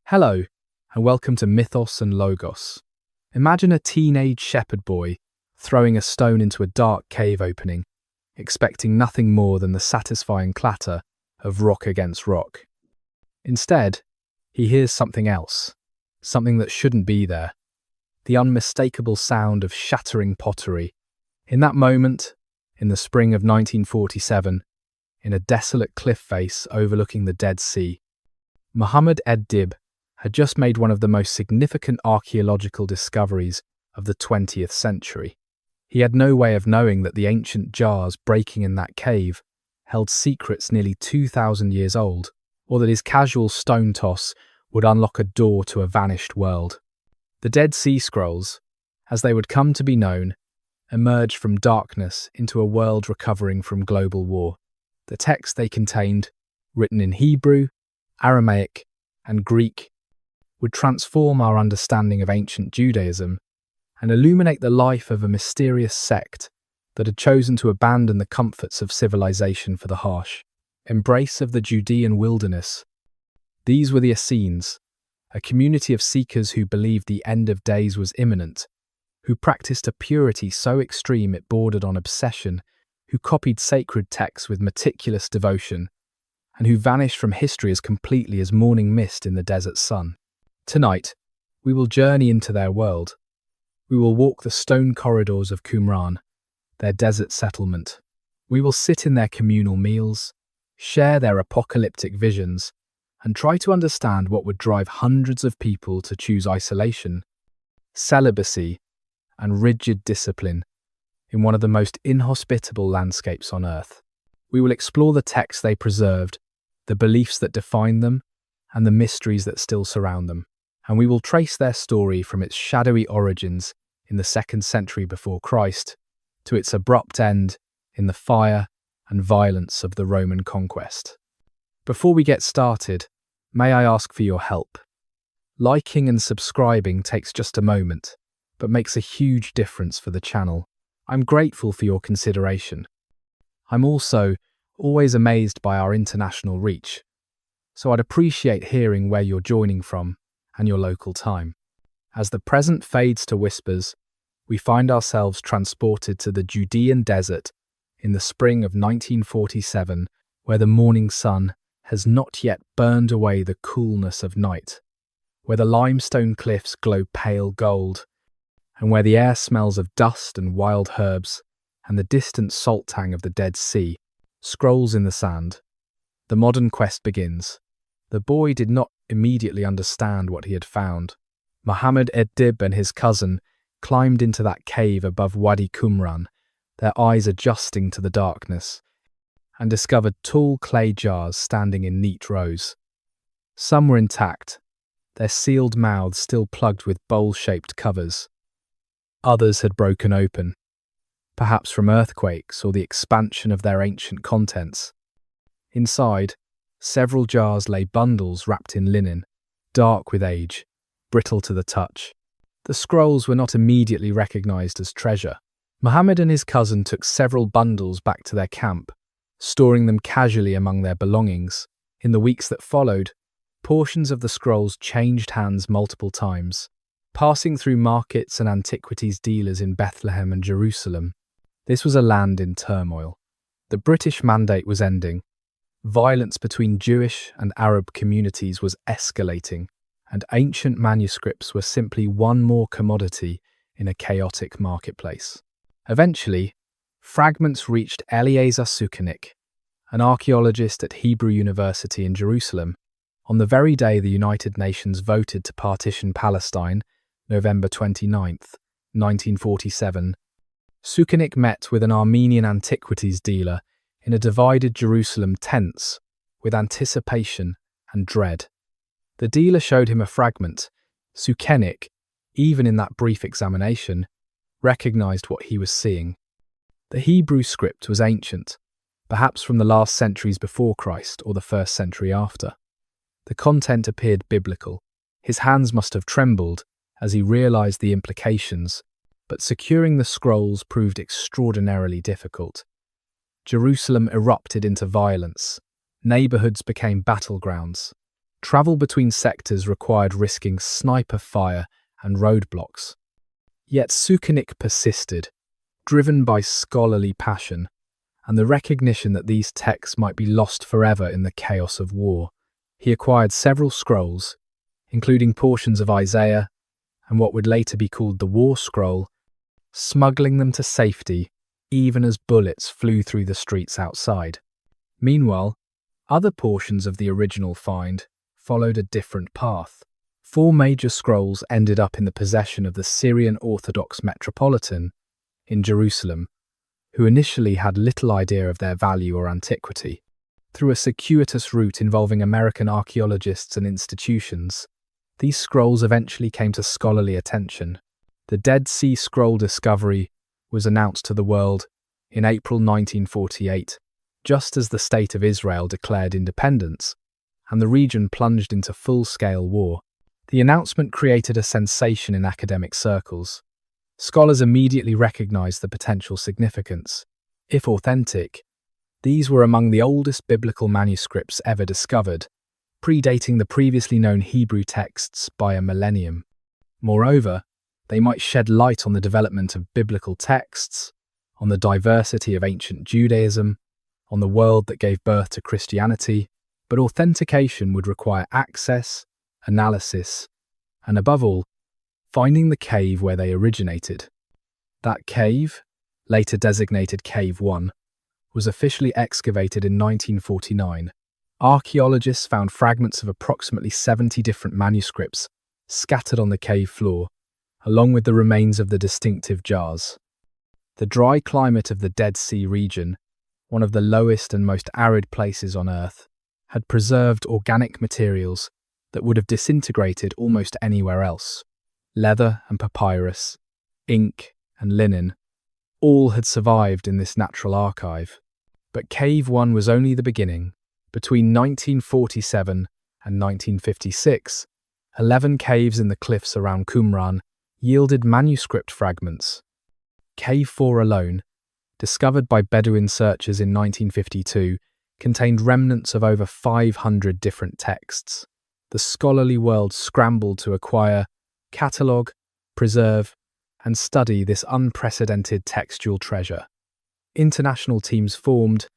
Hello, and welcome to Mythos and Logos. Imagine a teenage shepherd boy throwing a stone into a dark cave opening, expecting nothing more than the satisfying clatter of rock against rock. Instead, he hears something else, something that shouldn't be there, the unmistakable sound of shattering pottery. In that moment, in the spring of 1947, in a desolate cliff face overlooking the Dead Sea, Muhammad ed-Dib had just made one of the most significant archaeological discoveries of the 20th century. He had no way of knowing that the ancient jars breaking in that cave held secrets nearly 2,000 years old, or that his casual stone toss would unlock a door to a vanished world. The Dead Sea Scrolls, as they would come to be known, emerged from darkness into a world recovering from global war. The text they contained, written in Hebrew, Aramaic, and Greek, would transform our understanding of ancient Judaism and illuminate the life of a mysterious sect that had chosen to abandon the comforts of civilization for the harsh embrace of the Judean wilderness. These were the Essenes, a community of seekers who believed the end of days was imminent, who practiced a purity so extreme it bordered on obsession, who copied sacred texts with meticulous devotion, and who vanished from history as completely as morning mist in the desert sun. Tonight, we will journey into their world. We will walk the stone corridors of Qumran, their desert settlement. We will sit in their communal meals, share their apocalyptic visions, and try to understand what would drive hundreds of people to choose isolation, celibacy, and rigid discipline in one of the most inhospitable landscapes on earth. We will explore the texts they preserved, the beliefs that define them, and the mysteries that still surround them. And we will trace their story from its shadowy origins in the 2nd century before Christ to its abrupt end in the fire and violence of the Roman conquest. Before we get started, may I ask for your help? Liking and subscribing takes just a moment, but makes a huge difference for the channel. I'm grateful for your consideration. I'm also always amazed by our international reach, so I'd appreciate hearing where you're joining from and your local time. As the present fades to whispers, we find ourselves transported to the Judean desert in the spring of 1947, where the morning sun has not yet burned away the coolness of night, where the limestone cliffs glow pale gold, and where the air smells of dust and wild herbs, and the distant salt tang of the Dead Sea scrolls in the sand. The modern quest begins. The boy did not immediately understand what he had found. Muhammad ed-Dib and his cousin climbed into that cave above Wadi Qumran, their eyes adjusting to the darkness, and discovered tall clay jars standing in neat rows. Some were intact, their sealed mouths still plugged with bowl-shaped covers. Others had broken open, perhaps from earthquakes or the expansion of their ancient contents. Inside, several jars lay bundles wrapped in linen, dark with age, brittle to the touch. The scrolls were not immediately recognized as treasure. Muhammad and his cousin took several bundles back to their camp, storing them casually among their belongings. In the weeks that followed, portions of the scrolls changed hands multiple times, passing through markets and antiquities dealers in Bethlehem and Jerusalem. This was a land in turmoil. The British Mandate was ending. Violence between Jewish and Arab communities was escalating, and ancient manuscripts were simply one more commodity in a chaotic marketplace. Eventually, fragments reached Eliezer Sukenik, an archaeologist at Hebrew University in Jerusalem, on the very day the United Nations voted to partition Palestine, November 29th, 1947. Sukenik met with an Armenian antiquities dealer in a divided Jerusalem tense with anticipation and dread. The dealer showed him a fragment. Sukenik, even in that brief examination, recognized what he was seeing. The Hebrew script was ancient, perhaps from the last centuries before Christ or the 1st century after. The content appeared biblical. His hands must have trembled as he realized the implications, but securing the scrolls proved extraordinarily difficult. Jerusalem erupted into violence. Neighborhoods became battlegrounds. Travel between sectors required risking sniper fire and roadblocks. Yet Sukenik persisted, driven by scholarly passion and the recognition that these texts might be lost forever in the chaos of war. He acquired several scrolls, including portions of Isaiah and what would later be called the War Scroll, smuggling them to safety even as bullets flew through the streets outside. Meanwhile, other portions of the original find followed a different path. 4 major scrolls ended up in the possession of the Syrian Orthodox Metropolitan in Jerusalem, who initially had little idea of their value or antiquity. Through a circuitous route involving American archaeologists and institutions, these scrolls eventually came to scholarly attention. The Dead Sea Scroll discovery was announced to the world in April 1948, just as the State of Israel declared independence, and the region plunged into full-scale war. The announcement created a sensation in academic circles. Scholars immediately recognized the potential significance. If authentic, these were among the oldest biblical manuscripts ever discovered, predating the previously known Hebrew texts by a millennium. Moreover, they might shed light on the development of biblical texts, on the diversity of ancient Judaism, on the world that gave birth to Christianity, but authentication would require access, analysis, and above all, finding the cave where they originated. That cave, later designated Cave 1, was officially excavated in 1949. Archaeologists found fragments of approximately 70 different manuscripts scattered on the cave floor, along with the remains of the distinctive jars. The dry climate of the Dead Sea region, one of the lowest and most arid places on Earth, had preserved organic materials that would have disintegrated almost anywhere else. Leather and papyrus, ink and linen, all had survived in this natural archive. But Cave 1 was only the beginning. Between 1947 and 1956, 11 caves in the cliffs around Qumran yielded manuscript fragments. Cave 4 alone, discovered by Bedouin searchers in 1952, contained remnants of over 500 different texts. The scholarly world scrambled to acquire, catalogue, preserve, and study this unprecedented textual treasure. International teams formed,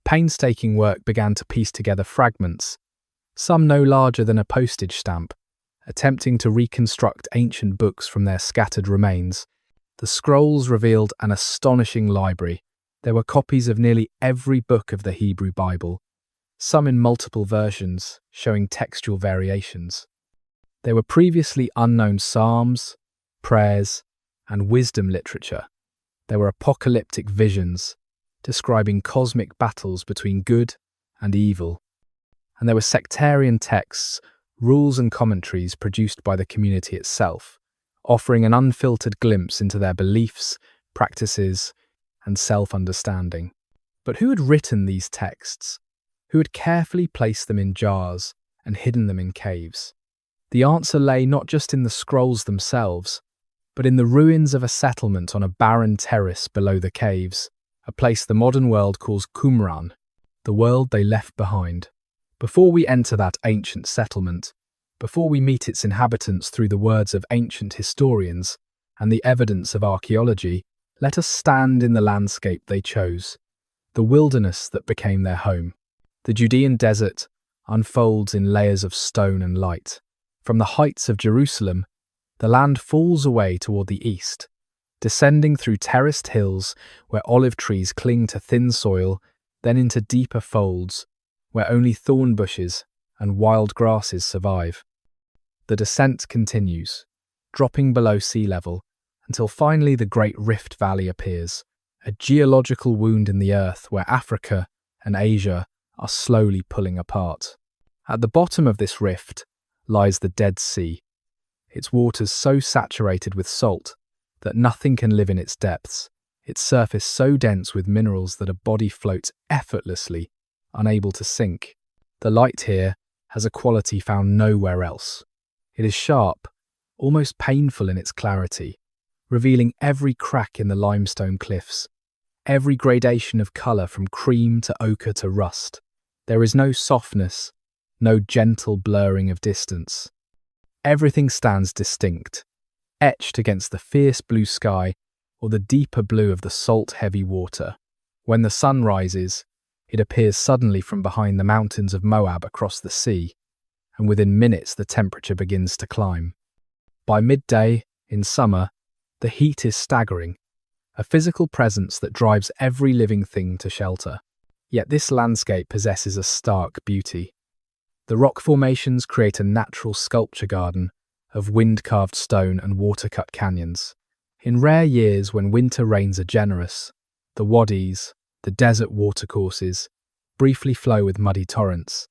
painstaking work began to piece together fragments, some no larger than a postage stamp, attempting to reconstruct ancient books from their scattered remains. The scrolls revealed an astonishing library. There were copies of nearly every book of the Hebrew Bible, some in multiple versions, showing textual variations. There were previously unknown psalms, prayers, and wisdom literature. There were apocalyptic visions, describing cosmic battles between good and evil. And there were sectarian texts, rules and commentaries produced by the community itself, offering an unfiltered glimpse into their beliefs, practices, and self-understanding. But who had written these texts? Who had carefully placed them in jars and hidden them in caves? The answer lay not just in the scrolls themselves, but in the ruins of a settlement on a barren terrace below the caves, a place the modern world calls Qumran, the world they left behind. Before we enter that ancient settlement, before we meet its inhabitants through the words of ancient historians and the evidence of archaeology, let us stand in the landscape they chose, the wilderness that became their home. The Judean desert unfolds in layers of stone and light. From the heights of Jerusalem, the land falls away toward the east, descending through terraced hills where olive trees cling to thin soil, then into deeper folds where only thorn bushes and wild grasses survive. The descent continues, dropping below sea level, until finally the Great Rift Valley appears, a geological wound in the earth where Africa and Asia are slowly pulling apart. At the bottom of this rift lies the Dead Sea, its waters so saturated with salt that nothing can live in its depths, its surface so dense with minerals that a body floats effortlessly, unable to sink. The light here has a quality found nowhere else. It is sharp, almost painful in its clarity, revealing every crack in the limestone cliffs, every gradation of colour from cream to ochre to rust. There is no softness, no gentle blurring of distance. Everything stands distinct, etched against the fierce blue sky or the deeper blue of the salt-heavy water. When the sun rises, it appears suddenly from behind the mountains of Moab across the sea, and within minutes the temperature begins to climb. By midday, in summer, the heat is staggering, a physical presence that drives every living thing to shelter. Yet this landscape possesses a stark beauty. The rock formations create a natural sculpture garden of wind-carved stone and water-cut canyons. In rare years when winter rains are generous, the wadis, the desert watercourses, briefly flow with muddy torrents.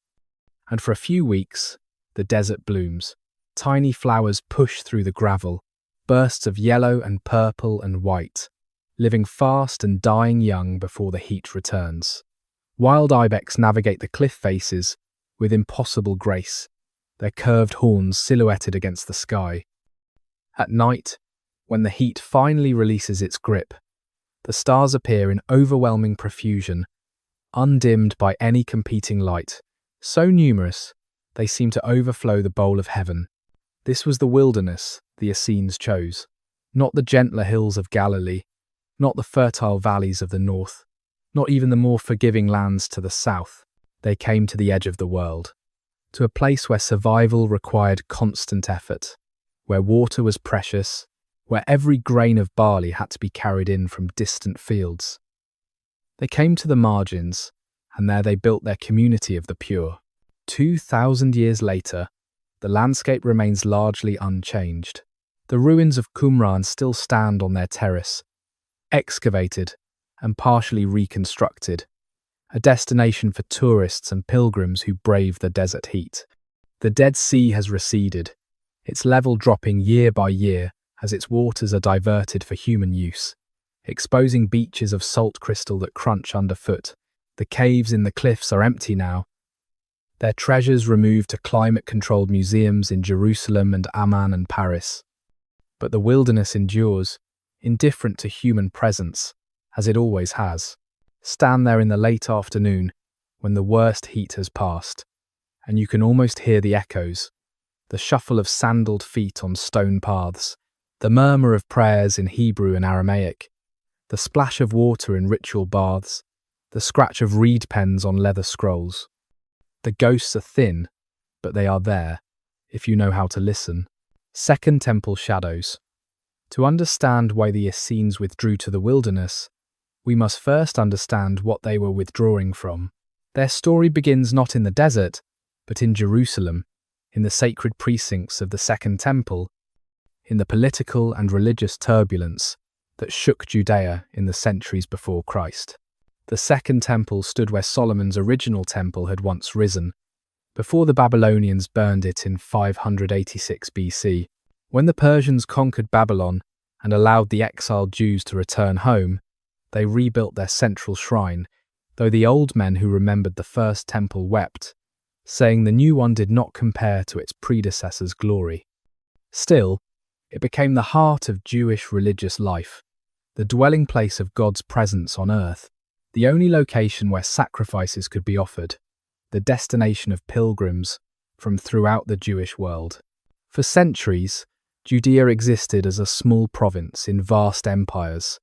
And for a few weeks, the desert blooms. Tiny flowers push through the gravel, bursts of yellow and purple and white, living fast and dying young before the heat returns. Wild ibex navigate the cliff faces with impossible grace, their curved horns silhouetted against the sky. At night, when the heat finally releases its grip, the stars appear in overwhelming profusion, undimmed by any competing light, so numerous they seem to overflow the bowl of heaven. This was the wilderness the Essenes chose, not the gentler hills of Galilee, not the fertile valleys of the north, not even the more forgiving lands to the south. They came to the edge of the world, to a place where survival required constant effort, where water was precious, where every grain of barley had to be carried in from distant fields. They came to the margins, and there they built their community of the pure. 2,000 years later, the landscape remains largely unchanged. The ruins of Qumran still stand on their terrace, excavated and partially reconstructed, a destination for tourists and pilgrims who brave the desert heat. The Dead Sea has receded, its level dropping year by year as its waters are diverted for human use, exposing beaches of salt crystal that crunch underfoot. The caves in the cliffs are empty now, their treasures removed to climate-controlled museums in Jerusalem and Amman and Paris. But the wilderness endures, indifferent to human presence, as it always has. Stand there in the late afternoon, when the worst heat has passed, and you can almost hear the echoes, the shuffle of sandaled feet on stone paths, the murmur of prayers in Hebrew and Aramaic, the splash of water in ritual baths, the scratch of reed pens on leather scrolls. The ghosts are thin, but they are there, if you know how to listen. Second Temple shadows. To understand why the Essenes withdrew to the wilderness, we must first understand what they were withdrawing from. Their story begins not in the desert, but in Jerusalem, in the sacred precincts of the Second Temple, in the political and religious turbulence that shook Judea in the centuries before Christ. The Second Temple stood where Solomon's original temple had once risen, before the Babylonians burned it in 586 BC. When the Persians conquered Babylon and allowed the exiled Jews to return home, they rebuilt their central shrine, though the old men who remembered the first temple wept, saying the new one did not compare to its predecessor's glory. Still, it became the heart of Jewish religious life, the dwelling place of God's presence on earth, the only location where sacrifices could be offered, the destination of pilgrims from throughout the Jewish world. For centuries, Judea existed as a small province in vast empires,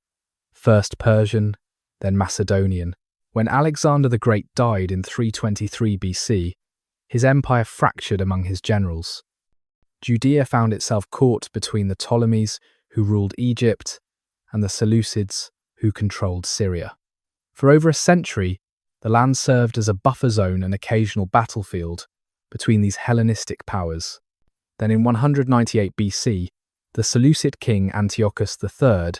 first Persian, then Macedonian. When Alexander the Great died in 323 BC, his empire fractured among his generals. Judea found itself caught between the Ptolemies, who ruled Egypt, and the Seleucids, who controlled Syria. For over a century, the land served as a buffer zone and occasional battlefield between these Hellenistic powers. Then in 198 BC, the Seleucid king Antiochus III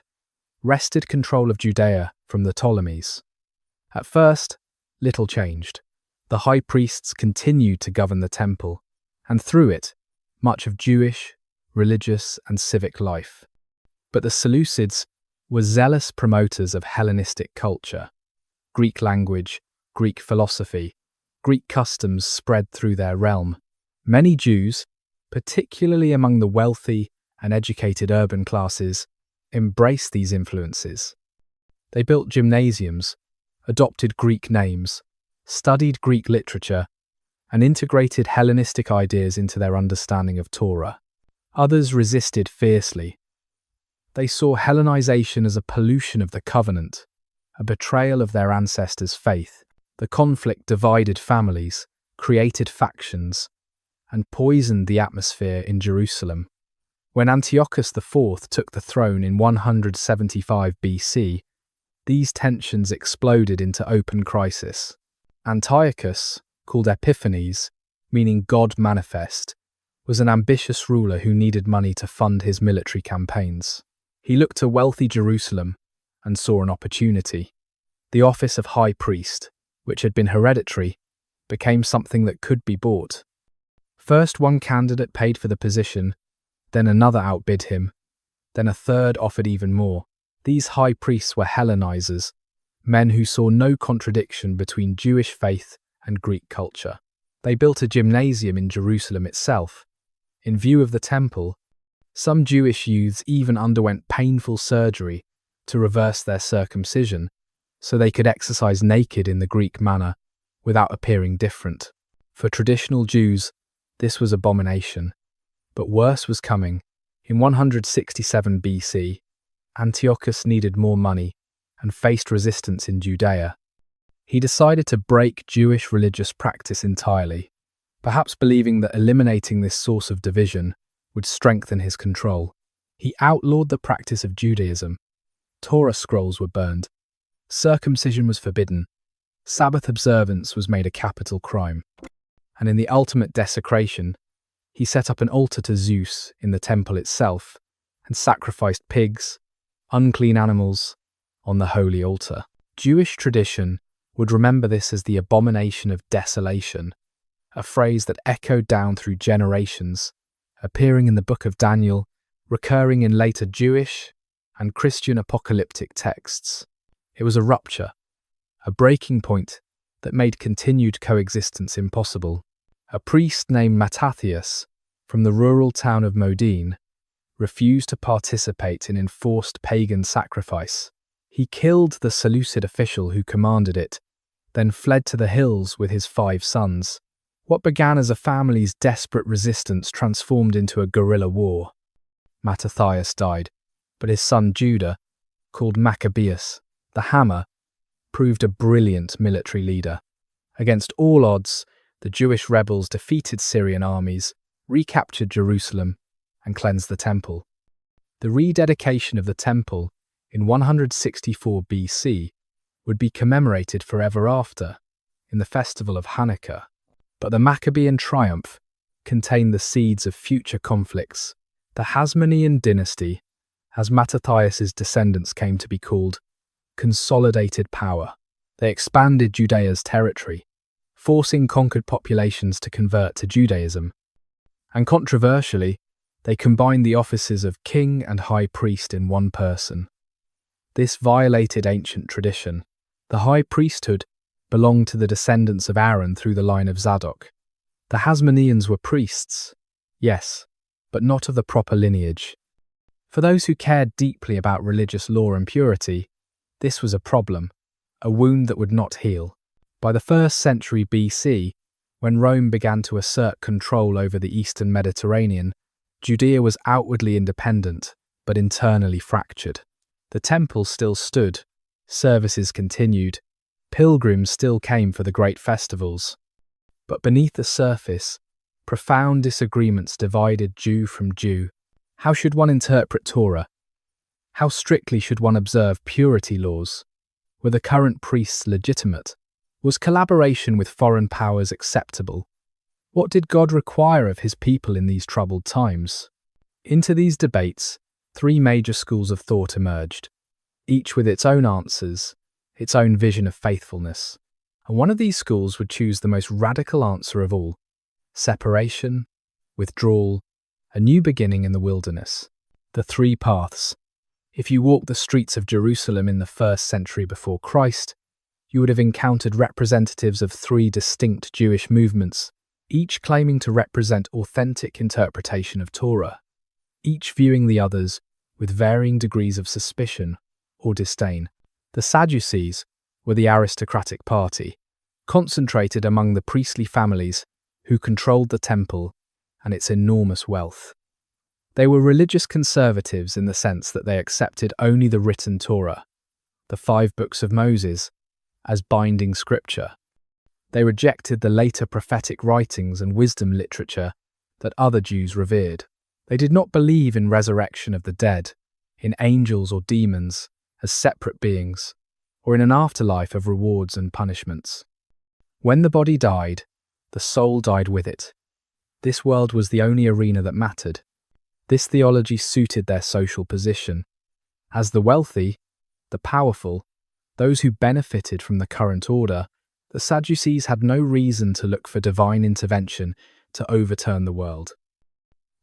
wrested control of Judea from the Ptolemies. At first, little changed. The high priests continued to govern the temple, and through it, much of Jewish, religious, and civic life. But the Seleucids were zealous promoters of Hellenistic culture. Greek language, Greek philosophy, Greek customs spread through their realm. Many Jews, particularly among the wealthy and educated urban classes, embraced these influences. They built gymnasiums, adopted Greek names, studied Greek literature, and integrated Hellenistic ideas into their understanding of Torah. Others resisted fiercely. They saw Hellenization as a pollution of the covenant, a betrayal of their ancestors' faith. The conflict divided families, created factions, and poisoned the atmosphere in Jerusalem. When Antiochus IV took the throne in 175 BC, these tensions exploded into open crisis. Antiochus, called Epiphanes, meaning God manifest, was an ambitious ruler who needed money to fund his military campaigns. He looked to wealthy Jerusalem and saw an opportunity. The office of high priest, which had been hereditary, became something that could be bought. First one candidate paid for the position, then another outbid him, then a third offered even more. These high priests were Hellenizers, men who saw no contradiction between Jewish faith and Greek culture. They built a gymnasium in Jerusalem itself. In view of the temple, some Jewish youths even underwent painful surgery to reverse their circumcision so they could exercise naked in the Greek manner without appearing different. For traditional Jews, this was abomination. But worse was coming. In 167 BC, Antiochus needed more money and faced resistance in Judea. He decided to break Jewish religious practice entirely, perhaps believing that eliminating this source of division would strengthen his control. He outlawed the practice of Judaism. Torah scrolls were burned. Circumcision was forbidden. Sabbath observance was made a capital crime. And in the ultimate desecration, he set up an altar to Zeus in the temple itself and sacrificed pigs, unclean animals, on the holy altar. Jewish tradition would remember this as the abomination of desolation, a phrase that echoed down through generations, appearing in the book of Daniel, recurring in later Jewish and Christian apocalyptic texts. It was a rupture, a breaking point that made continued coexistence impossible. A priest named Mattathias, from the rural town of Modin, refused to participate in enforced pagan sacrifice. He killed the Seleucid official who commanded it, then fled to the hills with his 5 sons. What began as a family's desperate resistance transformed into a guerrilla war. Mattathias died, but his son Judah, called Maccabeus, the Hammer, proved a brilliant military leader. Against all odds, the Jewish rebels defeated Syrian armies, recaptured Jerusalem, and cleansed the temple. The rededication of the temple in 164 BC would be commemorated forever after, in the festival of Hanukkah. But the Maccabean triumph contained the seeds of future conflicts. The Hasmonean dynasty, as Mattathias's descendants came to be called, consolidated power. They expanded Judea's territory, forcing conquered populations to convert to Judaism. And controversially, they combined the offices of king and high priest in one person. This violated ancient tradition. The high priesthood belonged to the descendants of Aaron through the line of Zadok. The Hasmoneans were priests, yes, but not of the proper lineage. For those who cared deeply about religious law and purity, this was a problem, a wound that would not heal. By the 1st century BC, when Rome began to assert control over the eastern Mediterranean, Judea was outwardly independent, but internally fractured. The temple still stood, services continued, pilgrims still came for the great festivals. But beneath the surface, profound disagreements divided Jew from Jew. How should one interpret Torah? How strictly should one observe purity laws? Were the current priests legitimate? Was collaboration with foreign powers acceptable? What did God require of his people in these troubled times? Into these debates, 3 major schools of thought emerged, each with its own answers, its own vision of faithfulness. And one of these schools would choose the most radical answer of all: separation, withdrawal, a new beginning in the wilderness. The 3 paths. If you walk the streets of Jerusalem in the 1st century before Christ, you would have encountered representatives of 3 distinct Jewish movements, each claiming to represent authentic interpretation of Torah, each viewing the others with varying degrees of suspicion or disdain. The Sadducees were the aristocratic party, concentrated among the priestly families who controlled the temple and its enormous wealth. They were religious conservatives in the sense that they accepted only the written Torah, the 5 books of Moses, as binding scripture. They rejected the later prophetic writings and wisdom literature that other Jews revered. They did not believe in resurrection of the dead, in angels or demons as separate beings, or in an afterlife of rewards and punishments. When the body died, the soul died with it. This world was the only arena that mattered. This theology suited their social position. As the wealthy, the powerful, those who benefited from the current order, the Sadducees had no reason to look for divine intervention to overturn the world.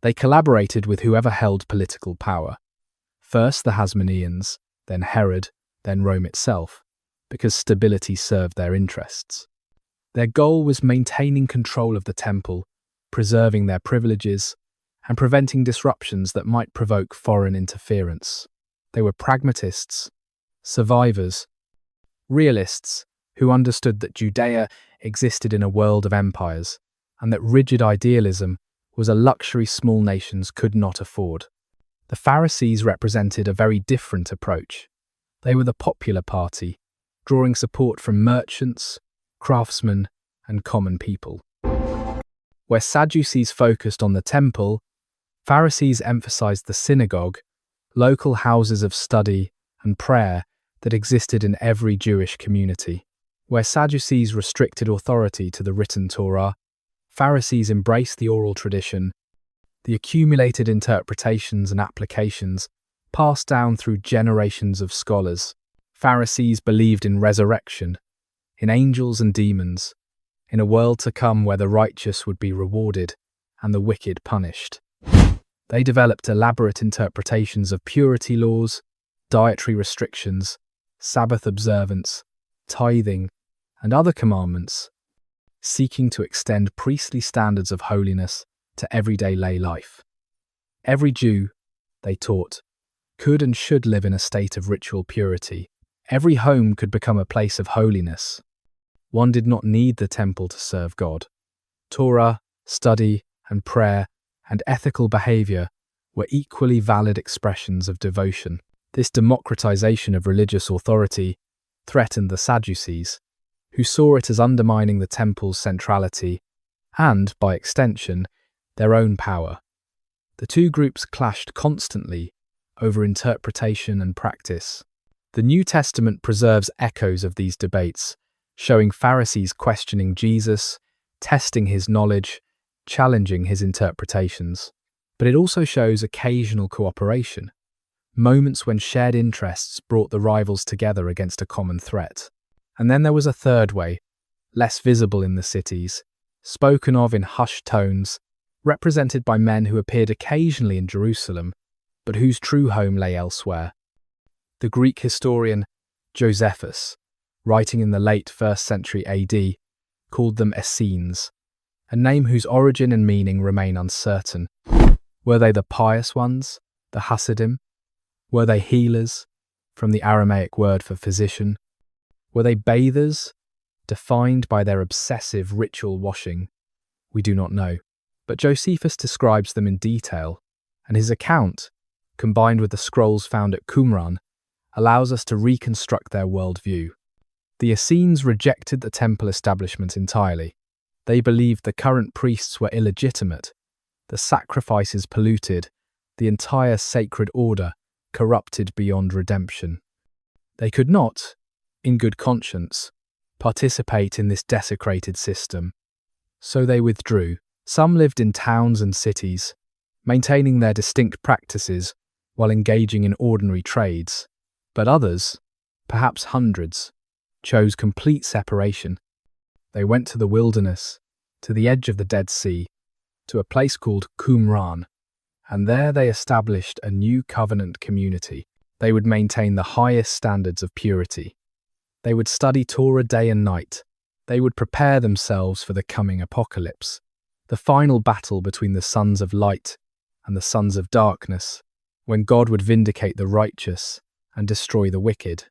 They collaborated with whoever held political power. First the Hasmoneans, then Herod, then Rome itself, because stability served their interests. Their goal was maintaining control of the temple, preserving their privileges, and preventing disruptions that might provoke foreign interference. They were pragmatists, survivors, realists who understood that Judea existed in a world of empires and that rigid idealism was a luxury small nations could not afford. The Pharisees represented a very different approach. They were the popular party, drawing support from merchants, craftsmen, and common people. Where Sadducees focused on the temple, Pharisees emphasized the synagogue, local houses of study and prayer that existed in every Jewish community. Where Sadducees restricted authority to the written Torah, Pharisees embraced the oral tradition, the accumulated interpretations and applications passed down through generations of scholars. Pharisees believed in resurrection, in angels and demons, in a world to come where the righteous would be rewarded and the wicked punished. They developed elaborate interpretations of purity laws, dietary restrictions, Sabbath observance, tithing, and other commandments, seeking to extend priestly standards of holiness to everyday lay life. Every Jew, they taught, could and should live in a state of ritual purity. Every home could become a place of holiness. One did not need the temple to serve God. Torah, study, and prayer, and ethical behavior were equally valid expressions of devotion. This democratization of religious authority threatened the Sadducees, who saw it as undermining the temple's centrality and, by extension, their own power. The two groups clashed constantly over interpretation and practice. The New Testament preserves echoes of these debates, showing Pharisees questioning Jesus, testing his knowledge, challenging his interpretations. But it also shows occasional cooperation, moments when shared interests brought the rivals together against a common threat. And then there was a third way, less visible in the cities, spoken of in hushed tones, represented by men who appeared occasionally in Jerusalem, but whose true home lay elsewhere. The Greek historian Josephus, writing in the late 1st century AD, called them Essenes, a name whose origin and meaning remain uncertain. Were they the pious ones, the Hasidim? Were they healers, from the Aramaic word for physician? Were they bathers, defined by their obsessive ritual washing? We do not know. But Josephus describes them in detail, and his account, combined with the scrolls found at Qumran, allows us to reconstruct their worldview. The Essenes rejected the temple establishment entirely. They believed the current priests were illegitimate, the sacrifices polluted, the entire sacred order corrupted beyond redemption. They could not, in good conscience, participate in this desecrated system. So they withdrew. Some lived in towns and cities, maintaining their distinct practices while engaging in ordinary trades. But others, perhaps hundreds, chose complete separation. They went to the wilderness, to the edge of the Dead Sea, to a place called Qumran, and there they established a new covenant community. They would maintain the highest standards of purity. They would study Torah day and night. They would prepare themselves for the coming apocalypse, the final battle between the sons of light and the sons of darkness, when God would vindicate the righteous and destroy the wicked.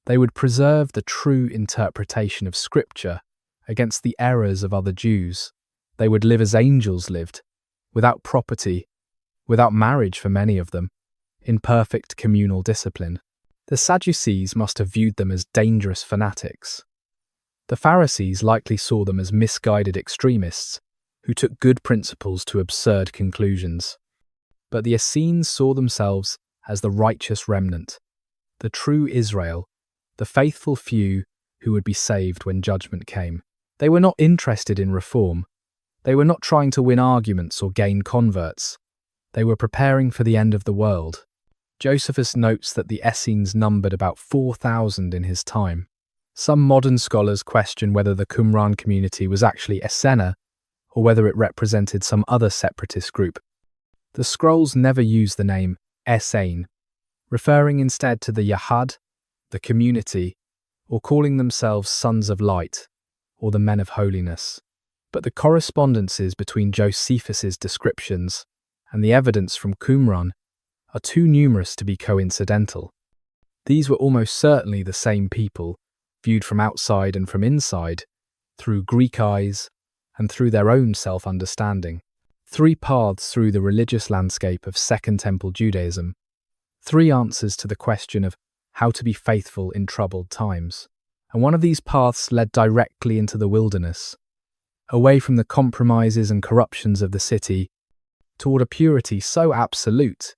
They would preserve the true interpretation of Scripture against the errors of other Jews. They would live as angels lived, without property, without marriage for many of them, in perfect communal discipline. The Sadducees must have viewed them as dangerous fanatics. The Pharisees likely saw them as misguided extremists who took good principles to absurd conclusions. But the Essenes saw themselves as the righteous remnant, the true Israel, the faithful few who would be saved when judgment came. They were not interested in reform. They were not trying to win arguments or gain converts. They were preparing for the end of the world. Josephus notes that the Essenes numbered about 4,000 in his time. Some modern scholars question whether the Qumran community was actually Essene or whether it represented some other separatist group. The scrolls never use the name Essene, referring instead to the Yahad, the community, or calling themselves sons of light, or the men of holiness. But the correspondences between Josephus's descriptions and the evidence from Qumran are too numerous to be coincidental. These were almost certainly the same people, viewed from outside and from inside, through Greek eyes, and through their own self-understanding. 3 paths through the religious landscape of Second Temple Judaism. 3 answers to the question of how to be faithful in troubled times. And one of these paths led directly into the wilderness, away from the compromises and corruptions of the city, toward a purity so absolute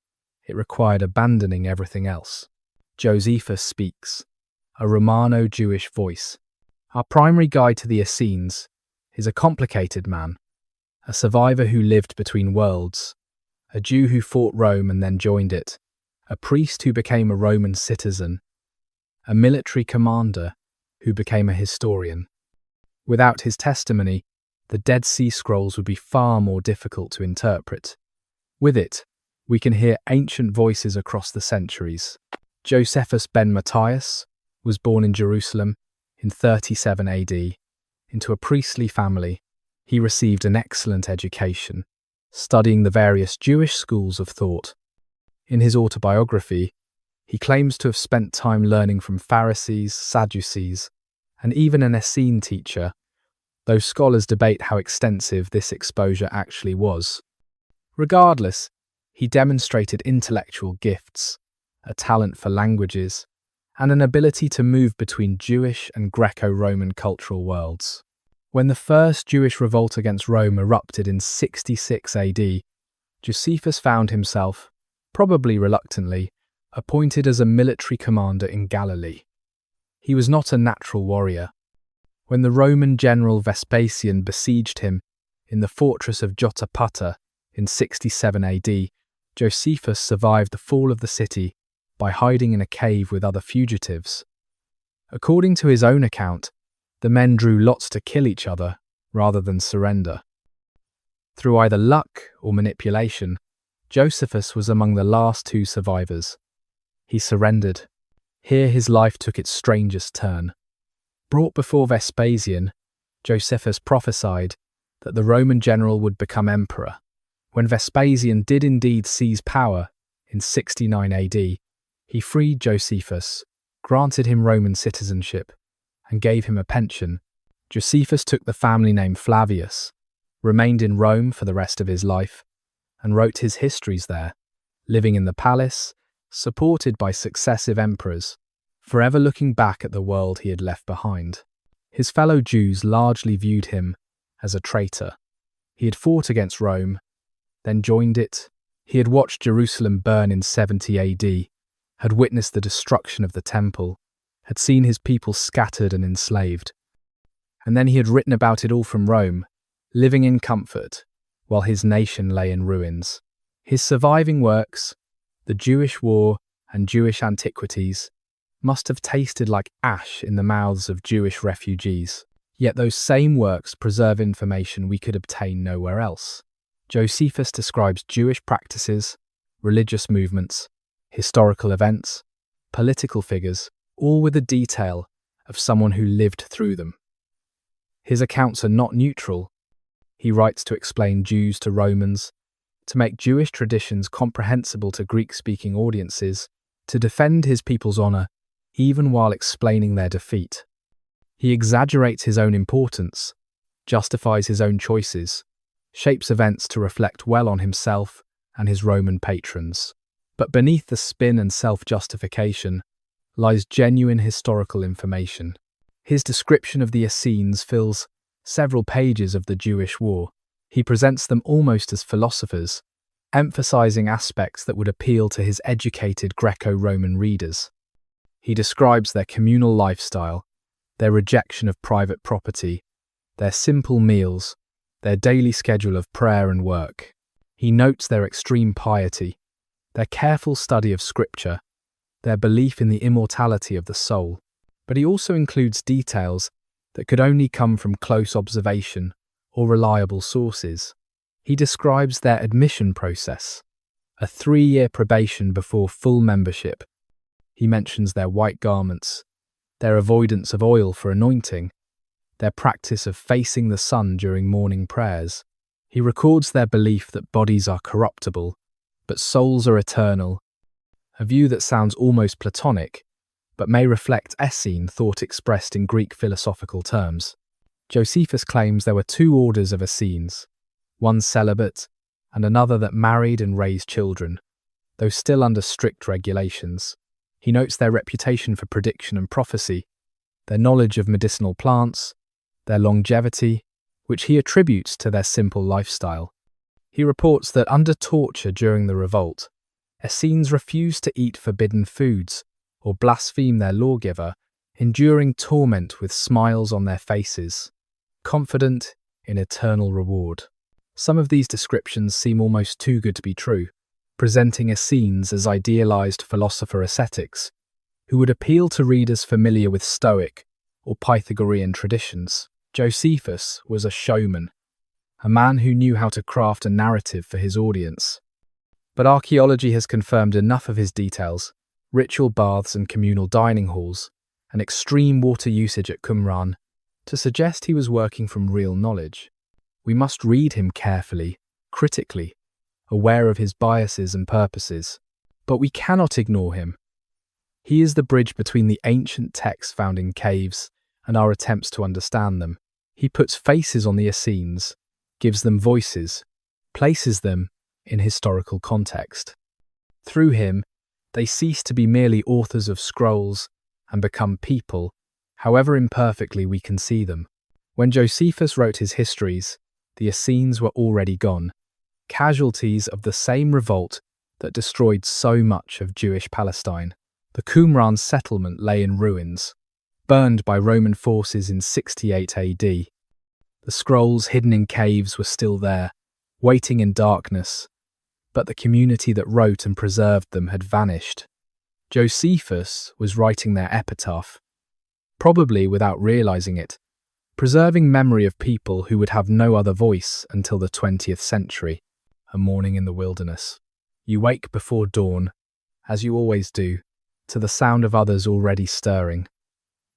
it required abandoning everything else. Josephus speaks, a Romano-Jewish voice. Our primary guide to the Essenes is a complicated man, a survivor who lived between worlds, a Jew who fought Rome and then joined it, a priest who became a Roman citizen, a military commander who became a historian. Without his testimony, the Dead Sea Scrolls would be far more difficult to interpret. With it, we can hear ancient voices across the centuries. Josephus ben Matthias was born in Jerusalem in 37 AD. Into a priestly family, he received an excellent education, studying the various Jewish schools of thought. In his autobiography, he claims to have spent time learning from Pharisees, Sadducees, and even an Essene teacher, though scholars debate how extensive this exposure actually was. Regardless, he demonstrated intellectual gifts, a talent for languages, and an ability to move between Jewish and Greco-Roman cultural worlds. When the first Jewish revolt against Rome erupted in 66 AD, Josephus found himself, probably reluctantly, appointed as a military commander in Galilee. He was not a natural warrior. When the Roman general Vespasian besieged him in the fortress of Jotapata in 67 AD, Josephus survived the fall of the city by hiding in a cave with other fugitives. According to his own account, the men drew lots to kill each other rather than surrender. Through either luck or manipulation, Josephus was among the last 2 survivors. He surrendered. Here his life took its strangest turn. Brought before Vespasian, Josephus prophesied that the Roman general would become emperor. When Vespasian did indeed seize power in 69 AD, he freed Josephus, granted him Roman citizenship, and gave him a pension. Josephus took the family name Flavius, remained in Rome for the rest of his life, and wrote his histories there, living in the palace, supported by successive emperors, forever looking back at the world he had left behind. His fellow Jews largely viewed him as a traitor. He had fought against Rome, then joined it. He had watched Jerusalem burn in 70 AD, had witnessed the destruction of the temple, had seen his people scattered and enslaved. And then he had written about it all from Rome, living in comfort, while his nation lay in ruins. His surviving works, the Jewish War and Jewish Antiquities, must have tasted like ash in the mouths of Jewish refugees. Yet those same works preserve information we could obtain nowhere else. Josephus describes Jewish practices, religious movements, historical events, political figures, all with the detail of someone who lived through them. His accounts are not neutral. He writes to explain Jews to Romans, to make Jewish traditions comprehensible to Greek-speaking audiences, to defend his people's honor, even while explaining their defeat. He exaggerates his own importance, justifies his own choices, shapes events to reflect well on himself and his Roman patrons. But beneath the spin and self-justification lies genuine historical information. His description of the Essenes fills several pages of the Jewish War. He presents them almost as philosophers, emphasizing aspects that would appeal to his educated Greco-Roman readers. He describes their communal lifestyle, their rejection of private property, their simple meals, their daily schedule of prayer and work. He notes their extreme piety, their careful study of scripture, their belief in the immortality of the soul. But he also includes details that could only come from close observation or reliable sources. He describes their admission process, a 3-year probation before full membership. He mentions their white garments, their avoidance of oil for anointing, their practice of facing the sun during morning prayers. He records their belief that bodies are corruptible, but souls are eternal, a view that sounds almost Platonic, but may reflect Essene thought expressed in Greek philosophical terms. Josephus claims there were 2 orders of Essenes, one celibate and another that married and raised children, though still under strict regulations. He notes their reputation for prediction and prophecy, their knowledge of medicinal plants, their longevity, which he attributes to their simple lifestyle. He reports that under torture during the revolt, Essenes refused to eat forbidden foods or blaspheme their lawgiver, enduring torment with smiles on their faces, confident in eternal reward. Some of these descriptions seem almost too good to be true, presenting Essenes as idealized philosopher ascetics who would appeal to readers familiar with Stoic or Pythagorean traditions. Josephus was a showman, a man who knew how to craft a narrative for his audience. But archaeology has confirmed enough of his details, ritual baths and communal dining halls, and extreme water usage at Qumran, to suggest he was working from real knowledge. We must read him carefully, critically, aware of his biases and purposes. But we cannot ignore him. He is the bridge between the ancient texts found in caves and our attempts to understand them. He puts faces on the Essenes, gives them voices, places them in historical context. Through him, they cease to be merely authors of scrolls and become people, however imperfectly we can see them. When Josephus wrote his histories, the Essenes were already gone, casualties of the same revolt that destroyed so much of Jewish Palestine. The Qumran settlement lay in ruins, burned by Roman forces in 68 AD. The scrolls hidden in caves were still there, waiting in darkness, but the community that wrote and preserved them had vanished. Josephus was writing their epitaph, probably without realizing it, preserving memory of people who would have no other voice until the 20th century. A morning in the wilderness. You wake before dawn, as you always do, to the sound of others already stirring.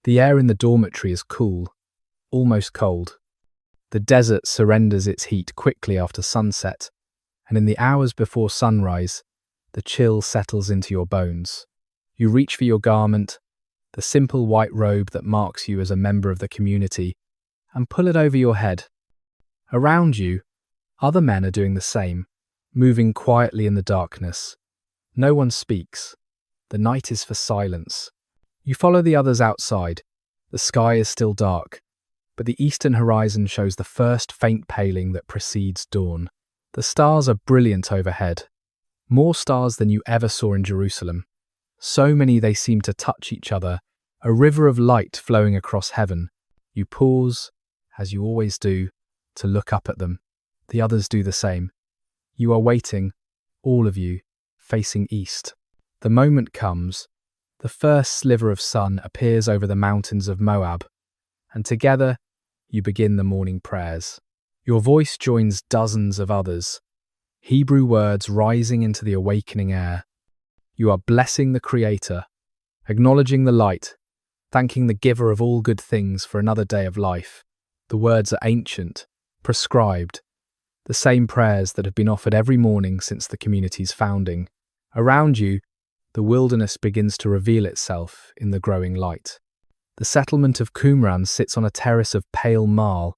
The air in the dormitory is cool, almost cold. The desert surrenders its heat quickly after sunset, and in the hours before sunrise, the chill settles into your bones. You reach for your garment, the simple white robe that marks you as a member of the community, and pull it over your head. Around you, other men are doing the same, moving quietly in the darkness. No one speaks. The night is for silence. You follow the others outside. The sky is still dark, but the eastern horizon shows the first faint paling that precedes dawn. The stars are brilliant overhead, more stars than you ever saw in Jerusalem. So many they seem to touch each other, a river of light flowing across heaven. You pause, as you always do, to look up at them. The others do the same. You are waiting, all of you, facing east. The moment comes. The first sliver of sun appears over the mountains of Moab, and together you begin the morning prayers. Your voice joins dozens of others, Hebrew words rising into the awakening air. You are blessing the Creator, acknowledging the light, thanking the giver of all good things for another day of life. The words are ancient, prescribed, the same prayers that have been offered every morning since the community's founding. Around you, the wilderness begins to reveal itself in the growing light. The settlement of Qumran sits on a terrace of pale marl,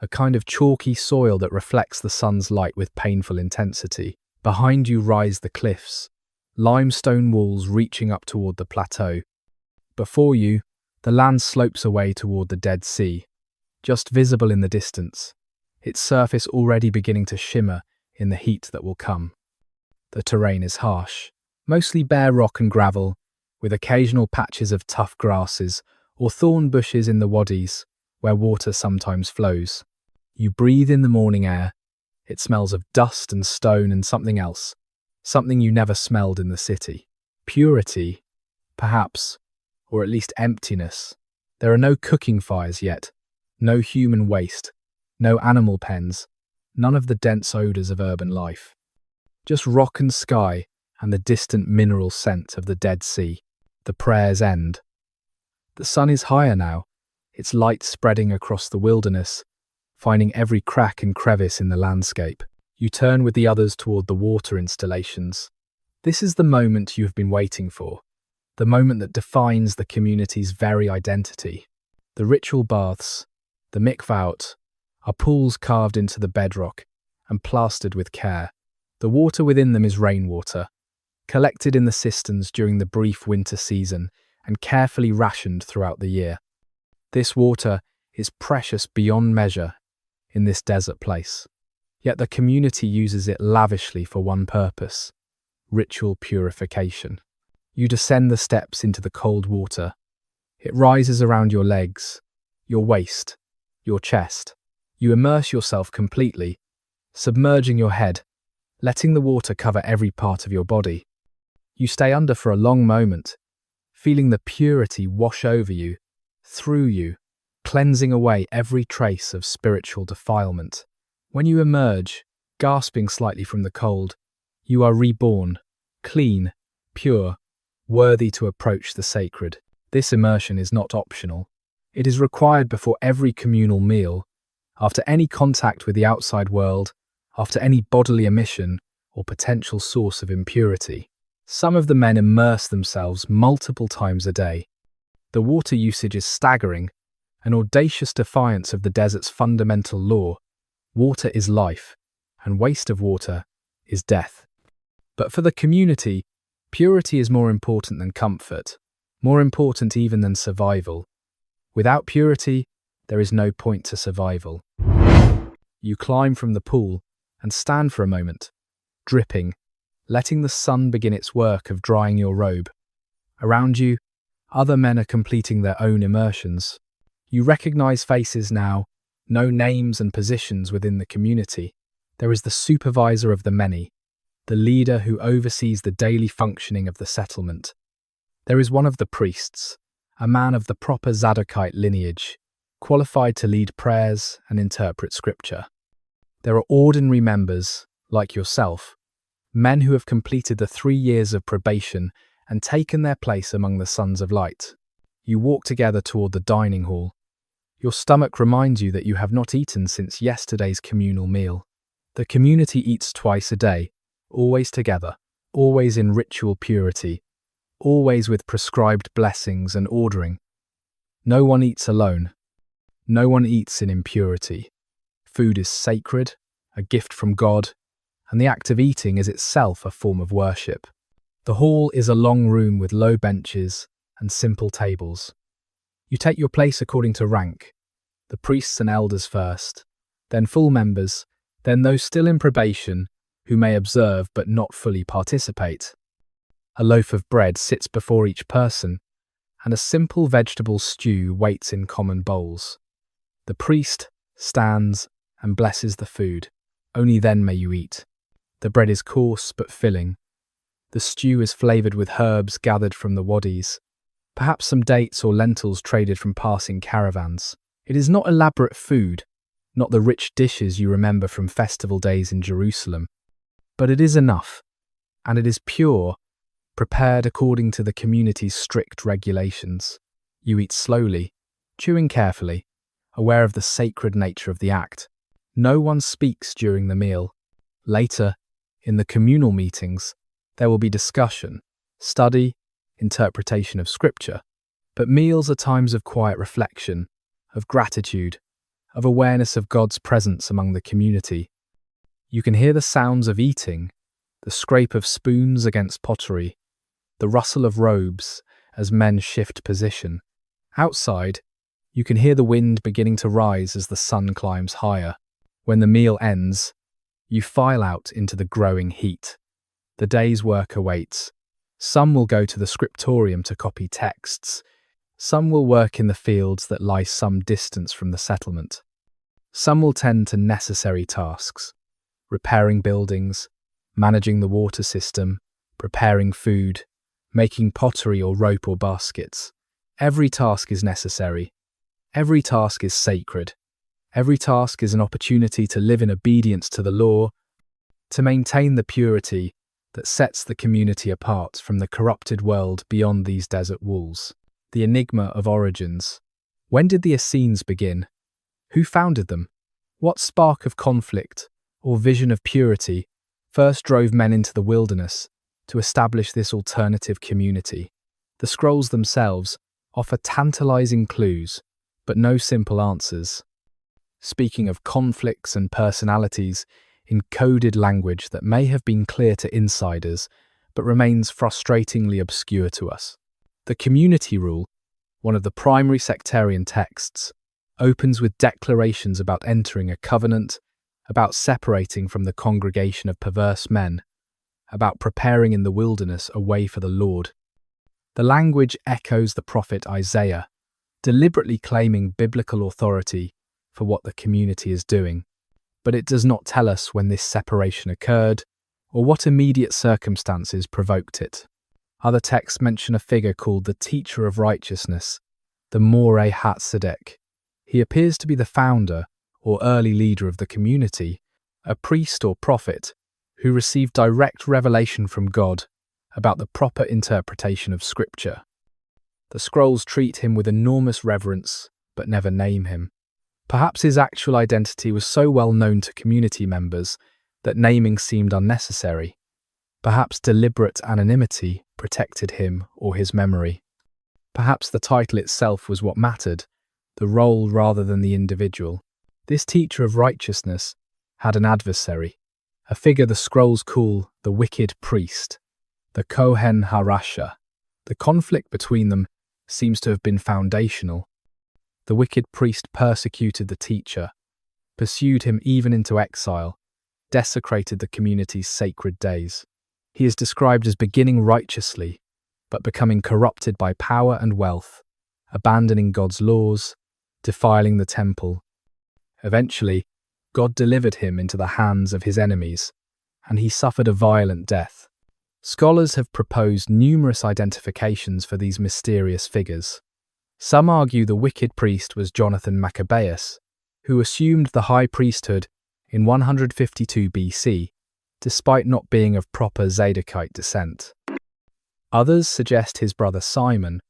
a kind of chalky soil that reflects the sun's light with painful intensity. Behind you rise the cliffs, limestone walls reaching up toward the plateau. Before you, the land slopes away toward the Dead Sea, just visible in the distance, its surface already beginning to shimmer in the heat that will come. The terrain is harsh, mostly bare rock and gravel, with occasional patches of tough grasses or thorn bushes in the wadis, where water sometimes flows. You breathe in the morning air. It smells of dust and stone and something else, something you never smelled in the city. Purity, perhaps, or at least emptiness. There are no cooking fires yet, no human waste, no animal pens, none of the dense odours of urban life. Just rock and sky and the distant mineral scent of the Dead Sea. The prayers end. The sun is higher now, its light spreading across the wilderness, finding every crack and crevice in the landscape. You turn with the others toward the water installations. This is the moment you have been waiting for, the moment that defines the community's very identity. The ritual baths, the mikvaot, are pools carved into the bedrock and plastered with care. The water within them is rainwater, collected in the cisterns during the brief winter season and carefully rationed throughout the year. This water is precious beyond measure in this desert place, yet the community uses it lavishly for one purpose: ritual purification. You descend the steps into the cold water. It rises around your legs, your waist, your chest. You immerse yourself completely, submerging your head, letting the water cover every part of your body. You stay under for a long moment, feeling the purity wash over you, through you, cleansing away every trace of spiritual defilement. When you emerge, gasping slightly from the cold, you are reborn, clean, pure, worthy to approach the sacred. This immersion is not optional. It is required before every communal meal, after any contact with the outside world, after any bodily emission or potential source of impurity. Some of the men immerse themselves multiple times a day. The water usage is staggering, an audacious defiance of the desert's fundamental law. Water is life, and waste of water is death. But for the community, purity is more important than comfort, more important even than survival. Without purity, there is no point to survival. You climb from the pool and stand for a moment, dripping, letting the sun begin its work of drying your robe. Around you, other men are completing their own immersions. You recognize faces now, know names and positions within the community. There is the supervisor of the many, the leader who oversees the daily functioning of the settlement. There is one of the priests, a man of the proper Zadokite lineage, qualified to lead prayers and interpret scripture. There are ordinary members, like yourself, men who have completed the 3 years of probation and taken their place among the sons of light. You walk together toward the dining hall. Your stomach reminds you that you have not eaten since yesterday's communal meal. The community eats twice a day, always together, always in ritual purity, always with prescribed blessings and ordering. No one eats alone. No one eats in impurity. Food is sacred, a gift from God, and the act of eating is itself a form of worship. The hall is a long room with low benches and simple tables. You take your place according to rank, the priests and elders first, then full members, then those still in probation who may observe but not fully participate. A loaf of bread sits before each person, and a simple vegetable stew waits in common bowls. The priest stands and blesses the food. Only then may you eat. The bread is coarse but filling. The stew is flavoured with herbs gathered from the wadis, perhaps some dates or lentils traded from passing caravans. It is not elaborate food, not the rich dishes you remember from festival days in Jerusalem, but it is enough, and it is pure, prepared according to the community's strict regulations. You eat slowly, chewing carefully, aware of the sacred nature of the act. No one speaks during the meal. Later, in the communal meetings, there will be discussion, study, interpretation of scripture. But meals are times of quiet reflection, of gratitude, of awareness of God's presence among the community. You can hear the sounds of eating, the scrape of spoons against pottery, the rustle of robes as men shift position. Outside, you can hear the wind beginning to rise as the sun climbs higher. When the meal ends, you file out into the growing heat. The day's work awaits. Some will go to the scriptorium to copy texts. Some will work in the fields that lie some distance from the settlement. Some will tend to necessary tasks, repairing buildings, managing the water system, preparing food, making pottery or rope or baskets. Every task is necessary. Every task is sacred. Every task is an opportunity to live in obedience to the law, to maintain the purity that sets the community apart from the corrupted world beyond these desert walls. The enigma of origins. When did the Essenes begin? Who founded them? What spark of conflict or vision of purity first drove men into the wilderness to establish this alternative community? The scrolls themselves offer tantalizing clues, but no simple answers. Speaking of conflicts and personalities in coded language that may have been clear to insiders, but remains frustratingly obscure to us. The community rule, one of the primary sectarian texts, opens with declarations about entering a covenant, about separating from the congregation of perverse men, about preparing in the wilderness a way for the Lord. The language echoes the prophet Isaiah, deliberately claiming biblical authority for what the community is doing, but it does not tell us when this separation occurred or what immediate circumstances provoked it. Other texts mention a figure called the Teacher of Righteousness, the Moreh Hatzedek. He appears to be the founder or early leader of the community, a priest or prophet who received direct revelation from God about the proper interpretation of Scripture. The scrolls treat him with enormous reverence, but never name him. Perhaps his actual identity was so well known to community members that naming seemed unnecessary. Perhaps deliberate anonymity protected him or his memory. Perhaps the title itself was what mattered, the role rather than the individual. This teacher of righteousness had an adversary, a figure the scrolls call the wicked priest, the Kohen HaRasha. The conflict between them seems to have been foundational. The wicked priest persecuted the teacher, pursued him even into exile, desecrated the community's sacred days. He is described as beginning righteously, but becoming corrupted by power and wealth, abandoning God's laws, defiling the temple. Eventually, God delivered him into the hands of his enemies, and he suffered a violent death. Scholars have proposed numerous identifications for these mysterious figures. Some argue the wicked priest was Jonathan Maccabeus, who assumed the high priesthood in 152 BC, despite not being of proper Zadokite descent. Others suggest his brother Simon,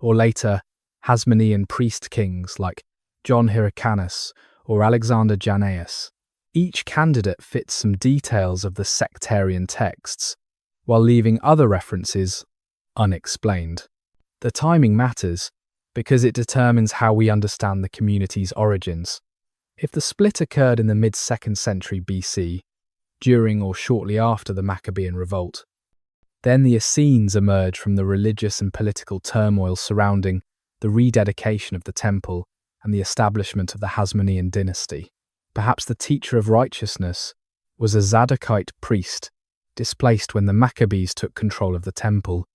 or later Hasmonean priest kings like John Hyrcanus or Alexander Jannaeus. Each candidate fits some details of the sectarian texts, while leaving other references unexplained. The timing matters because it determines how we understand the community's origins. If the split occurred in the mid-2nd century BC, during or shortly after the Maccabean revolt, then the Essenes emerge from the religious and political turmoil surrounding the rededication of the temple and the establishment of the Hasmonean dynasty. Perhaps the teacher of righteousness was a Zadokite priest displaced when the Maccabees took control of the temple.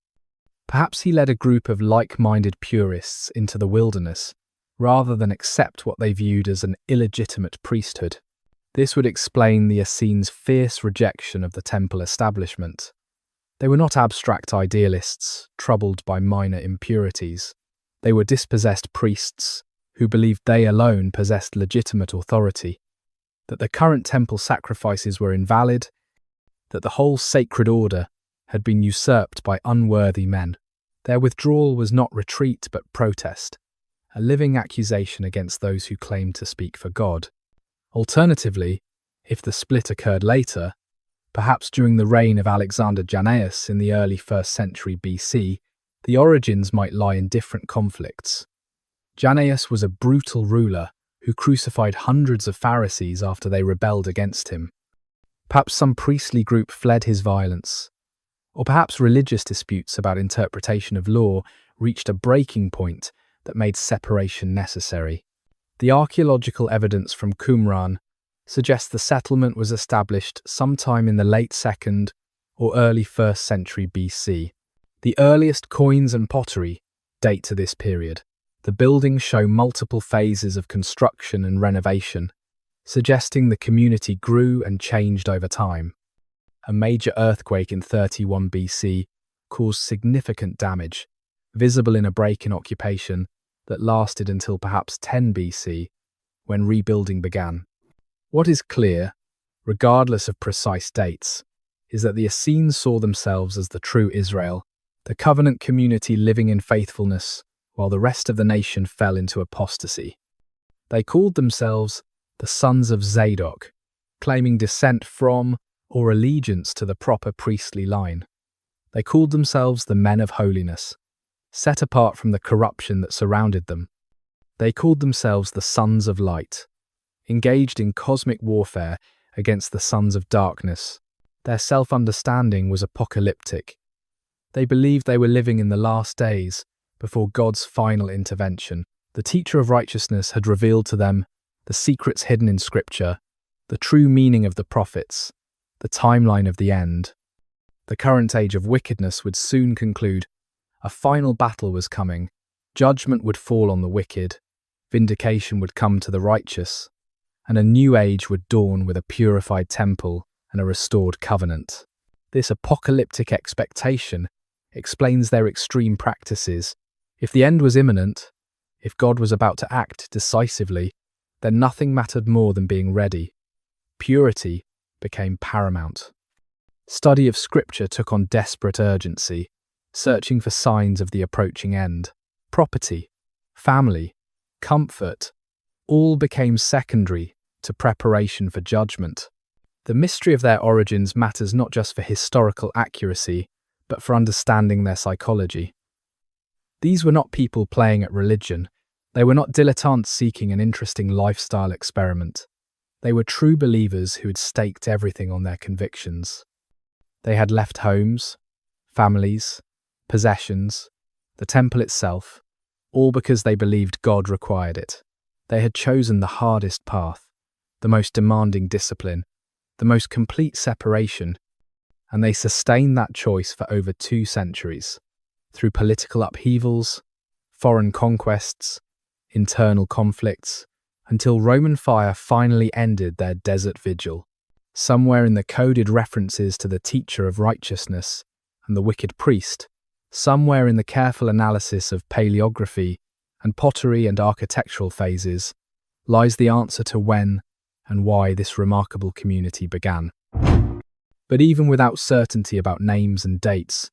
Perhaps he led a group of like-minded purists into the wilderness, rather than accept what they viewed as an illegitimate priesthood. This would explain the Essenes' fierce rejection of the temple establishment. They were not abstract idealists, troubled by minor impurities. They were dispossessed priests who believed they alone possessed legitimate authority, that the current temple sacrifices were invalid, that the whole sacred order had been usurped by unworthy men. Their withdrawal was not retreat but protest, a living accusation against those who claimed to speak for God. Alternatively, if the split occurred later, perhaps during the reign of Alexander Jannaeus in the early 1st century BC, the origins might lie in different conflicts. Jannaeus was a brutal ruler who crucified hundreds of Pharisees after they rebelled against him. Perhaps some priestly group fled his violence, or perhaps religious disputes about interpretation of law reached a breaking point that made separation necessary. The archaeological evidence from Qumran suggests the settlement was established sometime in the late 2nd or early 1st century BC. The earliest coins and pottery date to this period. The buildings show multiple phases of construction and renovation, suggesting the community grew and changed over time. A major earthquake in 31 BC caused significant damage, visible in a break in occupation that lasted until perhaps 10 BC, when rebuilding began. What is clear, regardless of precise dates, is that the Essenes saw themselves as the true Israel, the covenant community living in faithfulness while the rest of the nation fell into apostasy. They called themselves the sons of Zadok, claiming descent from or allegiance to the proper priestly line. They called themselves the men of holiness, set apart from the corruption that surrounded them. They called themselves the sons of light, engaged in cosmic warfare against the sons of darkness. Their self-understanding was apocalyptic. They believed they were living in the last days before God's final intervention. The teacher of righteousness had revealed to them the secrets hidden in Scripture, the true meaning of the prophets, the timeline of the end. The current age of wickedness would soon conclude. A final battle was coming. Judgment would fall on the wicked, vindication would come to the righteous, and a new age would dawn with a purified temple and a restored covenant. This apocalyptic expectation explains their extreme practices. If the end was imminent, if God was about to act decisively, then nothing mattered more than being ready. Purity became paramount. Study of Scripture took on desperate urgency, searching for signs of the approaching end. Property, family, comfort, all became secondary to preparation for judgment. The mystery of their origins matters not just for historical accuracy, but for understanding their psychology. These were not people playing at religion. They were not dilettantes seeking an interesting lifestyle experiment. They were true believers who had staked everything on their convictions. They had left homes, families, possessions, the temple itself, all because they believed God required it. They had chosen the hardest path, the most demanding discipline, the most complete separation, and they sustained that choice for over 2 centuries, through political upheavals, foreign conquests, internal conflicts, until Roman fire finally ended their desert vigil. Somewhere in the coded references to the teacher of righteousness and the wicked priest, somewhere in the careful analysis of paleography and pottery and architectural phases, lies the answer to when and why this remarkable community began. But even without certainty about names and dates,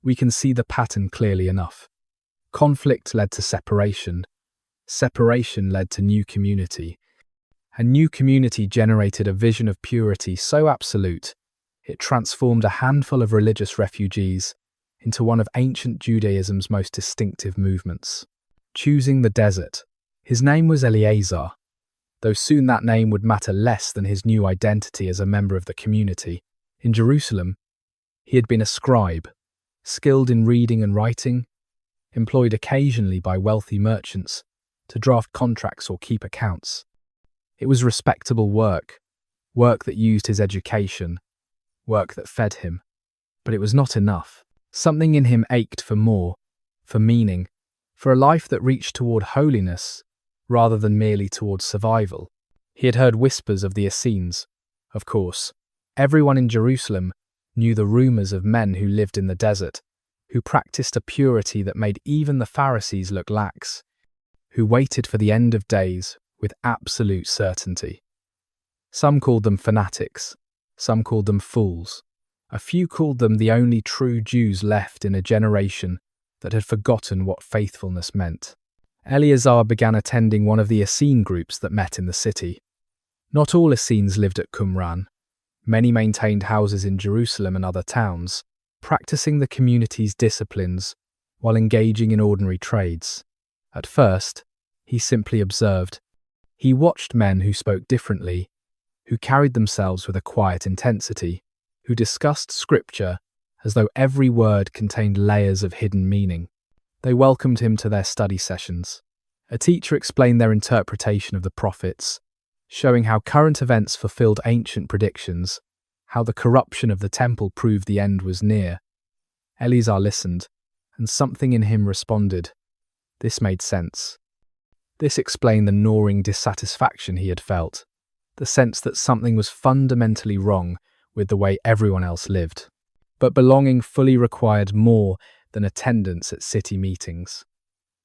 we can see the pattern clearly enough. Conflict led to separation. Separation led to new community. And new community generated a vision of purity so absolute, it transformed a handful of religious refugees into one of ancient Judaism's most distinctive movements. Choosing the desert. His name was Eleazar, though soon that name would matter less than his new identity as a member of the community. In Jerusalem, he had been a scribe, skilled in reading and writing, employed occasionally by wealthy merchants to draft contracts or keep accounts. It was respectable work that used his education, work that fed him. But it was not enough. Something in him ached for more, for meaning, for a life that reached toward holiness rather than merely toward survival. He had heard whispers of the Essenes. Of course, everyone in Jerusalem knew the rumors of men who lived in the desert, who practiced a purity that made even the Pharisees look lax, who waited for the end of days with absolute certainty. Some called them fanatics, some called them fools. A few called them the only true Jews left in a generation that had forgotten what faithfulness meant. Eleazar began attending one of the Essene groups that met in the city. Not all Essenes lived at Qumran. Many maintained houses in Jerusalem and other towns, practicing the community's disciplines while engaging in ordinary trades. At first, he simply observed. He watched men who spoke differently, who carried themselves with a quiet intensity, who discussed scripture as though every word contained layers of hidden meaning. They welcomed him to their study sessions. A teacher explained their interpretation of the prophets, showing how current events fulfilled ancient predictions, how the corruption of the temple proved the end was near. Eleazar listened, and something in him responded. This made sense. This explained the gnawing dissatisfaction he had felt, the sense that something was fundamentally wrong with the way everyone else lived. But belonging fully required more than attendance at city meetings.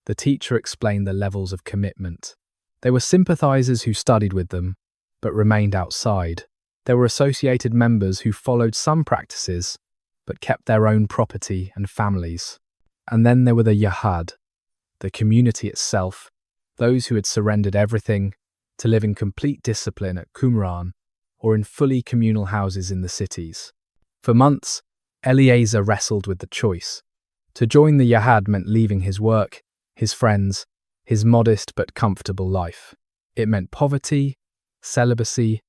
The teacher explained the levels of commitment. There were sympathizers who studied with them, but remained outside. There were associated members who followed some practices, but kept their own property and families. And then there were the Yahad, the community itself, those who had surrendered everything to live in complete discipline at Qumran or in fully communal houses in the cities. For months, Eleazar wrestled with the choice. To join the Yahad meant leaving his work, his friends, his modest but comfortable life. It meant poverty, celibacy,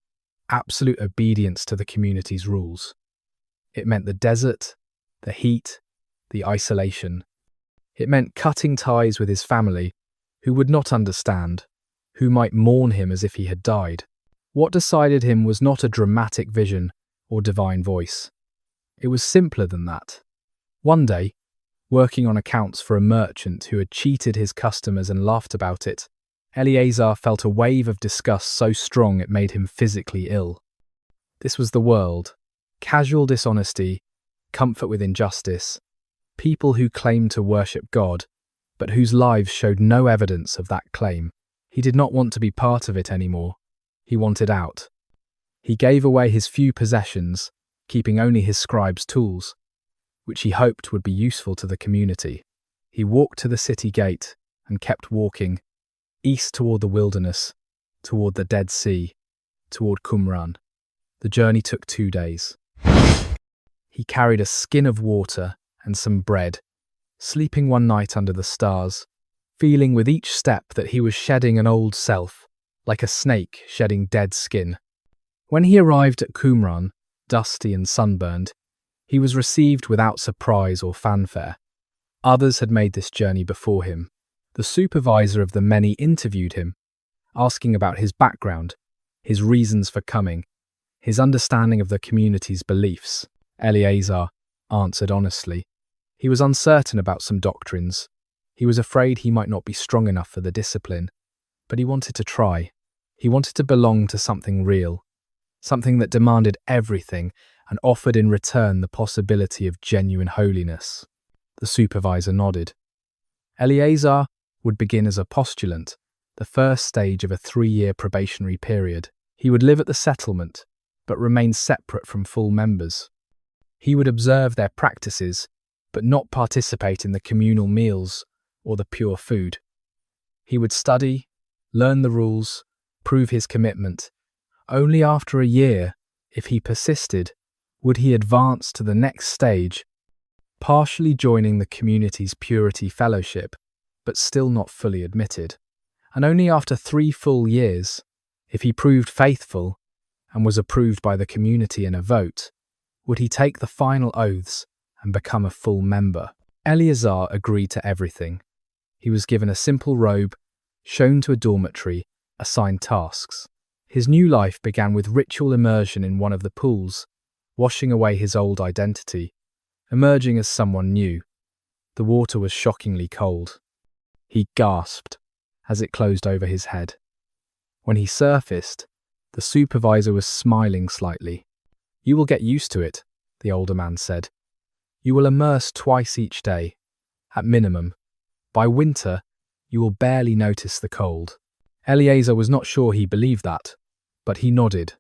absolute obedience to the community's rules. It meant the desert, the heat, the isolation. It meant cutting ties with his family, who would not understand, who might mourn him as if he had died. What decided him was not a dramatic vision or divine voice. It was simpler than that. One day, working on accounts for a merchant who had cheated his customers and laughed about it, Eleazar felt a wave of disgust so strong it made him physically ill. This was the world. Casual dishonesty, comfort with injustice, people who claimed to worship God, but whose lives showed no evidence of that claim. He did not want to be part of it anymore. He wanted out. He gave away his few possessions, keeping only his scribe's tools, which he hoped would be useful to the community. He walked to the city gate and kept walking, east toward the wilderness, toward the Dead Sea, toward Qumran. The journey took 2 days. He carried a skin of water and some bread, sleeping one night under the stars, feeling with each step that he was shedding an old self, like a snake shedding dead skin. When he arrived at Qumran, dusty and sunburned, he was received without surprise or fanfare. Others had made this journey before him. The supervisor of the many interviewed him, asking about his background, his reasons for coming, his understanding of the community's beliefs. Eleazar answered honestly. He was uncertain about some doctrines. He was afraid he might not be strong enough for the discipline, but he wanted to try. He wanted to belong to something real, something that demanded everything and offered in return the possibility of genuine holiness. The supervisor nodded. Eleazar would begin as a postulant, the first stage of a 3-year probationary period. He would live at the settlement, but remain separate from full members. He would observe their practices, but not participate in the communal meals or the pure food. He would study, learn the rules, prove his commitment. Only after a year, if he persisted, would he advance to the next stage, partially joining the community's purity fellowship, but still not fully admitted. And only after 3 full years, if he proved faithful and was approved by the community in a vote, would he take the final oaths and become a full member. Eleazar agreed to everything. He was given a simple robe, shown to a dormitory, assigned tasks. His new life began with ritual immersion in one of the pools, washing away his old identity, emerging as someone new. The water was shockingly cold. He gasped as it closed over his head. When he surfaced, the supervisor was smiling slightly. "You will get used to it," the older man said. "You will immerse twice each day, at minimum. By winter, you will barely notice the cold." Eleazar was not sure he believed that, but he nodded.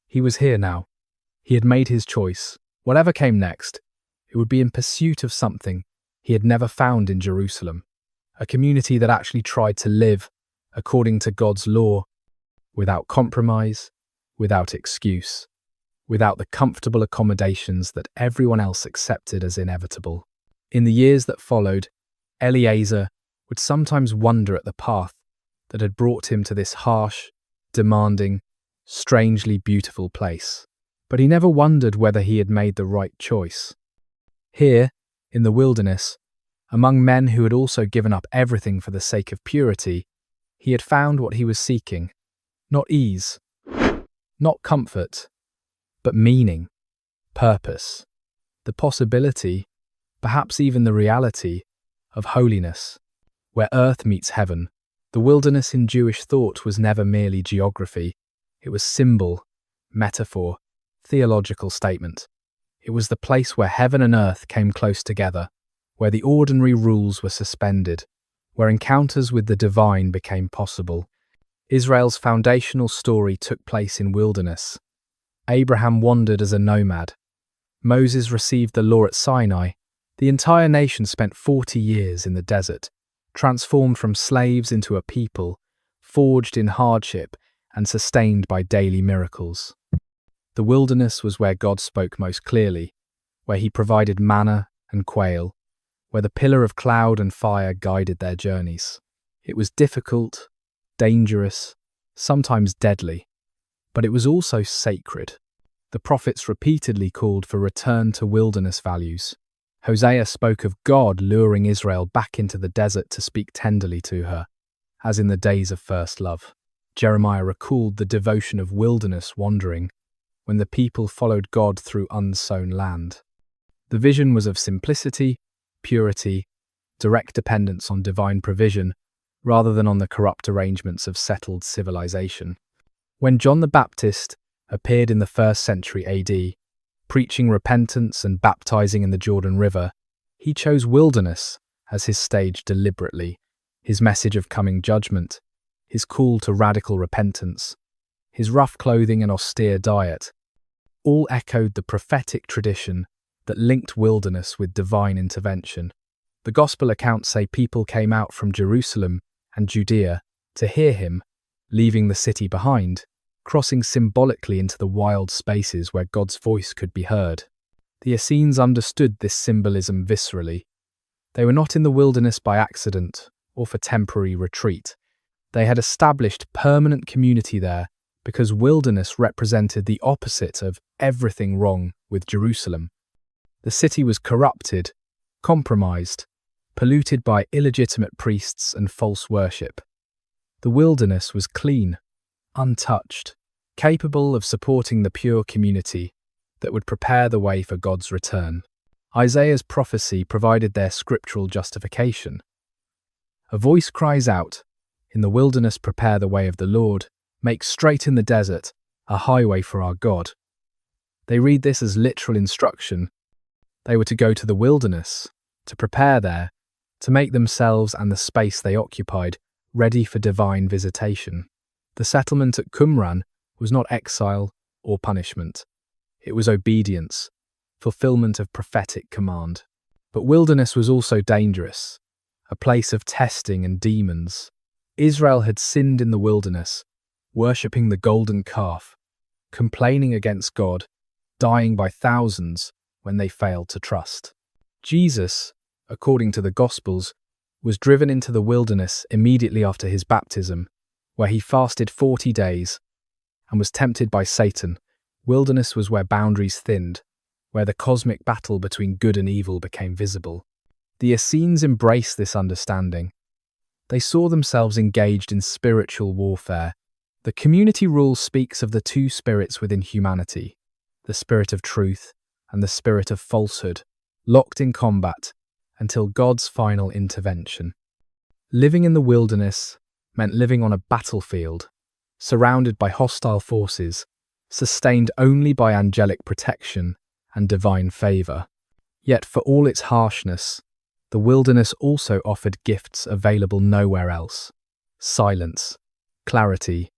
He was here now. He had made his choice. Whatever came next, it would be in pursuit of something he had never found in Jerusalem, a community that actually tried to live according to God's law, without compromise, without excuse, without the comfortable accommodations that everyone else accepted as inevitable. In the years that followed, Eleazar would sometimes wonder at the path that had brought him to this harsh, demanding, strangely beautiful place. But he never wondered whether he had made the right choice. Here, in the wilderness, among men who had also given up everything for the sake of purity, he had found what he was seeking: not ease, not comfort, but meaning, purpose, the possibility, perhaps even the reality, of holiness. Where earth meets heaven, the wilderness in Jewish thought was never merely geography. It was symbol, metaphor, theological statement. It was the place where heaven and earth came close together, where the ordinary rules were suspended, where encounters with the divine became possible. Israel's foundational story took place in wilderness. Abraham wandered as a nomad. Moses received the law at Sinai. The entire nation spent 40 years in the desert, transformed from slaves into a people, forged in hardship and sustained by daily miracles. The wilderness was where God spoke most clearly, where he provided manna and quail, where the pillar of cloud and fire guided their journeys. It was difficult, dangerous, sometimes deadly, but it was also sacred. The prophets repeatedly called for return to wilderness values. Hosea spoke of God luring Israel back into the desert to speak tenderly to her, as in the days of first love. Jeremiah recalled the devotion of wilderness wandering, when the people followed God through unsown land. The vision was of simplicity, purity, direct dependence on divine provision, rather than on the corrupt arrangements of settled civilization. When John the Baptist appeared in the 1st century AD, preaching repentance and baptizing in the Jordan River, he chose wilderness as his stage deliberately. His message of coming judgment, his call to radical repentance, his rough clothing and austere diet, all echoed the prophetic tradition that linked wilderness with divine intervention. The Gospel accounts say people came out from Jerusalem and Judea to hear him, leaving the city behind, crossing symbolically into the wild spaces where God's voice could be heard. The Essenes understood this symbolism viscerally. They were not in the wilderness by accident or for temporary retreat. They had established permanent community there because wilderness represented the opposite of everything wrong with Jerusalem. The city was corrupted, compromised, polluted by illegitimate priests and false worship. The wilderness was clean, untouched, capable of supporting the pure community that would prepare the way for God's return. Isaiah's prophecy provided their scriptural justification. A voice cries out, "In the wilderness prepare the way of the Lord, make straight in the desert a highway for our God." They read this as literal instruction. They were to go to the wilderness, to prepare there, to make themselves and the space they occupied ready for divine visitation. The settlement at Qumran was not exile or punishment. It was obedience, fulfillment of prophetic command. But wilderness was also dangerous, a place of testing and demons. Israel had sinned in the wilderness, worshipping the golden calf, complaining against God, dying by thousands when they failed to trust. Jesus, according to the Gospels, was driven into the wilderness immediately after his baptism, where he fasted 40 days and was tempted by Satan. Wilderness was where boundaries thinned, where the cosmic battle between good and evil became visible. The Essenes embraced this understanding. They saw themselves engaged in spiritual warfare. The community rule speaks of the two spirits within humanity, the spirit of truth and the spirit of falsehood, locked in combat until God's final intervention. Living in the wilderness meant living on a battlefield, surrounded by hostile forces, sustained only by angelic protection and divine favor. Yet for all its harshness, the wilderness also offered gifts available nowhere else: silence, clarity,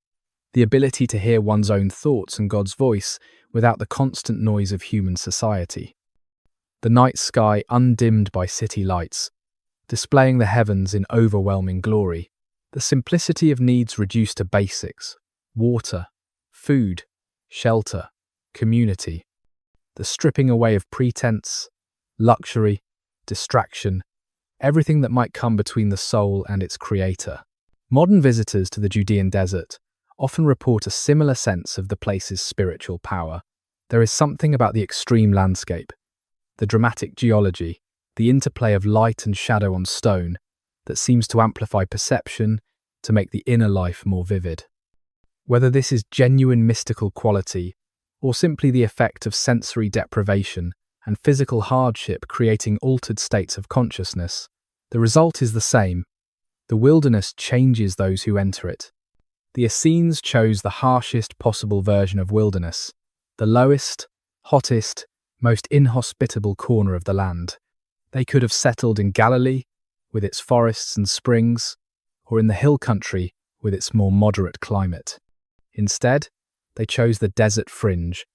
the ability to hear one's own thoughts and God's voice without the constant noise of human society. The night sky undimmed by city lights, displaying the heavens in overwhelming glory. The simplicity of needs reduced to basics: water, food, shelter, community. The stripping away of pretense, luxury, distraction, everything that might come between the soul and its creator. Modern visitors to the Judean desert often report a similar sense of the place's spiritual power. There is something about the extreme landscape, the dramatic geology, the interplay of light and shadow on stone that seems to amplify perception, to make the inner life more vivid. Whether this is genuine mystical quality or simply the effect of sensory deprivation and physical hardship creating altered states of consciousness, the result is the same. The wilderness changes those who enter it. The Essenes chose the harshest possible version of wilderness, the lowest, hottest, most inhospitable corner of the land. They could have settled in Galilee, with its forests and springs, or in the hill country with its more moderate climate. Instead, they chose the desert fringe,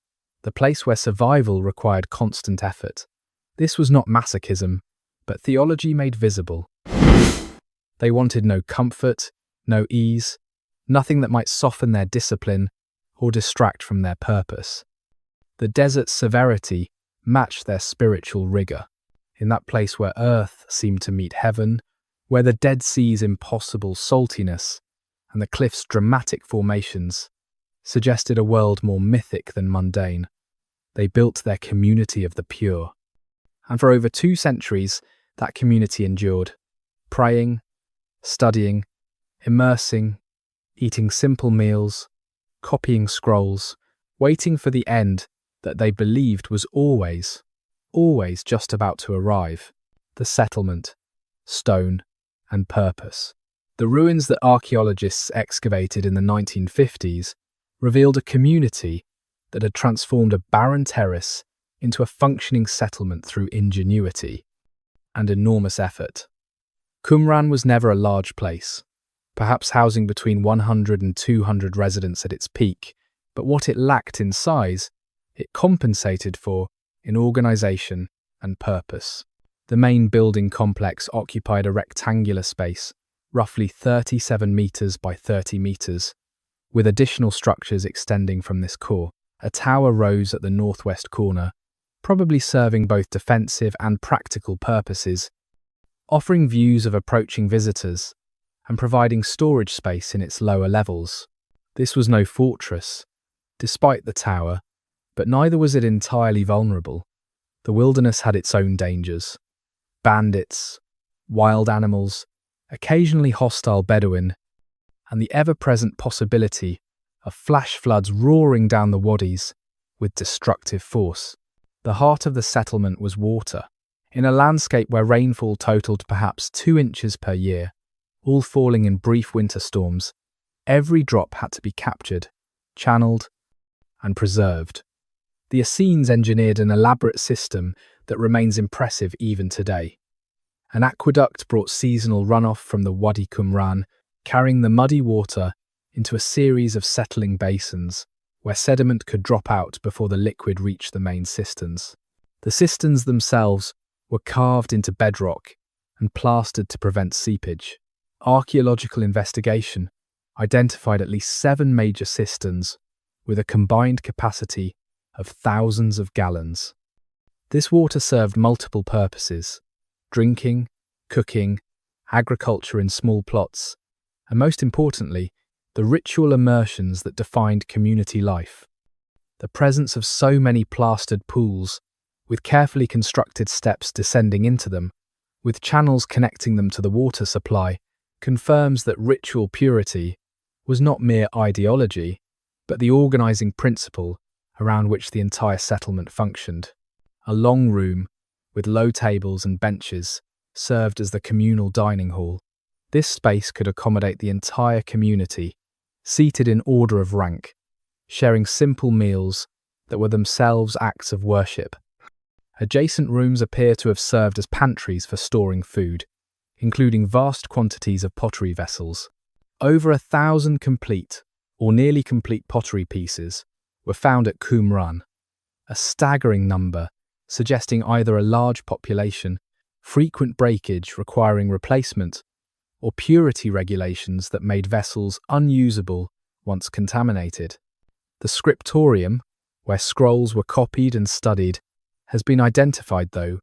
the place where survival required constant effort. This was not masochism, but theology made visible. They wanted no comfort, no ease, nothing that might soften their discipline or distract from their purpose. The desert's severity matched their spiritual rigor. In that place where earth seemed to meet heaven, where the Dead Sea's impossible saltiness and the cliff's dramatic formations suggested a world more mythic than mundane, they built their community of the pure. And for over 2 centuries, that community endured, praying, studying, immersing, eating simple meals, copying scrolls, waiting for the end that they believed was always just about to arrive, the settlement, stone, and purpose. The ruins that archaeologists excavated in the 1950s revealed a community that had transformed a barren terrace into a functioning settlement through ingenuity and enormous effort. Qumran was never a large place, perhaps housing between 100 and 200 residents at its peak, but what it lacked in size, it compensated for in organization and purpose. The main building complex occupied a rectangular space, roughly 37 meters by 30 meters, with additional structures extending from this core. A tower rose at the northwest corner, probably serving both defensive and practical purposes, offering views of approaching visitors and providing storage space in its lower levels. This was no fortress, despite the tower, but neither was it entirely vulnerable. The wilderness had its own dangers. Bandits, wild animals, occasionally hostile Bedouin, and the ever-present possibility of flash floods roaring down the wadis with destructive force. The heart of the settlement was water. In a landscape where rainfall totaled perhaps 2 inches per year, all falling in brief winter storms, every drop had to be captured, channeled, and preserved. The Essenes engineered an elaborate system that remains impressive even today. An aqueduct brought seasonal runoff from the Wadi Qumran, carrying the muddy water into a series of settling basins where sediment could drop out before the liquid reached the main cisterns. The cisterns themselves were carved into bedrock and plastered to prevent seepage. Archaeological investigation identified at least 7 major cisterns with a combined capacity of thousands of gallons. This water served multiple purposes: drinking, cooking, agriculture in small plots, and most importantly, the ritual immersions that defined community life. The presence of so many plastered pools, with carefully constructed steps descending into them, with channels connecting them to the water supply, confirms that ritual purity was not mere ideology, but the organizing principle around which the entire settlement functioned. A long room, with low tables and benches, served as the communal dining hall. This space could accommodate the entire community, seated in order of rank, sharing simple meals that were themselves acts of worship. Adjacent rooms appear to have served as pantries for storing food, including vast quantities of pottery vessels. Over 1,000 complete or nearly complete pottery pieces were found at Qumran, a staggering number suggesting either a large population, frequent breakage requiring replacement, or purity regulations that made vessels unusable once contaminated. The scriptorium, where scrolls were copied and studied, has been identified, though,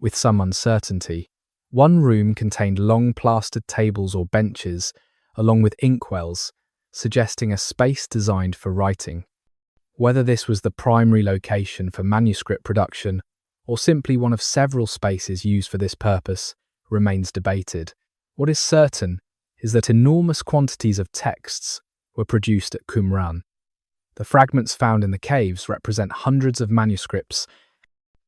with some uncertainty. One room contained long plastered tables or benches along with inkwells, suggesting a space designed for writing. Whether this was the primary location for manuscript production or simply one of several spaces used for this purpose remains debated. What is certain is that enormous quantities of texts were produced at Qumran. The fragments found in the caves represent hundreds of manuscripts,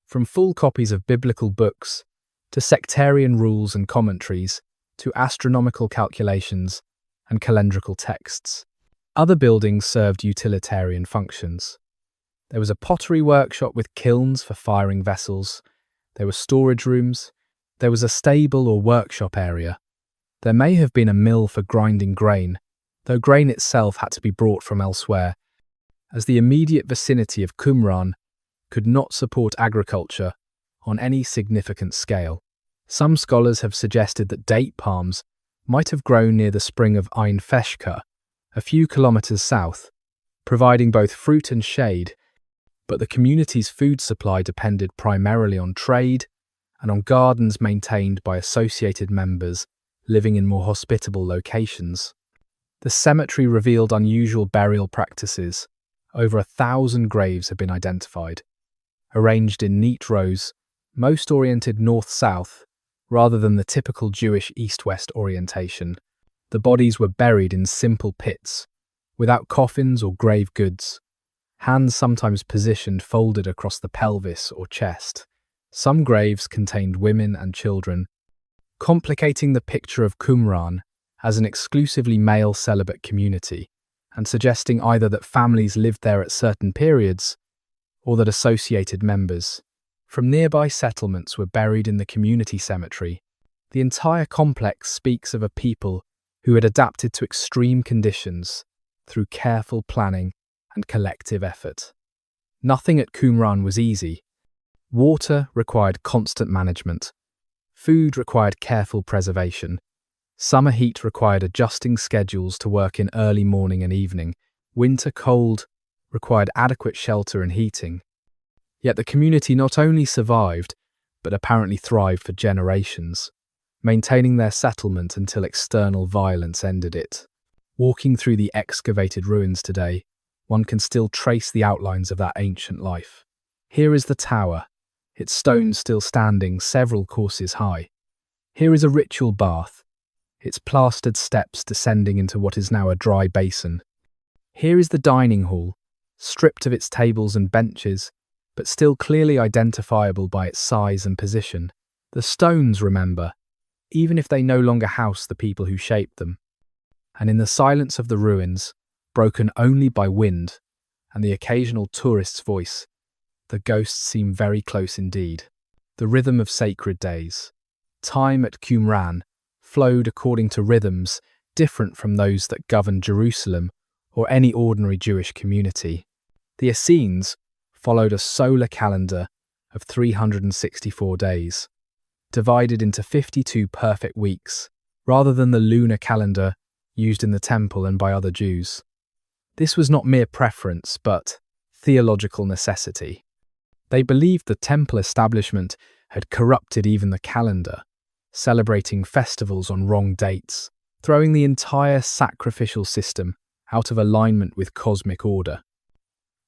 from full copies of biblical books to sectarian rules and commentaries to astronomical calculations and calendrical texts. Other buildings served utilitarian functions. There was a pottery workshop with kilns for firing vessels. There were storage rooms. There was a stable or workshop area. There may have been a mill for grinding grain, though grain itself had to be brought from elsewhere, as the immediate vicinity of Qumran could not support agriculture on any significant scale. Some scholars have suggested that date palms might have grown near the spring of Ain Feshka, a few kilometers south, providing both fruit and shade, but the community's food supply depended primarily on trade and on gardens maintained by associated members living in more hospitable locations. The cemetery revealed unusual burial practices. Over 1,000 graves have been identified, arranged in neat rows, most oriented north-south, rather than the typical Jewish east-west orientation. The bodies were buried in simple pits, without coffins or grave goods, hands sometimes positioned folded across the pelvis or chest. Some graves contained women and children, complicating the picture of Qumran as an exclusively male celibate community, and suggesting either that families lived there at certain periods or that associated members from nearby settlements were buried in the community cemetery. The entire complex speaks of a people who had adapted to extreme conditions through careful planning and collective effort. Nothing at Qumran was easy. Water required constant management. Food required careful preservation. Summer heat required adjusting schedules to work in early morning and evening. Winter cold required adequate shelter and heating. Yet the community not only survived, but apparently thrived for generations, maintaining their settlement until external violence ended it. Walking through the excavated ruins today, one can still trace the outlines of that ancient life. Here is the tower, its stones still standing several courses high. Here is a ritual bath, its plastered steps descending into what is now a dry basin. Here is the dining hall, stripped of its tables and benches, but still clearly identifiable by its size and position. The stones, remember, even if they no longer house the people who shaped them. And in the silence of the ruins, broken only by wind and the occasional tourist's voice, the ghosts seem very close indeed. The rhythm of sacred days. Time at Qumran flowed according to rhythms different from those that governed Jerusalem or any ordinary Jewish community. The Essenes followed a solar calendar of 364 days, divided into 52 perfect weeks, rather than the lunar calendar used in the temple and by other Jews. This was not mere preference, but theological necessity. They believed the temple establishment had corrupted even the calendar, celebrating festivals on wrong dates, throwing the entire sacrificial system out of alignment with cosmic order.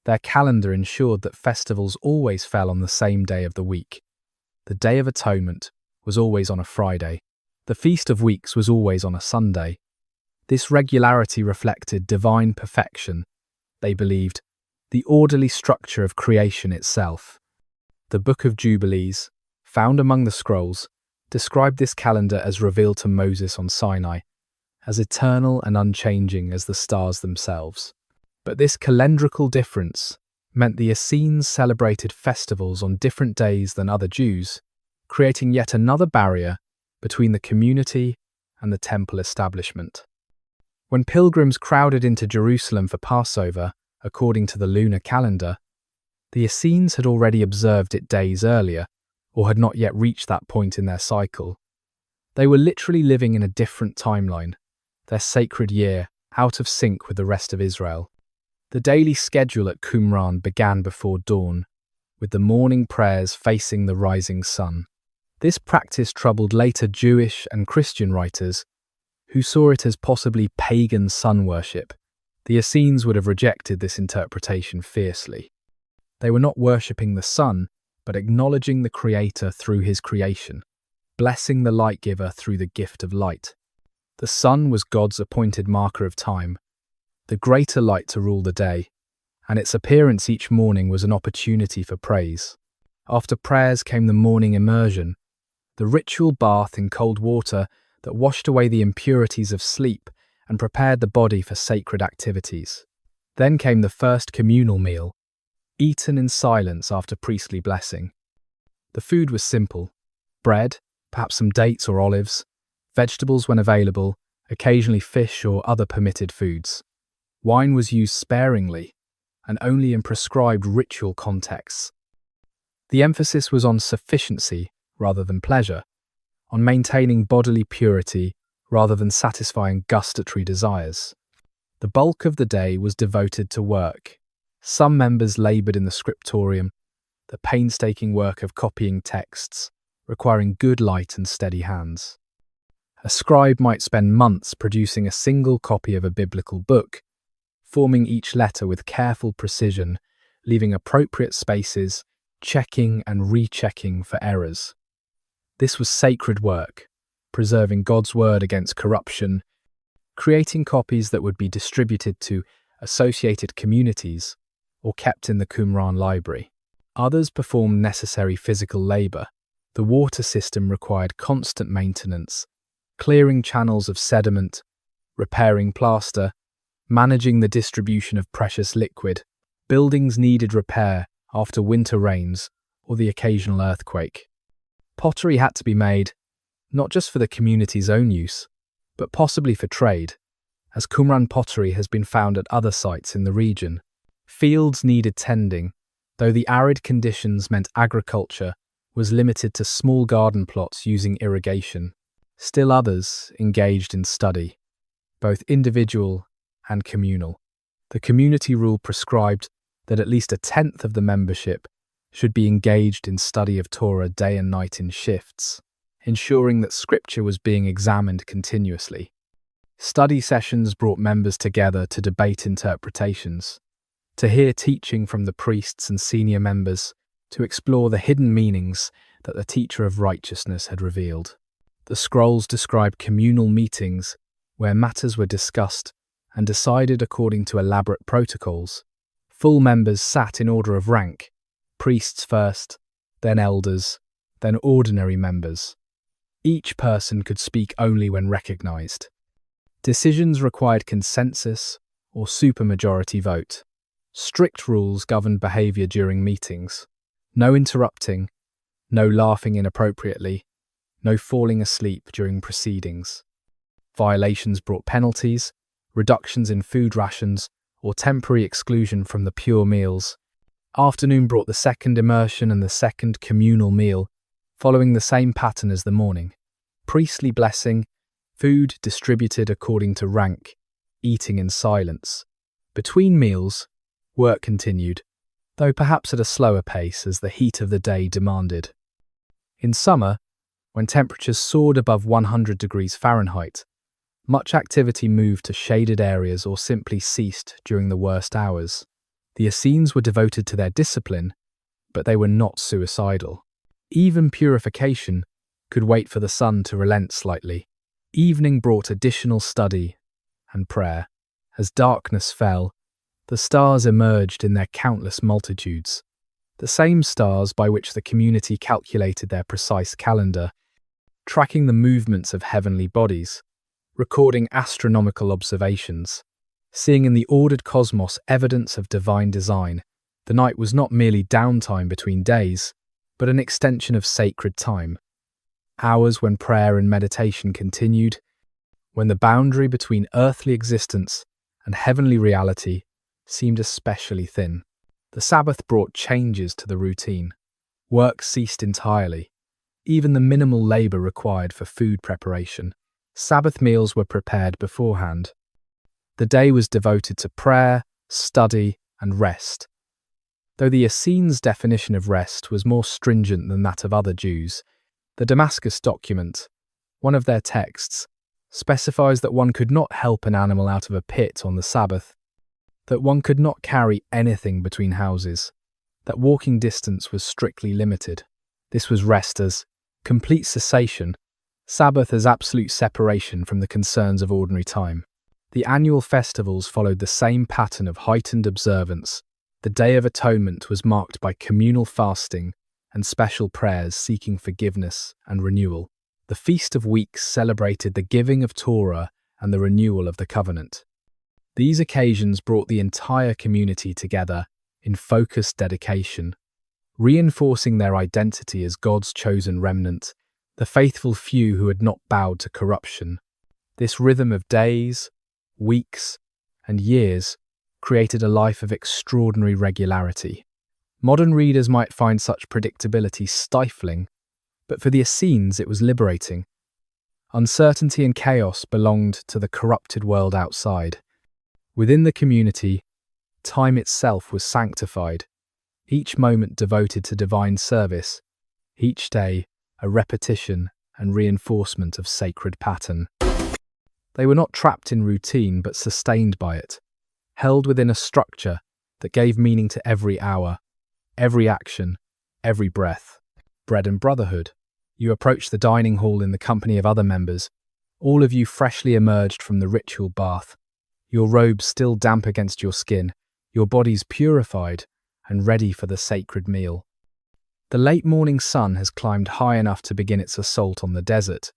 Their calendar ensured that festivals always fell on the same day of the week. The Day of Atonement was always on a Friday. The Feast of Weeks was always on a Sunday. This regularity reflected divine perfection, they believed, the orderly structure of creation itself. The Book of Jubilees, found among the scrolls, described this calendar as revealed to Moses on Sinai, as eternal and unchanging as the stars themselves. But this calendrical difference meant the Essenes celebrated festivals on different days than other Jews, creating yet another barrier between the community and the temple establishment. When pilgrims crowded into Jerusalem for Passover, according to the lunar calendar, the Essenes had already observed it days earlier, or had not yet reached that point in their cycle. They were literally living in a different timeline, their sacred year out of sync with the rest of Israel. The daily schedule at Qumran began before dawn, with the morning prayers facing the rising sun. This practice troubled later Jewish and Christian writers, who saw it as possibly pagan sun worship. The Essenes would have rejected this interpretation fiercely. They were not worshipping the sun, but acknowledging the Creator through his creation, blessing the light giver through the gift of light. The sun was God's appointed marker of time, the greater light to rule the day, and its appearance each morning was an opportunity for praise. After prayers came the morning immersion, the ritual bath in cold water that washed away the impurities of sleep and prepared the body for sacred activities. Then came the first communal meal, eaten in silence after priestly blessing. The food was simple: bread, perhaps some dates or olives, vegetables when available, occasionally fish or other permitted foods. Wine was used sparingly and only in prescribed ritual contexts. The emphasis was on sufficiency rather than pleasure, on maintaining bodily purity rather than satisfying gustatory desires. The bulk of the day was devoted to work. Some members laboured in the scriptorium, the painstaking work of copying texts, requiring good light and steady hands. A scribe might spend months producing a single copy of a biblical book, forming each letter with careful precision, leaving appropriate spaces, checking and rechecking for errors. This was sacred work, preserving God's word against corruption, creating copies that would be distributed to associated communities or kept in the Qumran library. Others performed necessary physical labour. The water system required constant maintenance, clearing channels of sediment, repairing plaster, managing the distribution of precious liquid. Buildings needed repair after winter rains or the occasional earthquake. Pottery had to be made, not just for the community's own use, but possibly for trade, as Qumran pottery has been found at other sites in the region. Fields needed tending, though the arid conditions meant agriculture was limited to small garden plots using irrigation. Still others engaged in study, both individual and communal. The community rule prescribed that at least a tenth of the membership should be engaged in study of Torah day and night in shifts, ensuring that scripture was being examined continuously. Study sessions brought members together to debate interpretations, to hear teaching from the priests and senior members, to explore the hidden meanings that the teacher of righteousness had revealed. The scrolls describe communal meetings where matters were discussed and decided according to elaborate protocols. Full members sat in order of rank, priests first, then elders, then ordinary members. Each person could speak only when recognized. Decisions required consensus or supermajority vote. Strict rules governed behavior during meetings. No interrupting, no laughing inappropriately, no falling asleep during proceedings. Violations brought penalties, reductions in food rations, or temporary exclusion from the pure meals. Afternoon brought the second immersion and the second communal meal, following the same pattern as the morning. Priestly blessing, food distributed according to rank, eating in silence. Between meals, work continued, though perhaps at a slower pace as the heat of the day demanded. In summer, when temperatures soared above 100 degrees Fahrenheit, much activity moved to shaded areas or simply ceased during the worst hours. The Essenes were devoted to their discipline, but they were not suicidal. Even purification could wait for the sun to relent slightly. Evening brought additional study and prayer. As darkness fell, the stars emerged in their countless multitudes, the same stars by which the community calculated their precise calendar, tracking the movements of heavenly bodies, recording astronomical observations. Seeing in the ordered cosmos evidence of divine design, the night was not merely downtime between days, but an extension of sacred time. Hours when prayer and meditation continued, when the boundary between earthly existence and heavenly reality seemed especially thin. The Sabbath brought changes to the routine. Work ceased entirely, even the minimal labour required for food preparation. Sabbath meals were prepared beforehand. The day was devoted to prayer, study, and rest. Though the Essenes' definition of rest was more stringent than that of other Jews, the Damascus document, one of their texts, specifies that one could not help an animal out of a pit on the Sabbath, that one could not carry anything between houses, that walking distance was strictly limited. This was rest as complete cessation, Sabbath as absolute separation from the concerns of ordinary time. The annual festivals followed the same pattern of heightened observance. The Day of Atonement was marked by communal fasting and special prayers seeking forgiveness and renewal. The Feast of Weeks celebrated the giving of Torah and the renewal of the covenant. These occasions brought the entire community together in focused dedication, reinforcing their identity as God's chosen remnant, the faithful few who had not bowed to corruption. This rhythm of days, weeks, and years created a life of extraordinary regularity. Modern readers might find such predictability stifling, but for the Essenes it was liberating. Uncertainty and chaos belonged to the corrupted world outside. Within the community, time itself was sanctified, each moment devoted to divine service, each day a repetition and reinforcement of sacred pattern. They were not trapped in routine but sustained by it, held within a structure that gave meaning to every hour, every action, every breath. Bread and brotherhood. You approach the dining hall in the company of other members, all of you freshly emerged from the ritual bath, your robes still damp against your skin, your bodies purified and ready for the sacred meal. The late morning sun has climbed high enough to begin its assault on the desert,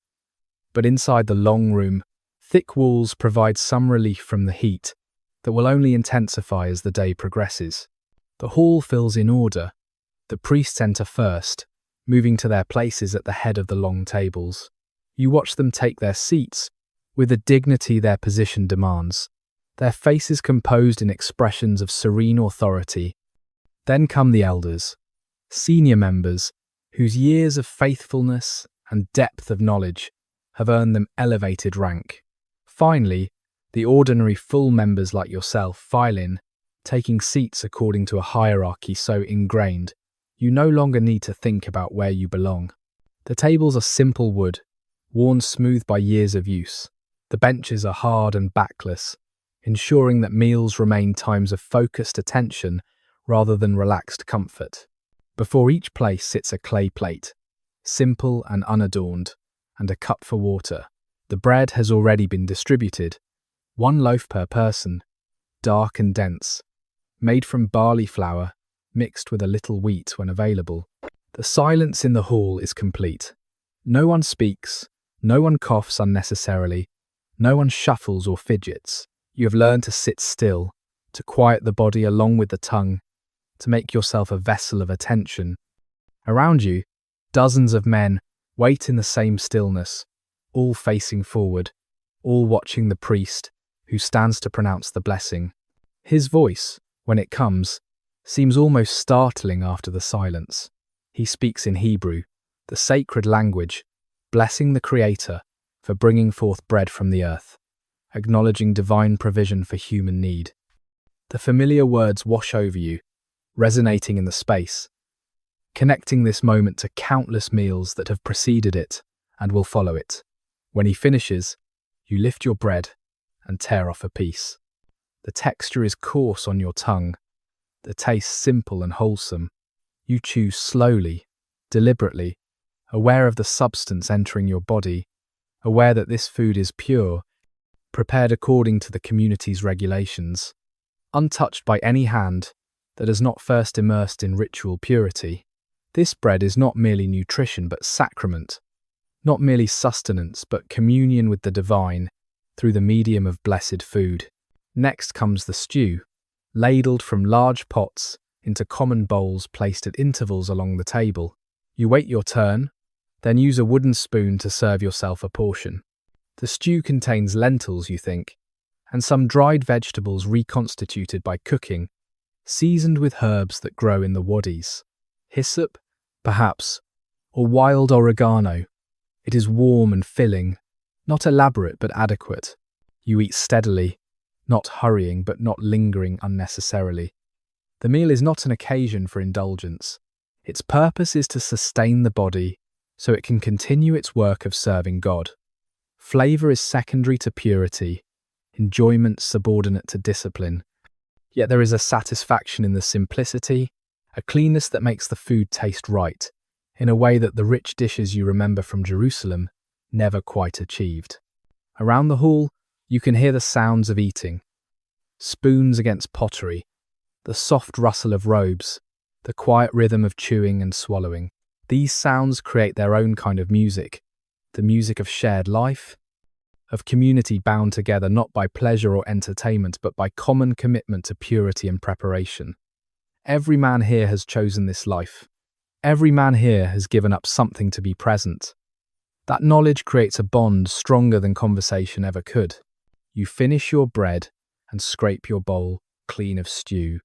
but inside the long room, thick walls provide some relief from the heat that will only intensify as the day progresses. The hall fills in order. The priests enter first, moving to their places at the head of the long tables. You watch them take their seats with the dignity their position demands, their faces composed in expressions of serene authority. Then come the elders, senior members, whose years of faithfulness and depth of knowledge have earned them elevated rank. Finally, the ordinary full members like yourself file in, taking seats according to a hierarchy so ingrained, you no longer need to think about where you belong. The tables are simple wood, worn smooth by years of use. The benches are hard and backless, ensuring that meals remain times of focused attention rather than relaxed comfort. Before each place sits a clay plate, simple and unadorned, and a cup for water. The bread has already been distributed, one loaf per person, dark and dense, made from barley flour, mixed with a little wheat when available. The silence in the hall is complete. No one speaks, no one coughs unnecessarily, no one shuffles or fidgets. You have learned to sit still, to quiet the body along with the tongue, to make yourself a vessel of attention. Around you, dozens of men wait in the same stillness, all facing forward, all watching the priest, who stands to pronounce the blessing. His voice, when it comes, seems almost startling after the silence. He speaks in Hebrew, the sacred language, blessing the Creator for bringing forth bread from the earth, acknowledging divine provision for human need. The familiar words wash over you, resonating in the space, connecting this moment to countless meals that have preceded it and will follow it. When he finishes, you lift your bread and tear off a piece. The texture is coarse on your tongue, the taste simple and wholesome. You chew slowly, deliberately, aware of the substance entering your body, aware that this food is pure, prepared according to the community's regulations, untouched by any hand that has not first immersed in ritual purity. This bread is not merely nutrition but sacrament, not merely sustenance but communion with the divine through the medium of blessed food. Next comes the stew, ladled from large pots into common bowls placed at intervals along the table. You wait your turn, then use a wooden spoon to serve yourself a portion. The stew contains lentils, you think, and some dried vegetables reconstituted by cooking, seasoned with herbs that grow in the wadis. Hyssop, perhaps, or wild oregano. It is warm and filling, not elaborate but adequate. You eat steadily, not hurrying but not lingering unnecessarily. The meal is not an occasion for indulgence. Its purpose is to sustain the body so it can continue its work of serving God. Flavor is secondary to purity, enjoyment subordinate to discipline. Yet there is a satisfaction in the simplicity, a cleanness that makes the food taste right, in a way that the rich dishes you remember from Jerusalem never quite achieved. Around the hall, you can hear the sounds of eating. Spoons against pottery, the soft rustle of robes, the quiet rhythm of chewing and swallowing. These sounds create their own kind of music, the music of shared life, of community bound together not by pleasure or entertainment, but by common commitment to purity and preparation. Every man here has chosen this life. Every man here has given up something to be present. That knowledge creates a bond stronger than conversation ever could. You finish your bread and scrape your bowl clean of stew.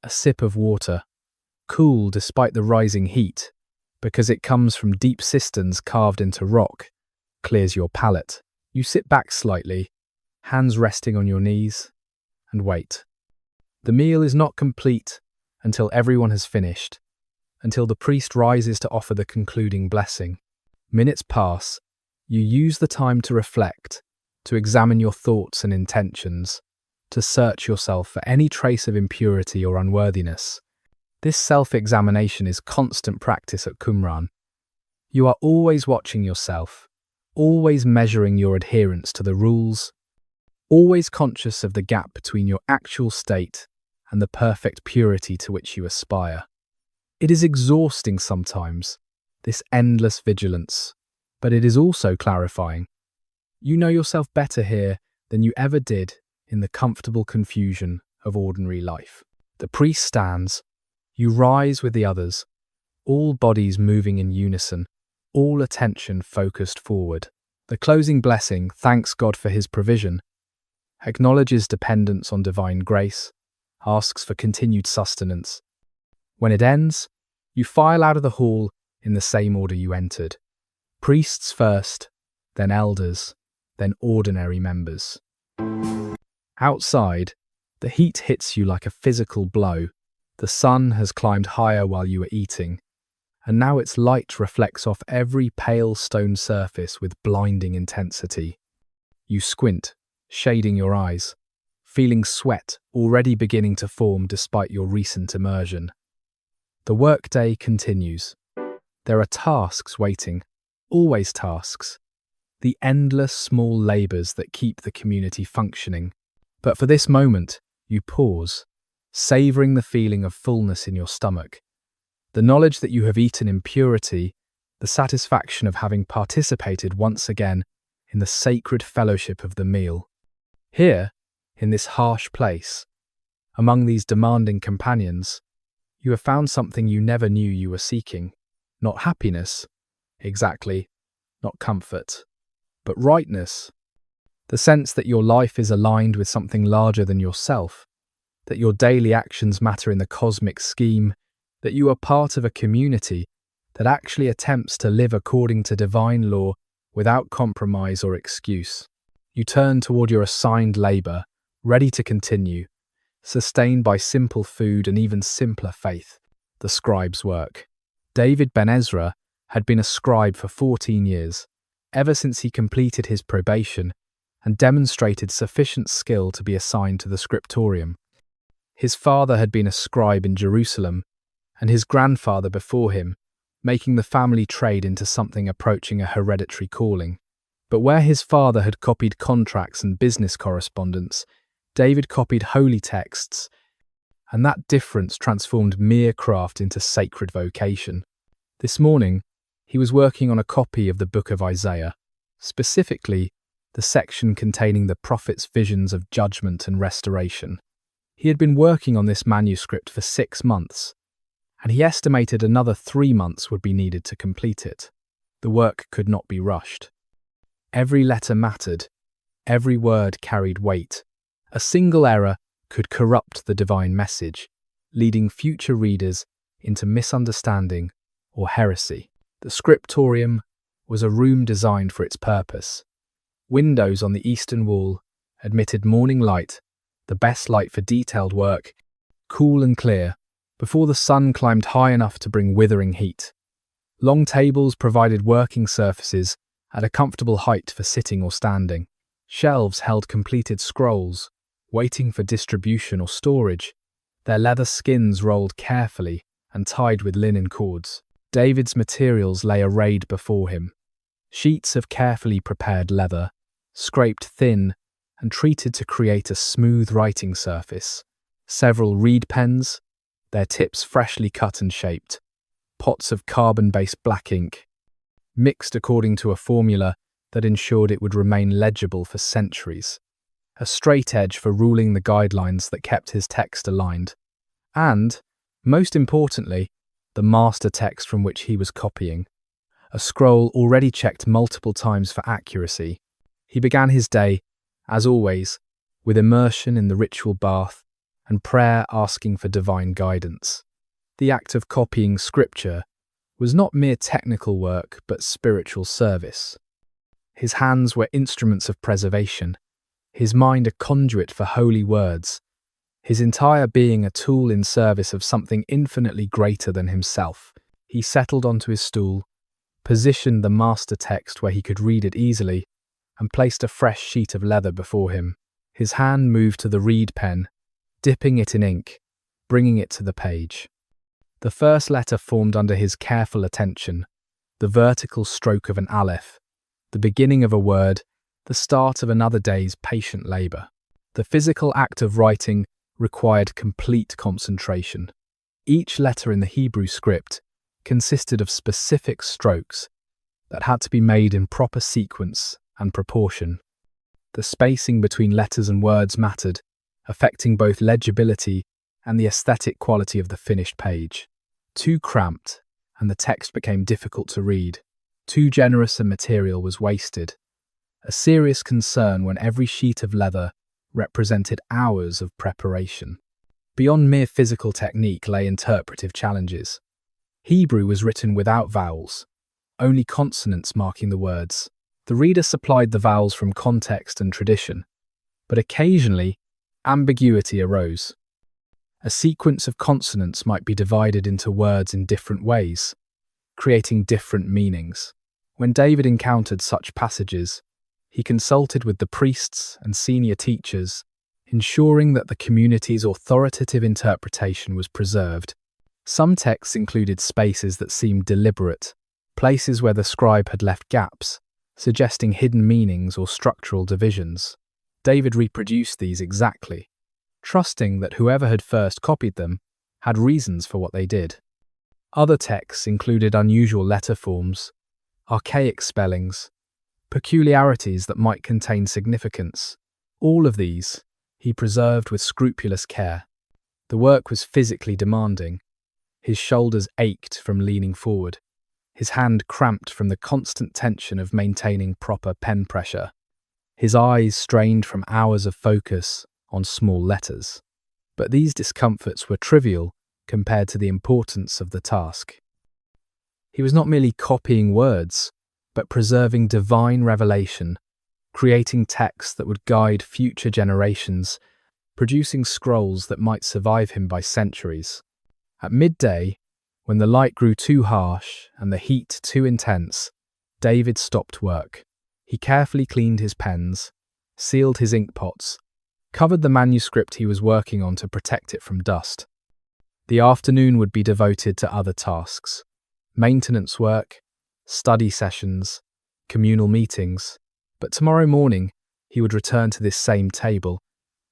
A sip of water, cool despite the rising heat, because it comes from deep cisterns carved into rock, clears your palate. You sit back slightly, hands resting on your knees, and wait. The meal is not complete until everyone has finished, until the priest rises to offer the concluding blessing. Minutes pass. You use the time to reflect, to examine your thoughts and intentions, to search yourself for any trace of impurity or unworthiness. This self-examination is constant practice at Qumran. You are always watching yourself, always measuring your adherence to the rules, always conscious of the gap between your actual state and the perfect purity to which you aspire. It is exhausting sometimes, this endless vigilance, but it is also clarifying. You know yourself better here than you ever did in the comfortable confusion of ordinary life. The priest stands. You rise with the others, all bodies moving in unison, all attention focused forward. The closing blessing thanks God for his provision, acknowledges dependence on divine grace, asks for continued sustenance. When it ends, you file out of the hall in the same order you entered. Priests first, then elders, then ordinary members. Outside, the heat hits you like a physical blow. The sun has climbed higher while you were eating, and now its light reflects off every pale stone surface with blinding intensity. You squint, shading your eyes, feeling sweat already beginning to form despite your recent immersion. The workday continues. There are tasks waiting, always tasks, the endless small labours that keep the community functioning. But for this moment, you pause, savouring the feeling of fullness in your stomach, the knowledge that you have eaten in purity, the satisfaction of having participated once again in the sacred fellowship of the meal. Here, in this harsh place, among these demanding companions, you have found something you never knew you were seeking. Not happiness, exactly, not comfort, but rightness. The sense that your life is aligned with something larger than yourself, that your daily actions matter in the cosmic scheme, that you are part of a community that actually attempts to live according to divine law without compromise or excuse. You turn toward your assigned labour, ready to continue, sustained by simple food and even simpler faith, the scribe's work. David Ben Ezra had been a scribe for 14 years, ever since he completed his probation and demonstrated sufficient skill to be assigned to the scriptorium. His father had been a scribe in Jerusalem, and his grandfather before him, making the family trade into something approaching a hereditary calling. But where his father had copied contracts and business correspondence, David copied holy texts, and that difference transformed mere craft into sacred vocation. This morning, he was working on a copy of the book of Isaiah, specifically the section containing the prophet's visions of judgment and restoration. He had been working on this manuscript for 6 months, and he estimated another 3 months would be needed to complete it. The work could not be rushed. Every letter mattered, every word carried weight. A single error could corrupt the divine message, leading future readers into misunderstanding or heresy. The scriptorium was a room designed for its purpose. Windows on the eastern wall admitted morning light, the best light for detailed work, cool and clear, before the sun climbed high enough to bring withering heat. Long tables provided working surfaces at a comfortable height for sitting or standing. Shelves held completed scrolls, waiting for distribution or storage, their leather skins rolled carefully and tied with linen cords. David's materials lay arrayed before him. Sheets of carefully prepared leather, scraped thin and treated to create a smooth writing surface. Several reed pens, their tips freshly cut and shaped. Pots of carbon-based black ink, mixed according to a formula that ensured it would remain legible for centuries. A straight edge for ruling the guidelines that kept his text aligned. And, most importantly, the master text from which he was copying. A scroll already checked multiple times for accuracy. He began his day, as always, with immersion in the ritual bath and prayer asking for divine guidance. The act of copying scripture was not mere technical work but spiritual service. His hands were instruments of preservation, his mind a conduit for holy words, his entire being a tool in service of something infinitely greater than himself. He settled onto his stool, positioned the master text where he could read it easily, and placed a fresh sheet of leather before him. His hand moved to the reed pen, dipping it in ink, bringing it to the page. The first letter formed under his careful attention, the vertical stroke of an aleph, the beginning of a word, the start of another day's patient labour. The physical act of writing required complete concentration. Each letter in the Hebrew script consisted of specific strokes that had to be made in proper sequence and proportion. The spacing between letters and words mattered, affecting both legibility and the aesthetic quality of the finished page. Too cramped, and the text became difficult to read. Too generous a material was wasted. A serious concern when every sheet of leather represented hours of preparation. Beyond mere physical technique lay interpretive challenges. Hebrew was written without vowels, only consonants marking the words. The reader supplied the vowels from context and tradition, but occasionally ambiguity arose. A sequence of consonants might be divided into words in different ways, creating different meanings. When David encountered such passages, he consulted with the priests and senior teachers, ensuring that the community's authoritative interpretation was preserved. Some texts included spaces that seemed deliberate, places where the scribe had left gaps, suggesting hidden meanings or structural divisions. David reproduced these exactly, trusting that whoever had first copied them had reasons for what they did. Other texts included unusual letter forms, archaic spellings, peculiarities that might contain significance. All of these he preserved with scrupulous care. The work was physically demanding. His shoulders ached from leaning forward, his hand cramped from the constant tension of maintaining proper pen pressure. His eyes strained from hours of focus on small letters. But these discomforts were trivial compared to the importance of the task. He was not merely copying words, but preserving divine revelation, creating texts that would guide future generations, producing scrolls that might survive him by centuries. At midday, when the light grew too harsh and the heat too intense, David stopped work. He carefully cleaned his pens, sealed his ink pots, covered the manuscript he was working on to protect it from dust. The afternoon would be devoted to other tasks: maintenance work, study sessions, communal meetings. But tomorrow morning, he would return to this same table,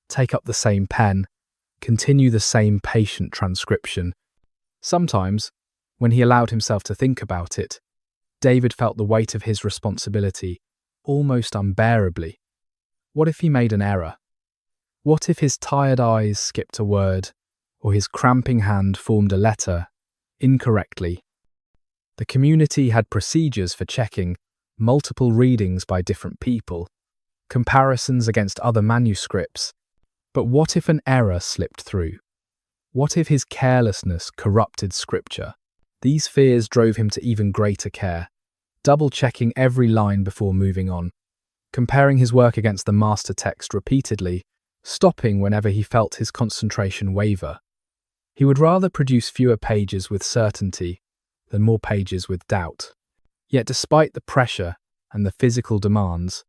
take up the same pen, continue the same patient transcription. Sometimes, when he allowed himself to think about it, David felt the weight of his responsibility almost unbearably. What if he made an error? What if his tired eyes skipped a word, or his cramping hand formed a letter incorrectly? The community had procedures for checking multiple readings by different people, comparisons against other manuscripts. But what if an error slipped through? What if his carelessness corrupted scripture? These fears drove him to even greater care, double-checking every line before moving on, comparing his work against the master text repeatedly, stopping whenever he felt his concentration waver. He would rather produce fewer pages with certainty than more pages with doubt. Yet despite the pressure and the physical demands,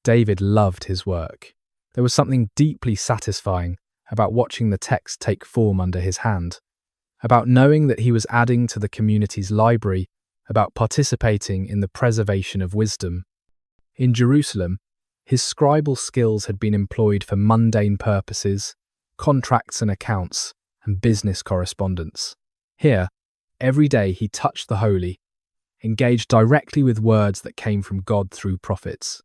David loved his work. There was something deeply satisfying about watching the text take form under his hand, about knowing that he was adding to the community's library, about participating in the preservation of wisdom. In Jerusalem, his scribal skills had been employed for mundane purposes, contracts and accounts, and business correspondence. Here, every day he touched the holy, engaged directly with words that came from God through prophets.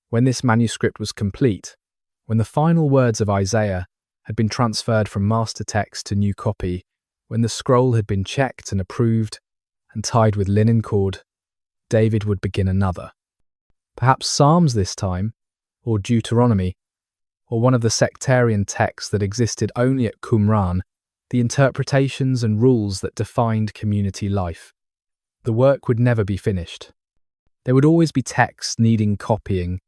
When this manuscript was complete, when the final words of Isaiah had been transferred from master text to new copy, when the scroll had been checked and approved and tied with linen cord, David would begin another. Perhaps Psalms this time, or Deuteronomy, or one of the sectarian texts that existed only at Qumran, the interpretations and rules that defined community life. The work would never be finished. There would always be texts needing copying,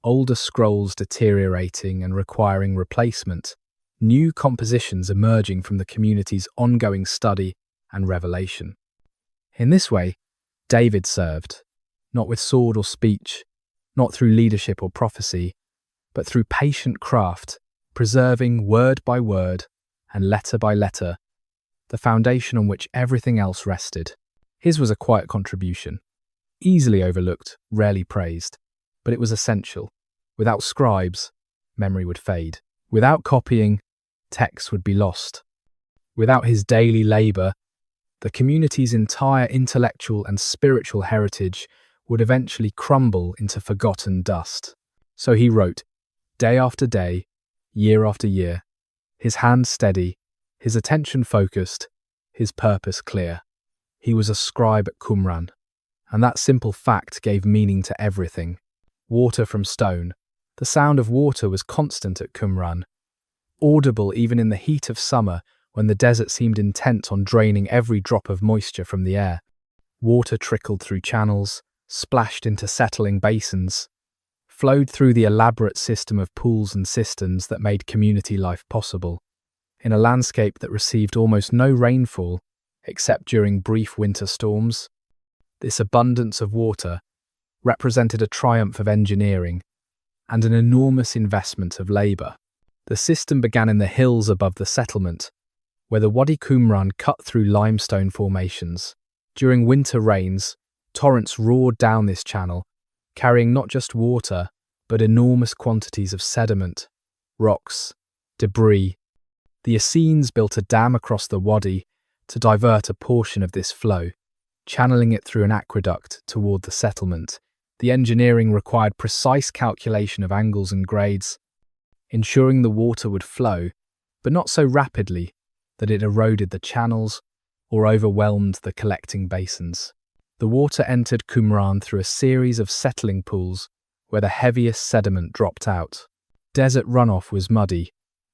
older scrolls deteriorating and requiring replacement, new compositions emerging from the community's ongoing study and revelation. In this way, David served, not with sword or speech, not through leadership or prophecy, but through patient craft, preserving word by word and letter by letter the foundation on which everything else rested. His was a quiet contribution, easily overlooked, rarely praised, but it was essential. Without scribes, memory would fade. Without copying, text would be lost. Without his daily labour, the community's entire intellectual and spiritual heritage would eventually crumble into forgotten dust. So he wrote, day after day, year after year, his hand steady, his attention focused, his purpose clear. He was a scribe at Qumran, and that simple fact gave meaning to everything. Water from stone. The sound of water was constant at Qumran, audible even in the heat of summer when the desert seemed intent on draining every drop of moisture from the air. Water trickled through channels, splashed into settling basins, flowed through the elaborate system of pools and cisterns that made community life possible. In a landscape that received almost no rainfall, except during brief winter storms, this abundance of water represented a triumph of engineering and an enormous investment of labour. The system began in the hills above the settlement, where the Wadi Qumran cut through limestone formations. During winter rains, torrents roared down this channel, carrying not just water, but enormous quantities of sediment, rocks, debris. The Essenes built a dam across the wadi to divert a portion of this flow, channeling it through an aqueduct toward the settlement. The engineering required precise calculation of angles and grades, ensuring the water would flow, but not so rapidly that it eroded the channels or overwhelmed the collecting basins. The water entered Qumran through a series of settling pools where the heaviest sediment dropped out. Desert runoff was muddy,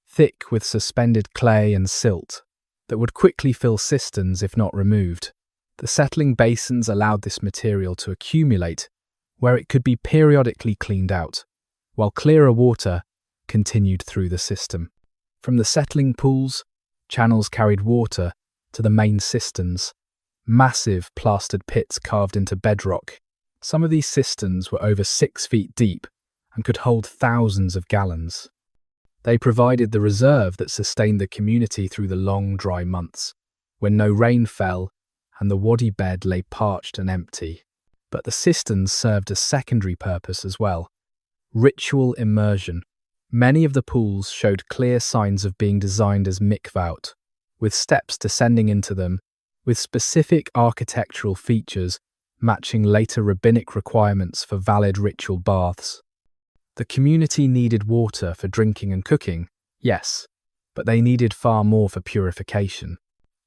thick with suspended clay and silt that would quickly fill cisterns if not removed. The settling basins allowed this material to accumulate, where it could be periodically cleaned out, while clearer water continued through the system. From the settling pools, channels carried water to the main cisterns, massive plastered pits carved into bedrock. Some of these cisterns were over 6 feet deep and could hold thousands of gallons. They provided the reserve that sustained the community through the long, dry months, when no rain fell and the wadi bed lay parched and empty. But the cisterns served a secondary purpose as well: ritual immersion. Many of the pools showed clear signs of being designed as mikvaot, with steps descending into them, with specific architectural features matching later rabbinic requirements for valid ritual baths. The community needed water for drinking and cooking, yes, but they needed far more for purification.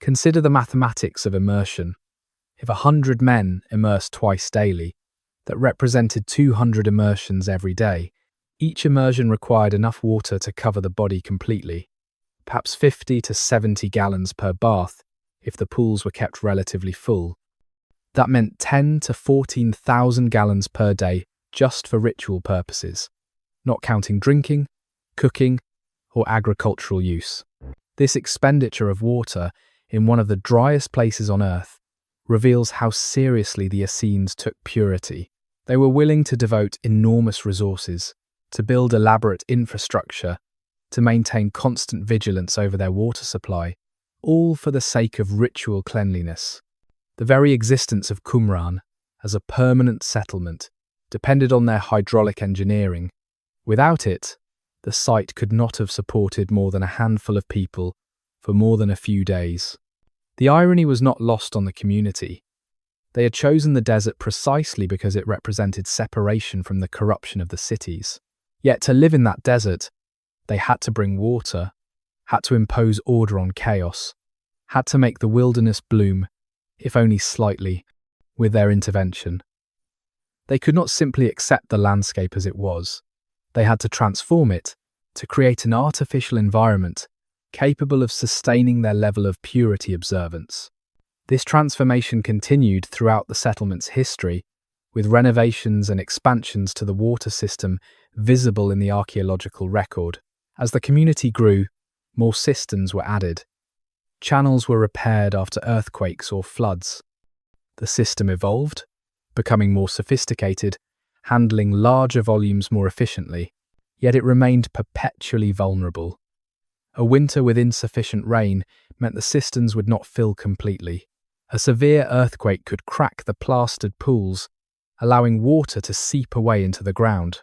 Consider the mathematics of immersion. If 100 men immersed twice daily, that represented 200 immersions every day. Each immersion required enough water to cover the body completely, perhaps 50 to 70 gallons per bath if the pools were kept relatively full. That meant 10 to 14,000 gallons per day just for ritual purposes, not counting drinking, cooking, or agricultural use. This expenditure of water in one of the driest places on earth reveals how seriously the Essenes took purity. They were willing to devote enormous resources, to build elaborate infrastructure, to maintain constant vigilance over their water supply, all for the sake of ritual cleanliness. The very existence of Qumran as a permanent settlement depended on their hydraulic engineering. Without it, the site could not have supported more than a handful of people for more than a few days. The irony was not lost on the community. They had chosen the desert precisely because it represented separation from the corruption of the cities. Yet to live in that desert, they had to bring water, had to impose order on chaos, had to make the wilderness bloom, if only slightly, with their intervention. They could not simply accept the landscape as it was. They had to transform it, to create an artificial environment capable of sustaining their level of purity observance. This transformation continued throughout the settlement's history, with renovations and expansions to the water system visible in the archaeological record. As the community grew, more cisterns were added. Channels were repaired after earthquakes or floods. The system evolved, becoming more sophisticated, handling larger volumes more efficiently, yet it remained perpetually vulnerable. A winter with insufficient rain meant the cisterns would not fill completely. A severe earthquake could crack the plastered pools, allowing water to seep away into the ground.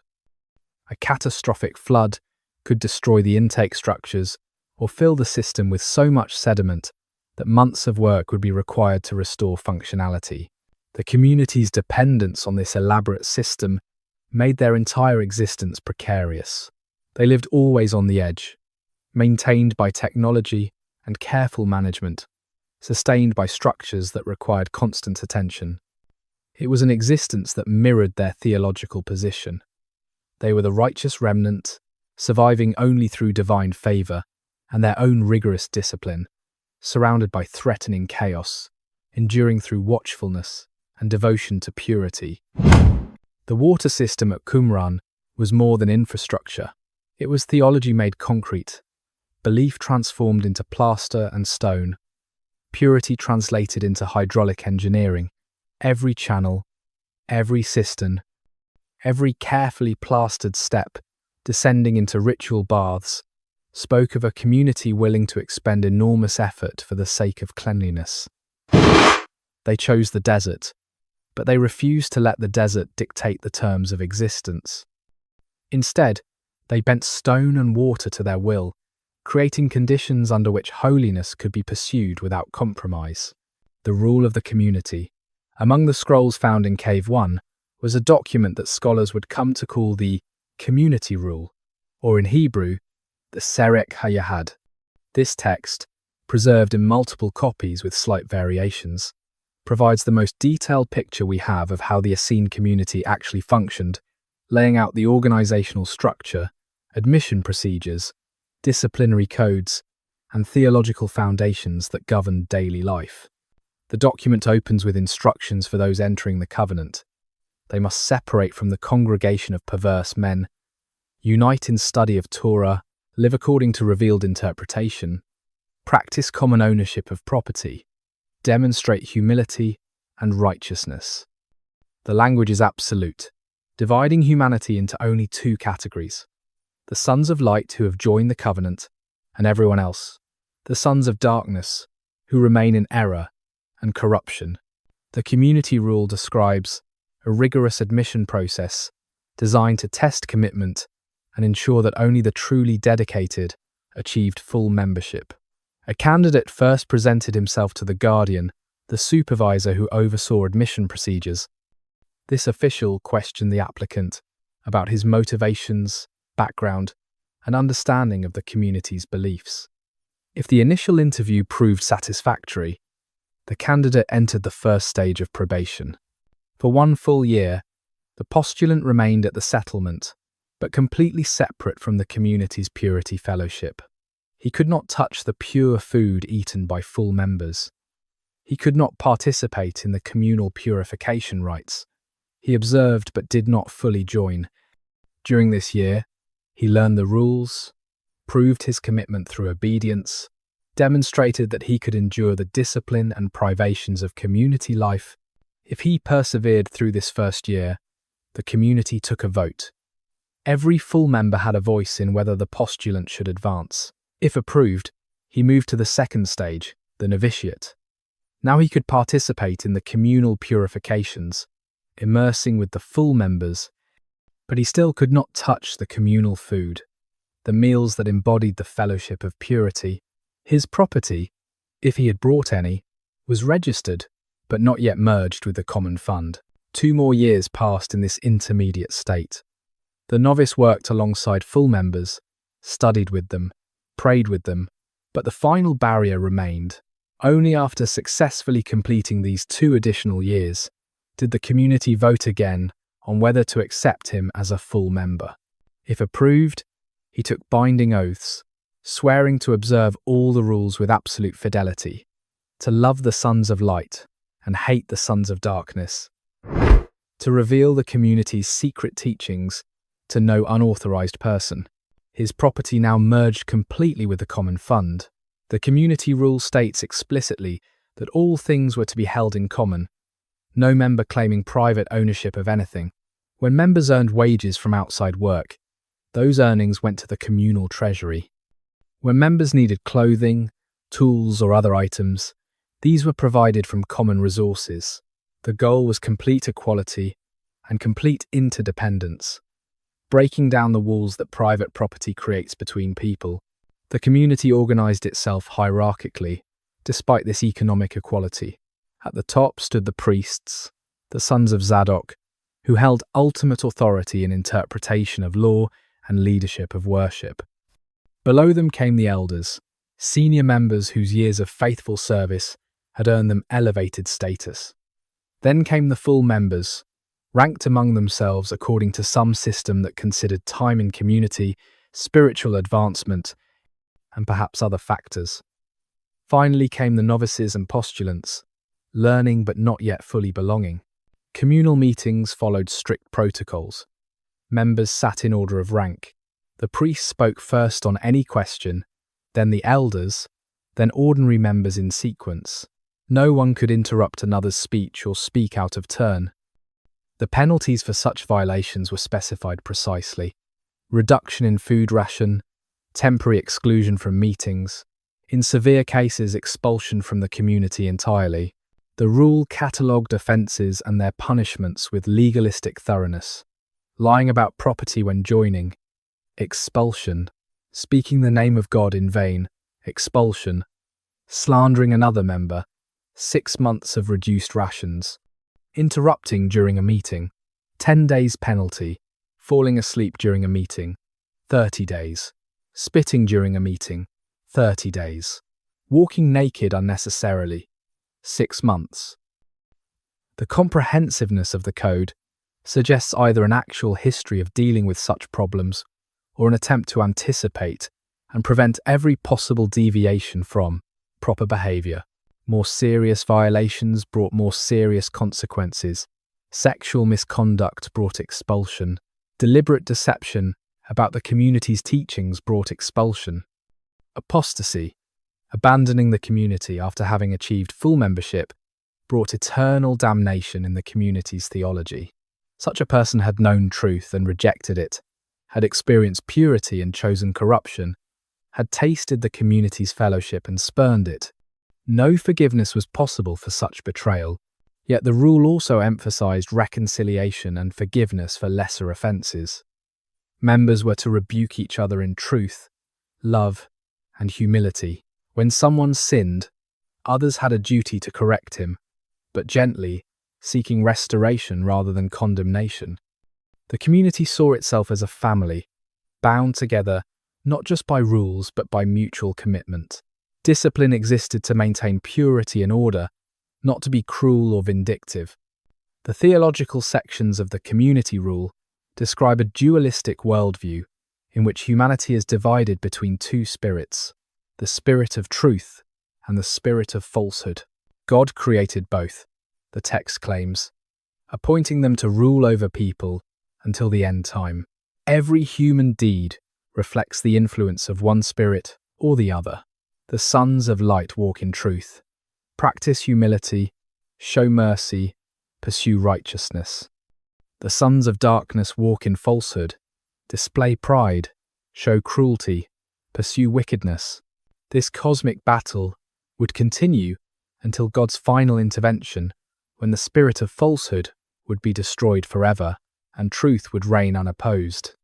A catastrophic flood could destroy the intake structures or fill the system with so much sediment that months of work would be required to restore functionality. The community's dependence on this elaborate system made their entire existence precarious. They lived always on the edge, maintained by technology and careful management, sustained by structures that required constant attention. It was an existence that mirrored their theological position. They were the righteous remnant, surviving only through divine favor and their own rigorous discipline, surrounded by threatening chaos, enduring through watchfulness and devotion to purity. The water system at Qumran was more than infrastructure. It was theology made concrete, belief transformed into plaster and stone, purity translated into hydraulic engineering. Every channel, every cistern, every carefully plastered step descending into ritual baths spoke of a community willing to expend enormous effort for the sake of cleanliness. They chose the desert, but they refused to let the desert dictate the terms of existence. Instead, they bent stone and water to their will, creating conditions under which holiness could be pursued without compromise. The rule of the community. Among the scrolls found in Cave 1 was a document that scholars would come to call the community rule, or in Hebrew, the Serek HaYahad. This text, preserved in multiple copies with slight variations, provides the most detailed picture we have of how the Essene community actually functioned, laying out the organizational structure, admission procedures, disciplinary codes, and theological foundations that governed daily life. The document opens with instructions for those entering the covenant. They must separate from the congregation of perverse men, unite in study of Torah, live according to revealed interpretation, practice common ownership of property, demonstrate humility and righteousness. The language is absolute, dividing humanity into only two categories: the sons of light who have joined the covenant, and everyone else, the sons of darkness, who remain in error and corruption. The community rule describes a rigorous admission process designed to test commitment and ensure that only the truly dedicated achieved full membership. A candidate first presented himself to the guardian, the supervisor who oversaw admission procedures. This official questioned the applicant about his motivations, background, and understanding of the community's beliefs. If the initial interview proved satisfactory, the candidate entered the first stage of probation. For 1 full year, the postulant remained at the settlement, but completely separate from the community's purity fellowship. He could not touch the pure food eaten by full members. He could not participate in the communal purification rites. He observed but did not fully join. During this year, he learned the rules, proved his commitment through obedience, demonstrated that he could endure the discipline and privations of community life. If he persevered through this first year, the community took a vote. Every full member had a voice in whether the postulant should advance. If approved, he moved to the second stage, the novitiate. Now he could participate in the communal purifications, immersing with the full members, but he still could not touch the communal food, the meals that embodied the fellowship of purity. His property, if he had brought any, was registered, but not yet merged with the common fund. 2 more years passed in this intermediate state. The novice worked alongside full members, studied with them, prayed with them, but the final barrier remained. Only after successfully completing these 2 additional years did the community vote again on whether to accept him as a full member. If approved, he took binding oaths, swearing to observe all the rules with absolute fidelity, to love the sons of light and hate the sons of darkness, to reveal the community's secret teachings to no unauthorized person. His property now merged completely with the common fund. The community rule states explicitly that all things were to be held in common, no member claiming private ownership of anything. When members earned wages from outside work, those earnings went to the communal treasury. When members needed clothing, tools, or other items, these were provided from common resources. The goal was complete equality and complete interdependence, breaking down the walls that private property creates between people. The community organized itself hierarchically, despite this economic equality. At the top stood the priests, the sons of Zadok, who held ultimate authority in interpretation of law and leadership of worship. Below them came the elders, senior members whose years of faithful service had earned them elevated status. Then came the full members, ranked among themselves according to some system that considered time in community, spiritual advancement, and perhaps other factors. Finally came the novices and postulants, learning but not yet fully belonging. Communal meetings followed strict protocols. Members sat in order of rank. The priests spoke first on any question, then the elders, then ordinary members in sequence. No one could interrupt another's speech or speak out of turn. The penalties for such violations were specified precisely: reduction in food ration, temporary exclusion from meetings, in severe cases expulsion from the community entirely. The rule catalogued offences and their punishments with legalistic thoroughness: lying about property when joining, expulsion; speaking the name of God in vain, expulsion; slandering another member, 6 months of reduced rations; interrupting during a meeting, 10 days penalty; falling asleep during a meeting, 30 days; spitting during a meeting, 30 days; walking naked unnecessarily, 6 months. The comprehensiveness of the code suggests either an actual history of dealing with such problems or an attempt to anticipate and prevent every possible deviation from proper behaviour. More serious violations brought more serious consequences. Sexual misconduct brought expulsion. Deliberate deception about the community's teachings brought expulsion. Apostasy, abandoning the community after having achieved full membership, brought eternal damnation in the community's theology. Such a person had known truth and rejected it, had experienced purity and chosen corruption, had tasted the community's fellowship and spurned it. No forgiveness was possible for such betrayal, yet the rule also emphasized reconciliation and forgiveness for lesser offenses. Members were to rebuke each other in truth, love, and humility. When someone sinned, others had a duty to correct him, but gently, seeking restoration rather than condemnation. The community saw itself as a family, bound together not just by rules but by mutual commitment. Discipline existed to maintain purity and order, not to be cruel or vindictive. The theological sections of the community rule describe a dualistic worldview in which humanity is divided between 2 spirits, the spirit of truth and the spirit of falsehood. God created both, the text claims, appointing them to rule over people until the end time. Every human deed reflects the influence of one spirit or the other. The sons of light walk in truth, practice humility, show mercy, pursue righteousness. The sons of darkness walk in falsehood, display pride, show cruelty, pursue wickedness. This cosmic battle would continue until God's final intervention, when the spirit of falsehood would be destroyed forever and truth would reign unopposed.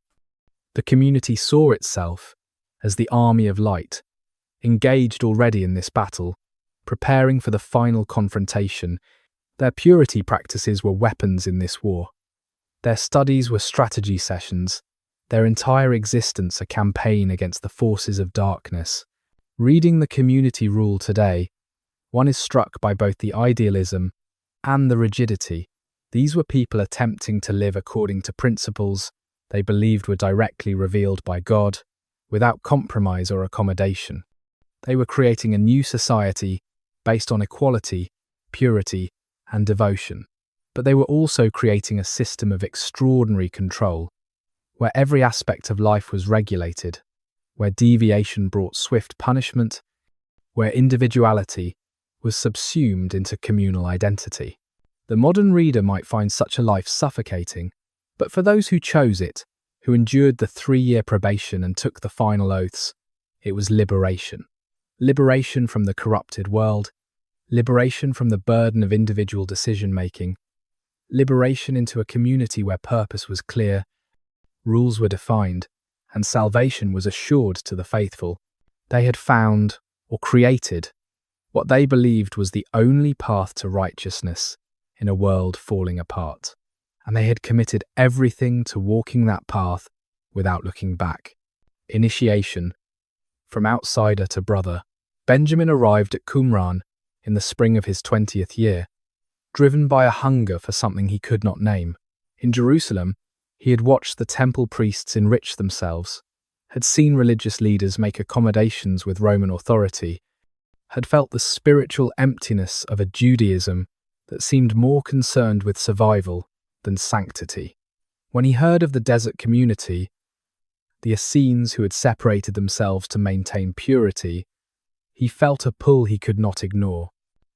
The community saw itself as the army of light, engaged already in this battle, preparing for the final confrontation. Their purity practices were weapons in this war. Their studies were strategy sessions, their entire existence a campaign against the forces of darkness. Reading the community rule today, one is struck by both the idealism and the rigidity. These were people attempting to live according to principles they believed were directly revealed by God, without compromise or accommodation. They were creating a new society based on equality, purity, and devotion. But they were also creating a system of extraordinary control, where every aspect of life was regulated, where deviation brought swift punishment, where individuality was subsumed into communal identity. The modern reader might find such a life suffocating, but for those who chose it, who endured the 3-year probation and took the final oaths, it was liberation. Liberation from the corrupted world, liberation from the burden of individual decision-making, liberation into a community where purpose was clear, rules were defined, and salvation was assured to the faithful. They had found, or created, what they believed was the only path to righteousness in a world falling apart, and they had committed everything to walking that path without looking back. Initiation. From outsider to brother, Benjamin arrived at Qumran in the spring of his 20th year, driven by a hunger for something he could not name. In Jerusalem, he had watched the temple priests enrich themselves, had seen religious leaders make accommodations with Roman authority, had felt the spiritual emptiness of a Judaism that seemed more concerned with survival than sanctity. When he heard of the desert community, the Essenes who had separated themselves to maintain purity, he felt a pull he could not ignore.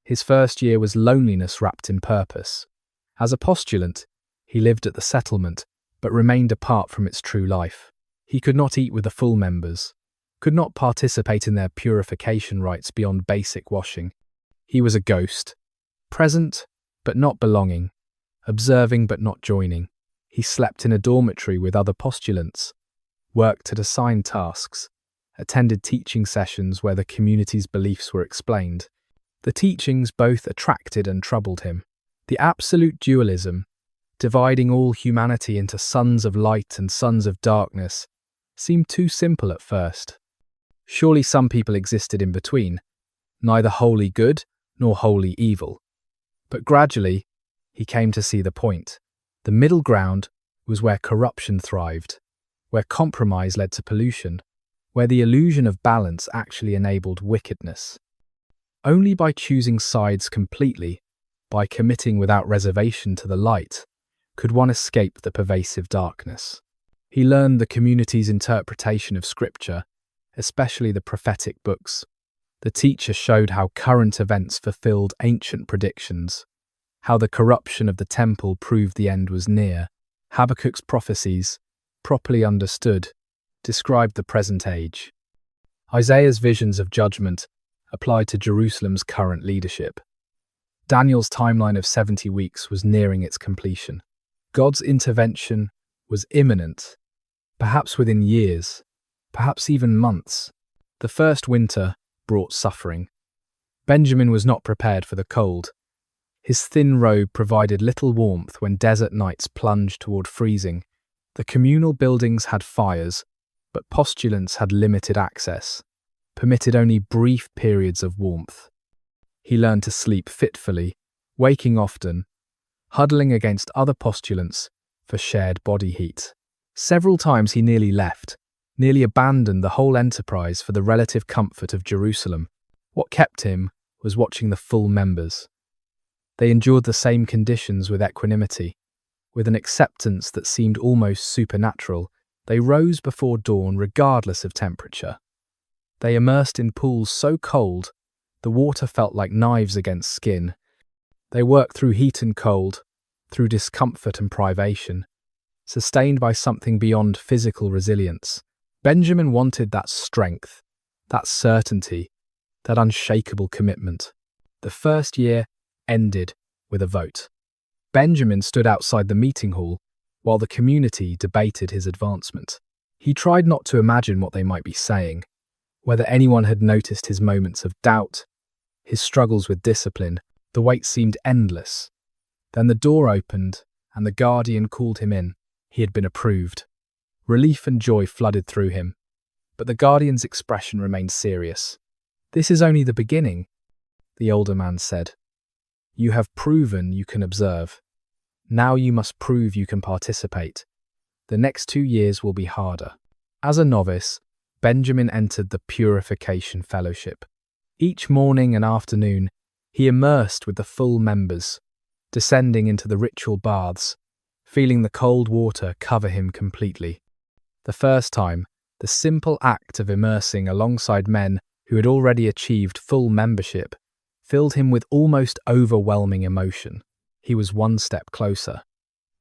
His first year was loneliness wrapped in purpose. As a postulant, he lived at the settlement, but remained apart from its true life. He could not eat with the full members, could not participate in their purification rites beyond basic washing. He was a ghost, present but not belonging, observing but not joining. He slept in a dormitory with other postulants, worked at assigned tasks, attended teaching sessions where the community's beliefs were explained. The teachings both attracted and troubled him. The absolute dualism, dividing all humanity into sons of light and sons of darkness, seemed too simple at first. Surely some people existed in between, neither wholly good nor wholly evil. But gradually, he came to see the point. The middle ground was where corruption thrived, where compromise led to pollution, where the illusion of balance actually enabled wickedness. Only by choosing sides completely, by committing without reservation to the light, could one escape the pervasive darkness. He learned the community's interpretation of scripture, especially the prophetic books. The teacher showed how current events fulfilled ancient predictions, how the corruption of the temple proved the end was near. Habakkuk's prophecies, properly understood, described the present age. Isaiah's visions of judgment applied to Jerusalem's current leadership. Daniel's timeline of 70 weeks was nearing its completion. God's intervention was imminent, perhaps within years, perhaps even months. The first winter brought suffering. Benjamin was not prepared for the cold. His thin robe provided little warmth when desert nights plunged toward freezing. The communal buildings had fires, but postulants had limited access, permitted only brief periods of warmth. He learned to sleep fitfully, waking often, huddling against other postulants for shared body heat. Several times he nearly left, nearly abandoned the whole enterprise for the relative comfort of Jerusalem. What kept him was watching the full members. They endured the same conditions with equanimity. With an acceptance that seemed almost supernatural, they rose before dawn regardless of temperature. They immersed in pools so cold, the water felt like knives against skin. They worked through heat and cold, through discomfort and privation, sustained by something beyond physical resilience. Benjamin wanted that strength, that certainty, that unshakable commitment. The first year ended with a vote. Benjamin stood outside the meeting hall while the community debated his advancement. He tried not to imagine what they might be saying, whether anyone had noticed his moments of doubt, his struggles with discipline. The wait seemed endless. Then the door opened and the guardian called him in. He had been approved. Relief and joy flooded through him, but the guardian's expression remained serious. "This is only the beginning," the older man said. "You have proven you can observe. Now you must prove you can participate. The next 2 years will be harder." As a novice, Benjamin entered the Purification Fellowship. Each morning and afternoon, he immersed with the full members, descending into the ritual baths, feeling the cold water cover him completely. The first time, the simple act of immersing alongside men who had already achieved full membership filled him with almost overwhelming emotion. He was one step closer.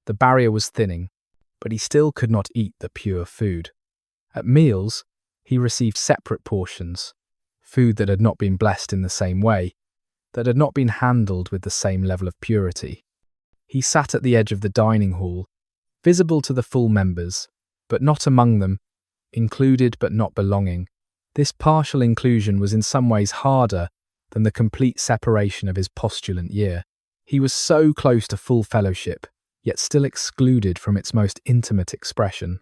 The barrier was thinning, but he still could not eat the pure food. At meals, he received separate portions, food that had not been blessed in the same way, that had not been handled with the same level of purity. He sat at the edge of the dining hall, visible to the full members, but not among them, included but not belonging. This partial inclusion was in some ways harder than the complete separation of his postulant year. He was so close to full fellowship, yet still excluded from its most intimate expression.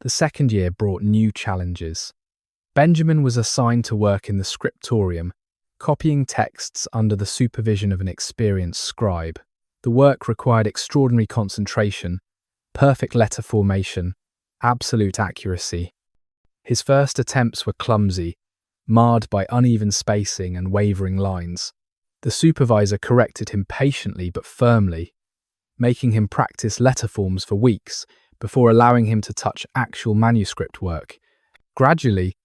The second year brought new challenges. Benjamin was assigned to work in the scriptorium, copying texts under the supervision of an experienced scribe. The work required extraordinary concentration, perfect letter formation, absolute accuracy. His first attempts were clumsy, marred by uneven spacing and wavering lines. The supervisor corrected him patiently but firmly, making him practice letter forms for weeks before allowing him to touch actual manuscript work. Gradually,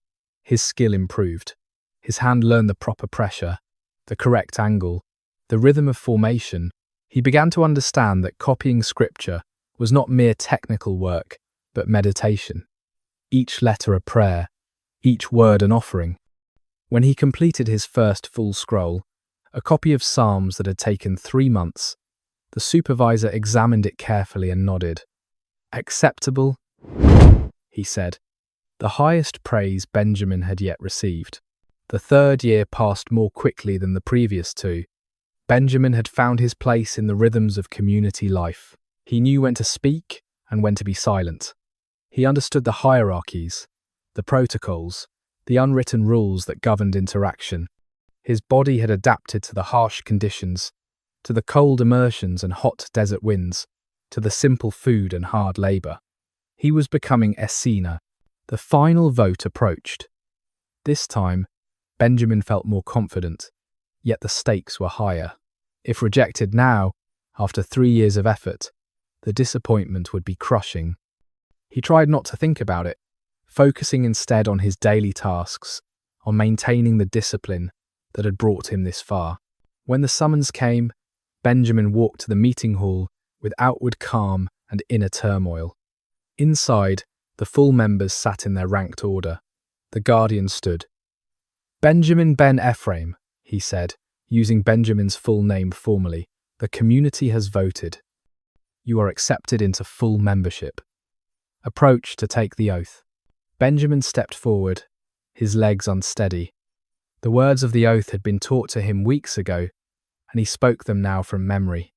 his skill improved. His hand learned the proper pressure, the correct angle, the rhythm of formation. He began to understand that copying scripture was not mere technical work, but meditation. Each letter a prayer, each word an offering. When he completed his first full scroll, a copy of Psalms that had taken 3 months, the supervisor examined it carefully and nodded. "Acceptable," he said, the highest praise Benjamin had yet received. The third year passed more quickly than the previous 2. Benjamin had found his place in the rhythms of community life. He knew when to speak and when to be silent. He understood the hierarchies, the protocols, the unwritten rules that governed interaction. His body had adapted to the harsh conditions, to the cold immersions and hot desert winds, to the simple food and hard labour. He was becoming Essene. The final vote approached. This time, Benjamin felt more confident, yet the stakes were higher. If rejected now, after 3 years of effort, the disappointment would be crushing. He tried not to think about it, focusing instead on his daily tasks, on maintaining the discipline that had brought him this far. When the summons came, Benjamin walked to the meeting hall with outward calm and inner turmoil. Inside, the full members sat in their ranked order. The guardian stood. "Benjamin ben Ephraim," he said, using Benjamin's full name formally. "The community has voted. You are accepted into full membership. Approach to take the oath." Benjamin stepped forward, his legs unsteady. The words of the oath had been taught to him weeks ago, and he spoke them now from memory.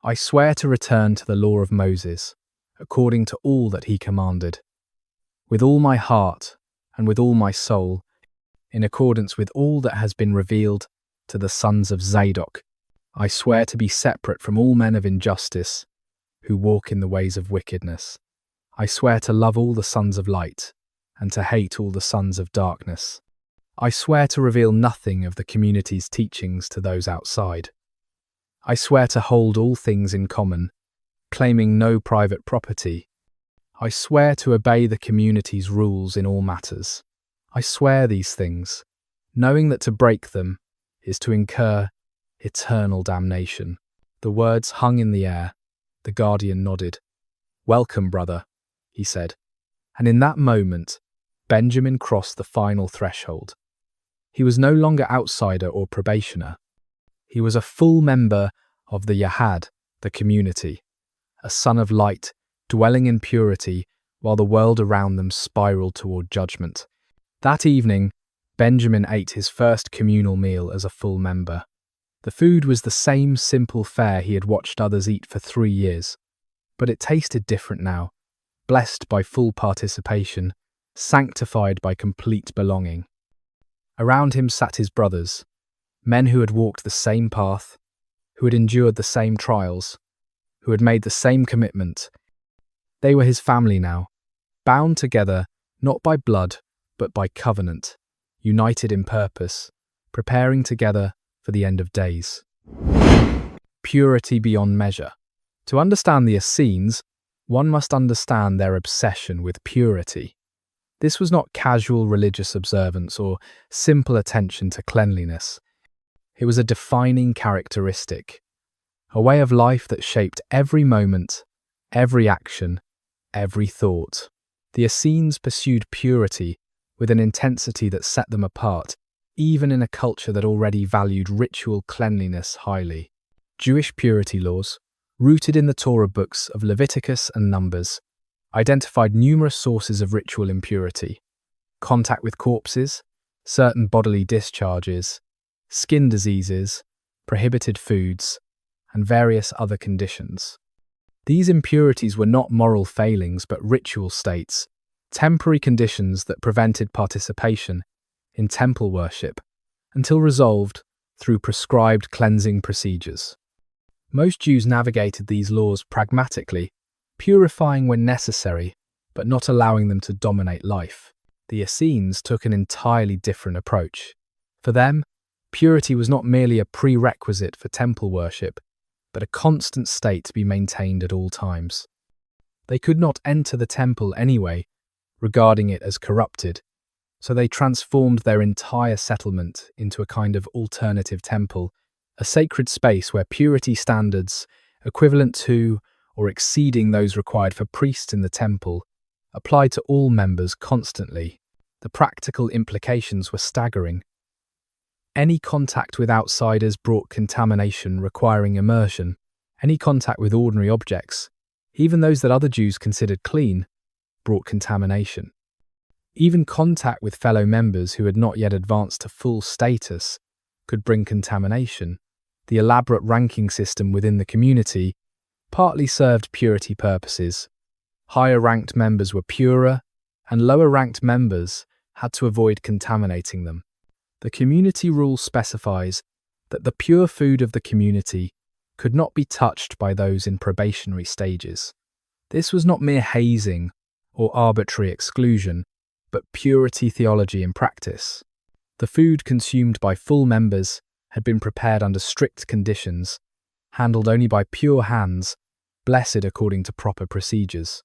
"I swear to return to the law of Moses, according to all that he commanded, with all my heart and with all my soul, in accordance with all that has been revealed to the sons of Zadok. I swear to be separate from all men of injustice who walk in the ways of wickedness. I swear to love all the sons of light and to hate all the sons of darkness. I swear to reveal nothing of the community's teachings to those outside. I swear to hold all things in common, claiming no private property. I swear to obey the community's rules in all matters. I swear these things, knowing that to break them is to incur eternal damnation." The words hung in the air, The guardian nodded. "Welcome, brother," he said. And in that moment, Benjamin crossed the final threshold. He was no longer outsider or probationer. He was a full member of the Yahad, the community, a son of light, dwelling in purity while the world around them spiraled toward judgment. That evening, Benjamin ate his first communal meal as a full member. The food was the same simple fare he had watched others eat for 3 years, but it tasted different now, blessed by full participation, sanctified by complete belonging. Around him sat his brothers, men who had walked the same path, who had endured the same trials, who had made the same commitment. They were his family now, bound together not by blood but by covenant, united in purpose, preparing together for the end of days. Purity beyond measure. To understand the Essenes, one must understand their obsession with purity. This was not casual religious observance or simple attention to cleanliness. It was a defining characteristic, a way of life that shaped every moment, every action, every thought. The Essenes pursued purity with an intensity that set them apart, even in a culture that already valued ritual cleanliness highly. Jewish purity laws, rooted in the Torah books of Leviticus and Numbers, identified numerous sources of ritual impurity: contact with corpses, certain bodily discharges, skin diseases, prohibited foods, and various other conditions. These impurities were not moral failings but ritual states, temporary conditions that prevented participation in temple worship until resolved through prescribed cleansing procedures. Most Jews navigated these laws pragmatically, purifying when necessary, but not allowing them to dominate life. The Essenes took an entirely different approach. For them, purity was not merely a prerequisite for temple worship, but a constant state to be maintained at all times. They could not enter the temple anyway, regarding it as corrupted, so they transformed their entire settlement into a kind of alternative temple, a sacred space where purity standards, equivalent to or exceeding those required for priests in the temple, applied to all members constantly. The practical implications were staggering. Any contact with outsiders brought contamination requiring immersion. Any contact with ordinary objects, even those that other Jews considered clean, brought contamination. Even contact with fellow members who had not yet advanced to full status could bring contamination. The elaborate ranking system within the community partly served purity purposes. Higher-ranked members were purer, and lower-ranked members had to avoid contaminating them. The community rule specifies that the pure food of the community could not be touched by those in probationary stages. This was not mere hazing or arbitrary exclusion, but purity theology in practice. The food consumed by full members had been prepared under strict conditions, handled only by pure hands, blessed according to proper procedures.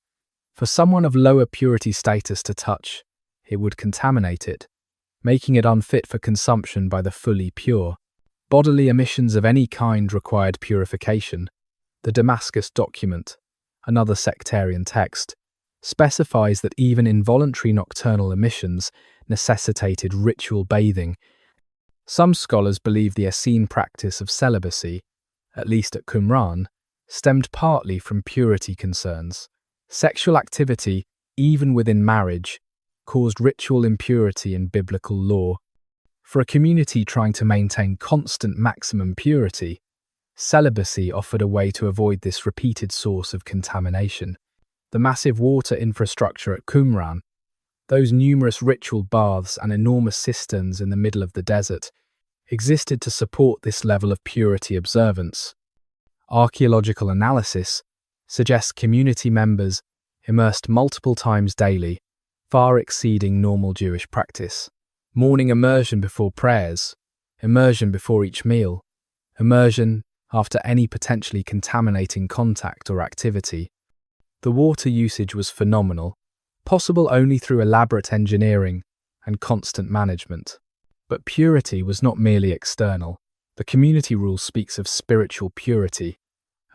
For someone of lower purity status to touch, it would contaminate it, making it unfit for consumption by the fully pure. Bodily emissions of any kind required purification. The Damascus document, another sectarian text, specifies that even involuntary nocturnal emissions necessitated ritual bathing. Some scholars believe the Essene practice of celibacy, at least at Qumran, stemmed partly from purity concerns. Sexual activity, even within marriage, caused ritual impurity in biblical law. For a community trying to maintain constant maximum purity, celibacy offered a way to avoid this repeated source of contamination. The massive water infrastructure at Qumran, those numerous ritual baths and enormous cisterns in the middle of the desert, existed to support this level of purity observance. Archaeological analysis suggests community members immersed multiple times daily, far exceeding normal Jewish practice. Morning immersion before prayers, immersion before each meal, immersion after any potentially contaminating contact or activity. The water usage was phenomenal, possible only through elaborate engineering and constant management. But purity was not merely external. The community rule speaks of spiritual purity,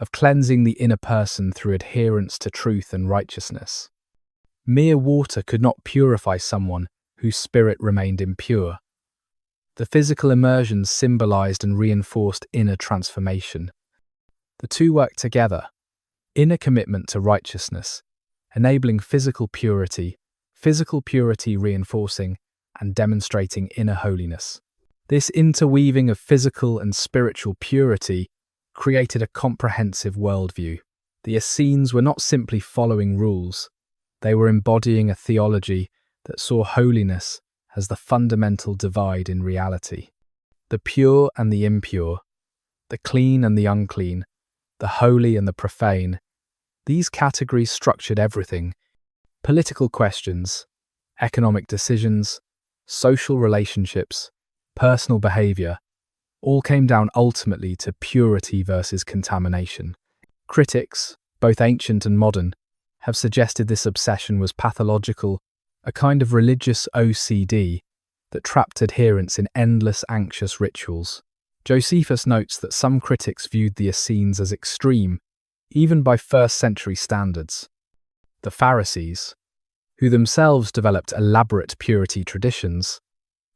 of cleansing the inner person through adherence to truth and righteousness. Mere water could not purify someone whose spirit remained impure. The physical immersions symbolized and reinforced inner transformation. The two worked together: inner commitment to righteousness, enabling physical purity reinforcing and demonstrating inner holiness. This interweaving of physical and spiritual purity created a comprehensive worldview. The Essenes were not simply following rules, they were embodying a theology that saw holiness as the fundamental divide in reality. The pure and the impure, the clean and the unclean, the holy and the profane, these categories structured everything: political questions, economic decisions, social relationships, personal behavior, all came down ultimately to purity versus contamination. Critics, both ancient and modern, have suggested this obsession was pathological, a kind of religious OCD that trapped adherents in endless anxious rituals. Josephus notes that some critics viewed the Essenes as extreme, even by first-century standards. The Pharisees, who themselves developed elaborate purity traditions,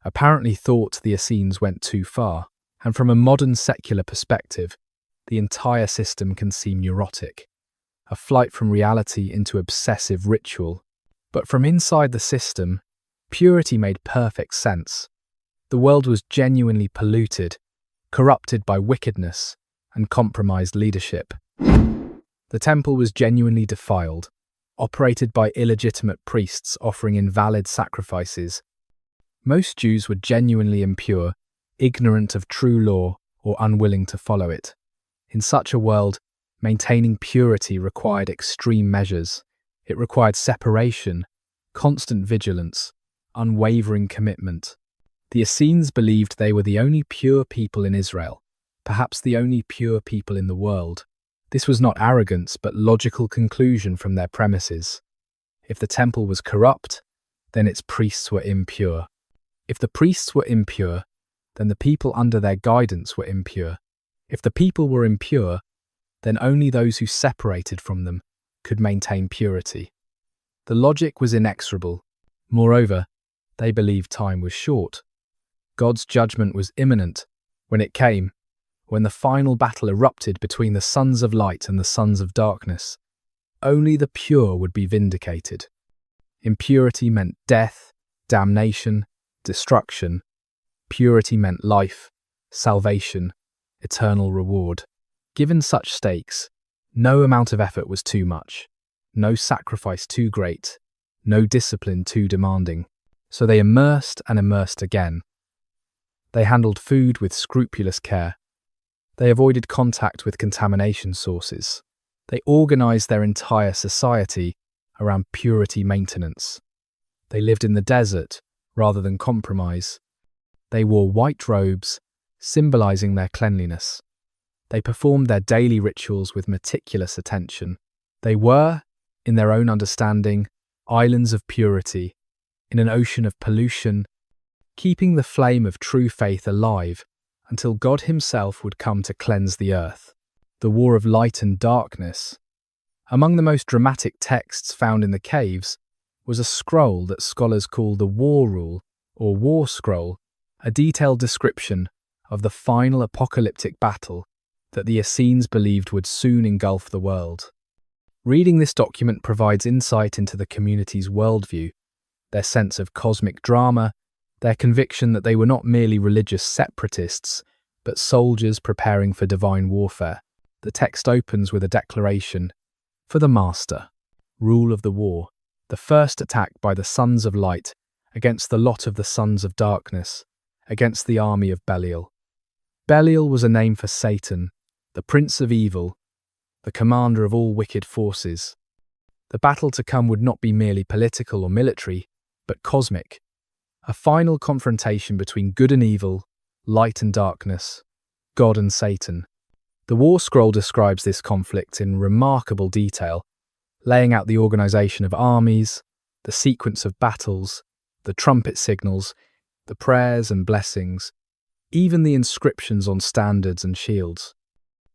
apparently thought the Essenes went too far, and from a modern secular perspective, the entire system can seem neurotic, a flight from reality into obsessive ritual. But from inside the system, purity made perfect sense. The world was genuinely polluted, corrupted by wickedness and compromised leadership. The temple was genuinely defiled, operated by illegitimate priests offering invalid sacrifices. Most Jews were genuinely impure, ignorant of true law or unwilling to follow it. In such a world, maintaining purity required extreme measures. It required separation, constant vigilance, unwavering commitment. The Essenes believed they were the only pure people in Israel, perhaps the only pure people in the world. This was not arrogance, but logical conclusion from their premises. If the temple was corrupt, then its priests were impure. If the priests were impure, then the people under their guidance were impure. If the people were impure, then only those who separated from them could maintain purity. The logic was inexorable. Moreover, they believed time was short. God's judgment was imminent. When it came, when the final battle erupted between the sons of light and the sons of darkness, only the pure would be vindicated. Impurity meant death, damnation, destruction. Purity meant life, salvation, eternal reward. Given such stakes, no amount of effort was too much, no sacrifice too great, no discipline too demanding. So they immersed and immersed again. They handled food with scrupulous care. They avoided contact with contamination sources. They organized their entire society around purity maintenance. They lived in the desert rather than compromise. They wore white robes, symbolizing their cleanliness. They performed their daily rituals with meticulous attention. They were, in their own understanding, islands of purity, in an ocean of pollution, keeping the flame of true faith alive until God himself would come to cleanse the earth. The war of light and darkness. Among the most dramatic texts found in the caves was a scroll that scholars call the War Rule, or War Scroll, a detailed description of the final apocalyptic battle that the Essenes believed would soon engulf the world. Reading this document provides insight into the community's worldview, their sense of cosmic drama, their conviction that they were not merely religious separatists, but soldiers preparing for divine warfare. The text opens with a declaration: "For the Master, rule of the war, the first attack by the sons of light against the lot of the sons of darkness, against the army of Belial." Belial was a name for Satan, the prince of evil, the commander of all wicked forces. The battle to come would not be merely political or military, but cosmic, a final confrontation between good and evil, light and darkness, God and Satan. The War Scroll describes this conflict in remarkable detail, laying out the organization of armies, the sequence of battles, the trumpet signals, the prayers and blessings, even the inscriptions on standards and shields.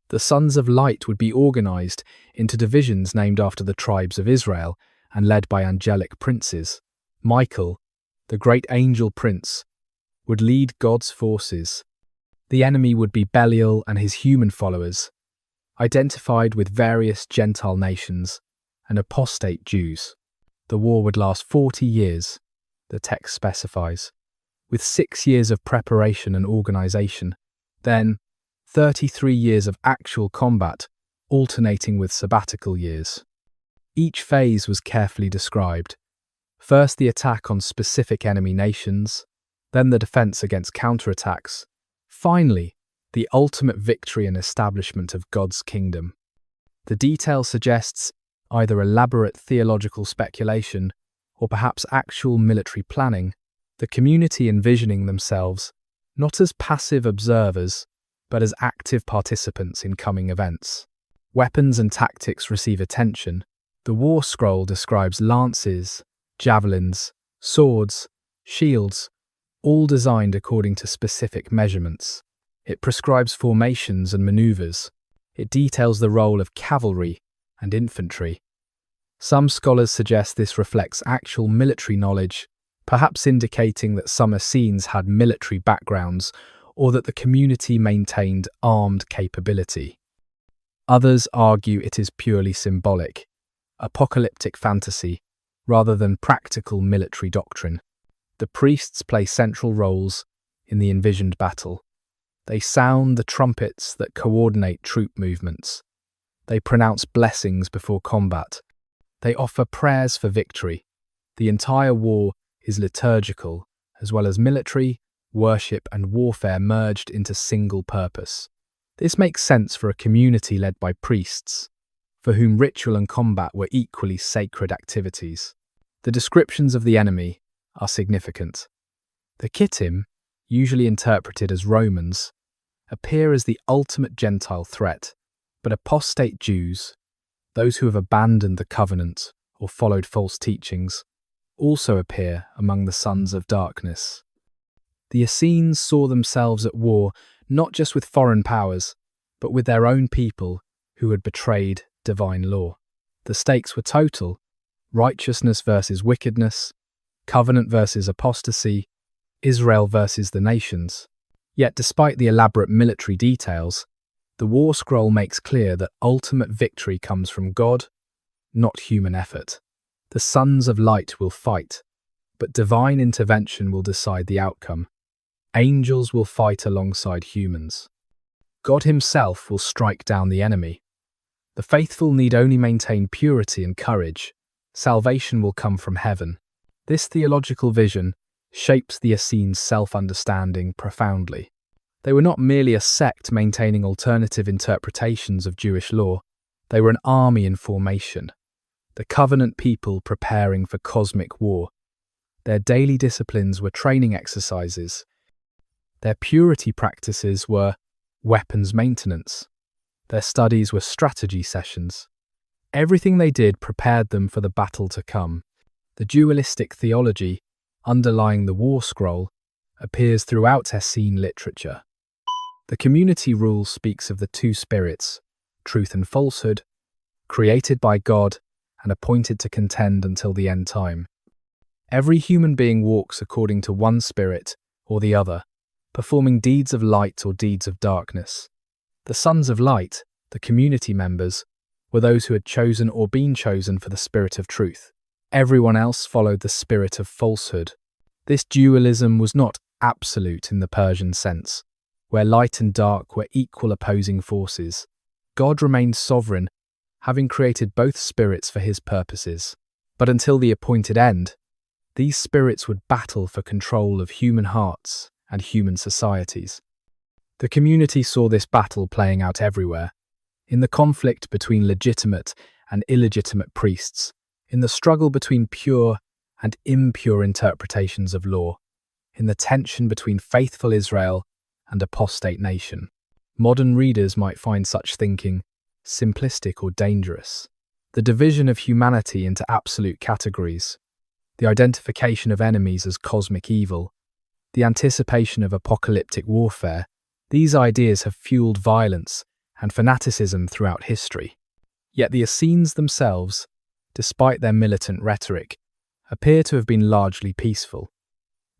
The sons of light would be organized into divisions named after the tribes of Israel and led by angelic princes. Michael, the great angel prince, would lead God's forces. The enemy would be Belial and his human followers, identified with various Gentile nations and apostate Jews. The war would last 40 years, the text specifies, with 6 years of preparation and organization, then 33 years of actual combat, alternating with sabbatical years. Each phase was carefully described. First, the attack on specific enemy nations, then the defense against counterattacks, finally, the ultimate victory and establishment of God's kingdom. The detail suggests either elaborate theological speculation or perhaps actual military planning, the community envisioning themselves not as passive observers, but as active participants in coming events. Weapons and tactics receive attention. The war scroll describes lances, javelins, swords, shields, all designed according to specific measurements. It prescribes formations and maneuvers. It details the role of cavalry and infantry. Some scholars suggest this reflects actual military knowledge, perhaps indicating that some Essenes had military backgrounds or that the community maintained armed capability. Others argue it is purely symbolic, apocalyptic fantasy, rather than practical military doctrine. The priests play central roles in the envisioned battle. They sound the trumpets that coordinate troop movements. They pronounce blessings before combat. They offer prayers for victory. The entire war is liturgical, as well as military, worship, and warfare merged into single purpose. This makes sense for a community led by priests, for whom ritual and combat were equally sacred activities. The descriptions of the enemy are significant. The Kittim, usually interpreted as Romans, appear as the ultimate Gentile threat, but apostate Jews, those who have abandoned the covenant or followed false teachings, also appear among the sons of darkness. The Essenes saw themselves at war not just with foreign powers, but with their own people who had betrayed divine law. The stakes were total: righteousness versus wickedness, covenant versus apostasy, Israel versus the nations. Yet despite the elaborate military details, the war scroll makes clear that ultimate victory comes from God, not human effort. The sons of light will fight, but divine intervention will decide the outcome. Angels will fight alongside humans. God himself will strike down the enemy. The faithful need only maintain purity and courage. Salvation will come from heaven. This theological vision shapes the Essenes' self-understanding profoundly. They were not merely a sect maintaining alternative interpretations of Jewish law. They were an army in formation, the covenant people preparing for cosmic war. Their daily disciplines were training exercises. Their purity practices were weapons maintenance. Their studies were strategy sessions. Everything they did prepared them for the battle to come. The dualistic theology underlying the war scroll appears throughout Essene literature. The community rule speaks of the two spirits, truth and falsehood, created by God and appointed to contend until the end time. Every human being walks according to one spirit or the other, performing deeds of light or deeds of darkness. The sons of light, the community members, were those who had chosen or been chosen for the spirit of truth. Everyone else followed the spirit of falsehood. This dualism was not absolute in the Persian sense, where light and dark were equal opposing forces. God remained sovereign, having created both spirits for his purposes. But until the appointed end, these spirits would battle for control of human hearts and human societies. The community saw this battle playing out everywhere, in the conflict between legitimate and illegitimate priests, in the struggle between pure and impure interpretations of law, in the tension between faithful Israel and apostate nation. Modern readers might find such thinking simplistic or dangerous. The division of humanity into absolute categories, the identification of enemies as cosmic evil, the anticipation of apocalyptic warfare, these ideas have fueled violence and fanaticism throughout history. Yet the Essenes themselves, despite their militant rhetoric, appear to have been largely peaceful.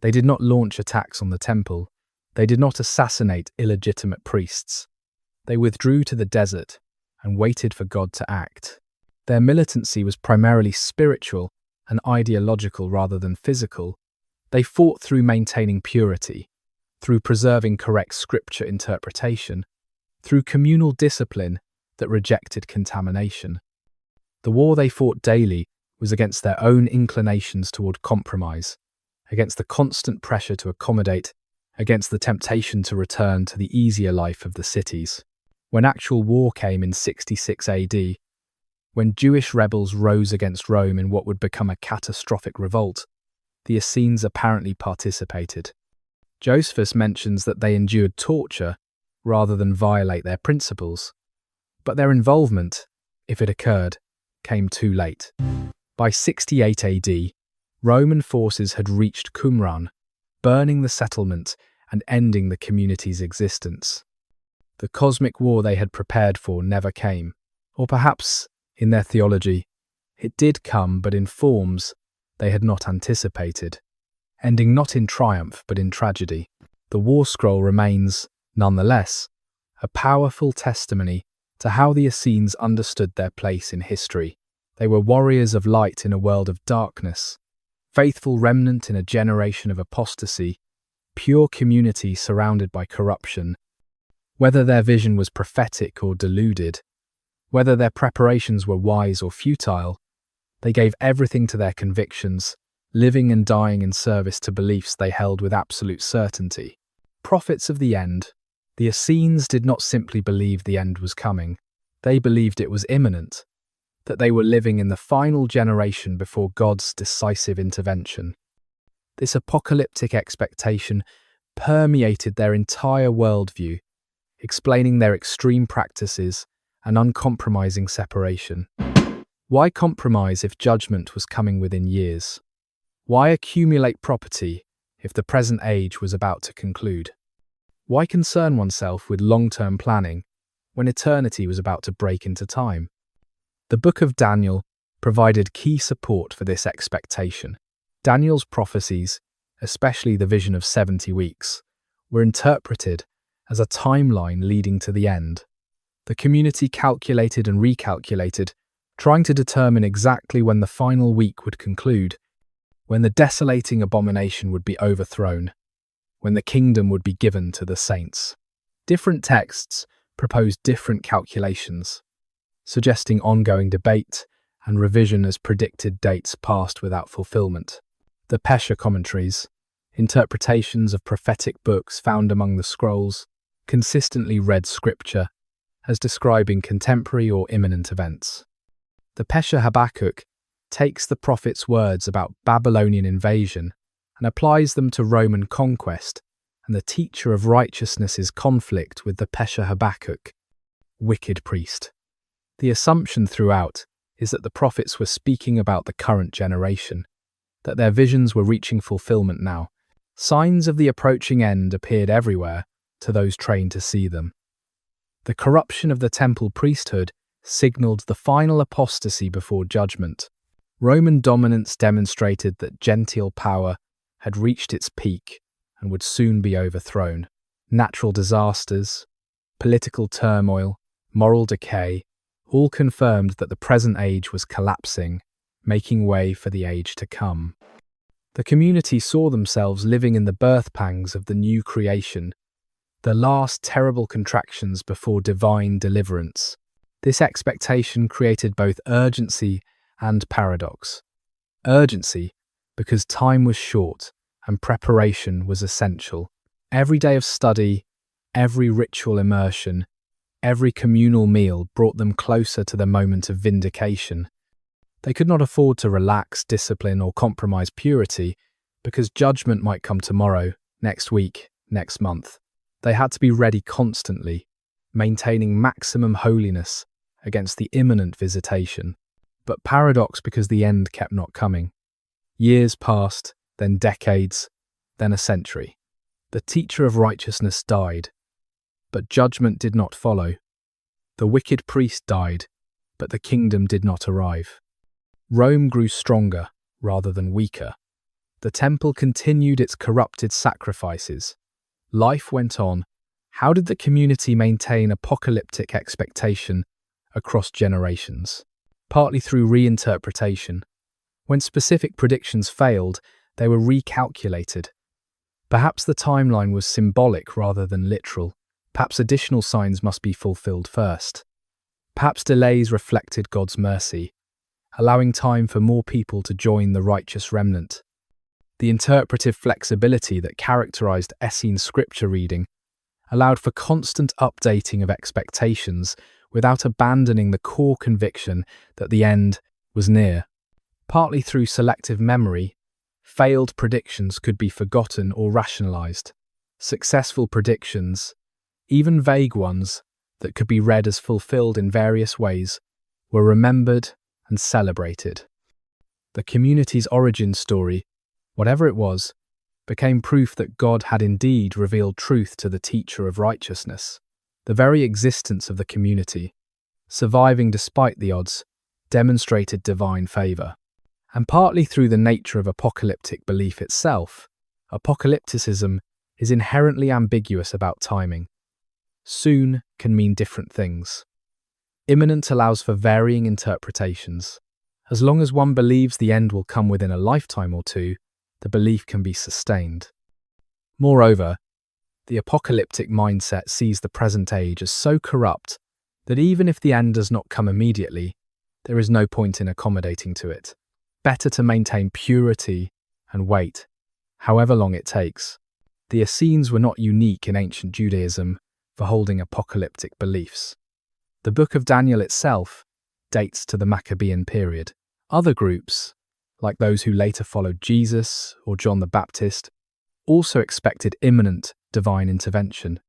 They did not launch attacks on the temple. They did not assassinate illegitimate priests. They withdrew to the desert and waited for God to act. Their militancy was primarily spiritual and ideological rather than physical. They fought through maintaining purity, through preserving correct scripture interpretation, through communal discipline that rejected contamination. The war they fought daily was against their own inclinations toward compromise, against the constant pressure to accommodate, against the temptation to return to the easier life of the cities. When actual war came in 66 AD, when Jewish rebels rose against Rome in what would become a catastrophic revolt, the Essenes apparently participated. Josephus mentions that they endured torture rather than violate their principles, but their involvement, if it occurred, came too late. By 68 AD, Roman forces had reached Qumran, burning the settlement and ending the community's existence. The cosmic war they had prepared for never came, or perhaps, in their theology, it did come but in forms they had not anticipated, ending not in triumph but in tragedy. The war scroll remains, nonetheless, a powerful testimony to how the Essenes understood their place in history. They were warriors of light in a world of darkness, faithful remnant in a generation of apostasy, pure community surrounded by corruption. Whether their vision was prophetic or deluded, whether their preparations were wise or futile, they gave everything to their convictions, living and dying in service to beliefs they held with absolute certainty. Prophets of the end, the Essenes did not simply believe the end was coming, they believed it was imminent, that they were living in the final generation before God's decisive intervention. This apocalyptic expectation permeated their entire worldview, explaining their extreme practices and uncompromising separation. Why compromise if judgment was coming within years? Why accumulate property if the present age was about to conclude? Why concern oneself with long-term planning when eternity was about to break into time? The book of Daniel provided key support for this expectation. Daniel's prophecies, especially the vision of 70 weeks, were interpreted as a timeline leading to the end. The community calculated and recalculated, trying to determine exactly when the final week would conclude, when the desolating abomination would be overthrown, when the kingdom would be given to the saints. Different texts proposed different calculations, suggesting ongoing debate and revision as predicted dates passed without fulfillment. The Pesher commentaries, interpretations of prophetic books found among the scrolls, consistently read scripture as describing contemporary or imminent events. The Pesher Habakkuk takes the prophet's words about Babylonian invasion and applies them to Roman conquest and the teacher of righteousness's conflict with the Pesher Habakkuk, wicked priest. The assumption throughout is that the prophets were speaking about the current generation, that their visions were reaching fulfillment now. Signs of the approaching end appeared everywhere to those trained to see them. The corruption of the temple priesthood signaled the final apostasy before judgment. Roman dominance demonstrated that gentile power had reached its peak and would soon be overthrown. Natural disasters, political turmoil, moral decay, all confirmed that the present age was collapsing, making way for the age to come. The community saw themselves living in the birth pangs of the new creation, the last terrible contractions before divine deliverance. This expectation created both urgency and paradox. Urgency, because time was short and preparation was essential. Every day of study, every ritual immersion, every communal meal brought them closer to the moment of vindication. They could not afford to relax discipline or compromise purity because judgment might come tomorrow, next week, next month. They had to be ready constantly, maintaining maximum holiness against the imminent visitation. But paradox because the end kept not coming. Years passed, then decades, then a century. The teacher of righteousness died, but judgment did not follow. The wicked priest died, but the kingdom did not arrive. Rome grew stronger rather than weaker. The temple continued its corrupted sacrifices. Life went on. How did the community maintain apocalyptic expectation across generations? Partly through reinterpretation. When specific predictions failed, they were recalculated. Perhaps the timeline was symbolic rather than literal. Perhaps additional signs must be fulfilled first. Perhaps delays reflected God's mercy, allowing time for more people to join the righteous remnant. The interpretive flexibility that characterized Essene scripture reading allowed for constant updating of expectations without abandoning the core conviction that the end was near. Partly through selective memory, failed predictions could be forgotten or rationalized. Successful predictions, even vague ones that could be read as fulfilled in various ways, were remembered and celebrated. The community's origin story, whatever it was, became proof that God had indeed revealed truth to the teacher of righteousness. The very existence of the community, surviving despite the odds, demonstrated divine favor. And partly through the nature of apocalyptic belief itself, apocalypticism is inherently ambiguous about timing. Soon can mean different things. Imminent allows for varying interpretations. As long as one believes the end will come within a lifetime or two, the belief can be sustained. Moreover, the apocalyptic mindset sees the present age as so corrupt that even if the end does not come immediately, there is no point in accommodating to it. Better to maintain purity and wait, however long it takes. The Essenes were not unique in ancient Judaism for holding apocalyptic beliefs. The Book of Daniel itself dates to the Maccabean period. Other groups, like those who later followed Jesus or John the Baptist, also expected imminent divine intervention.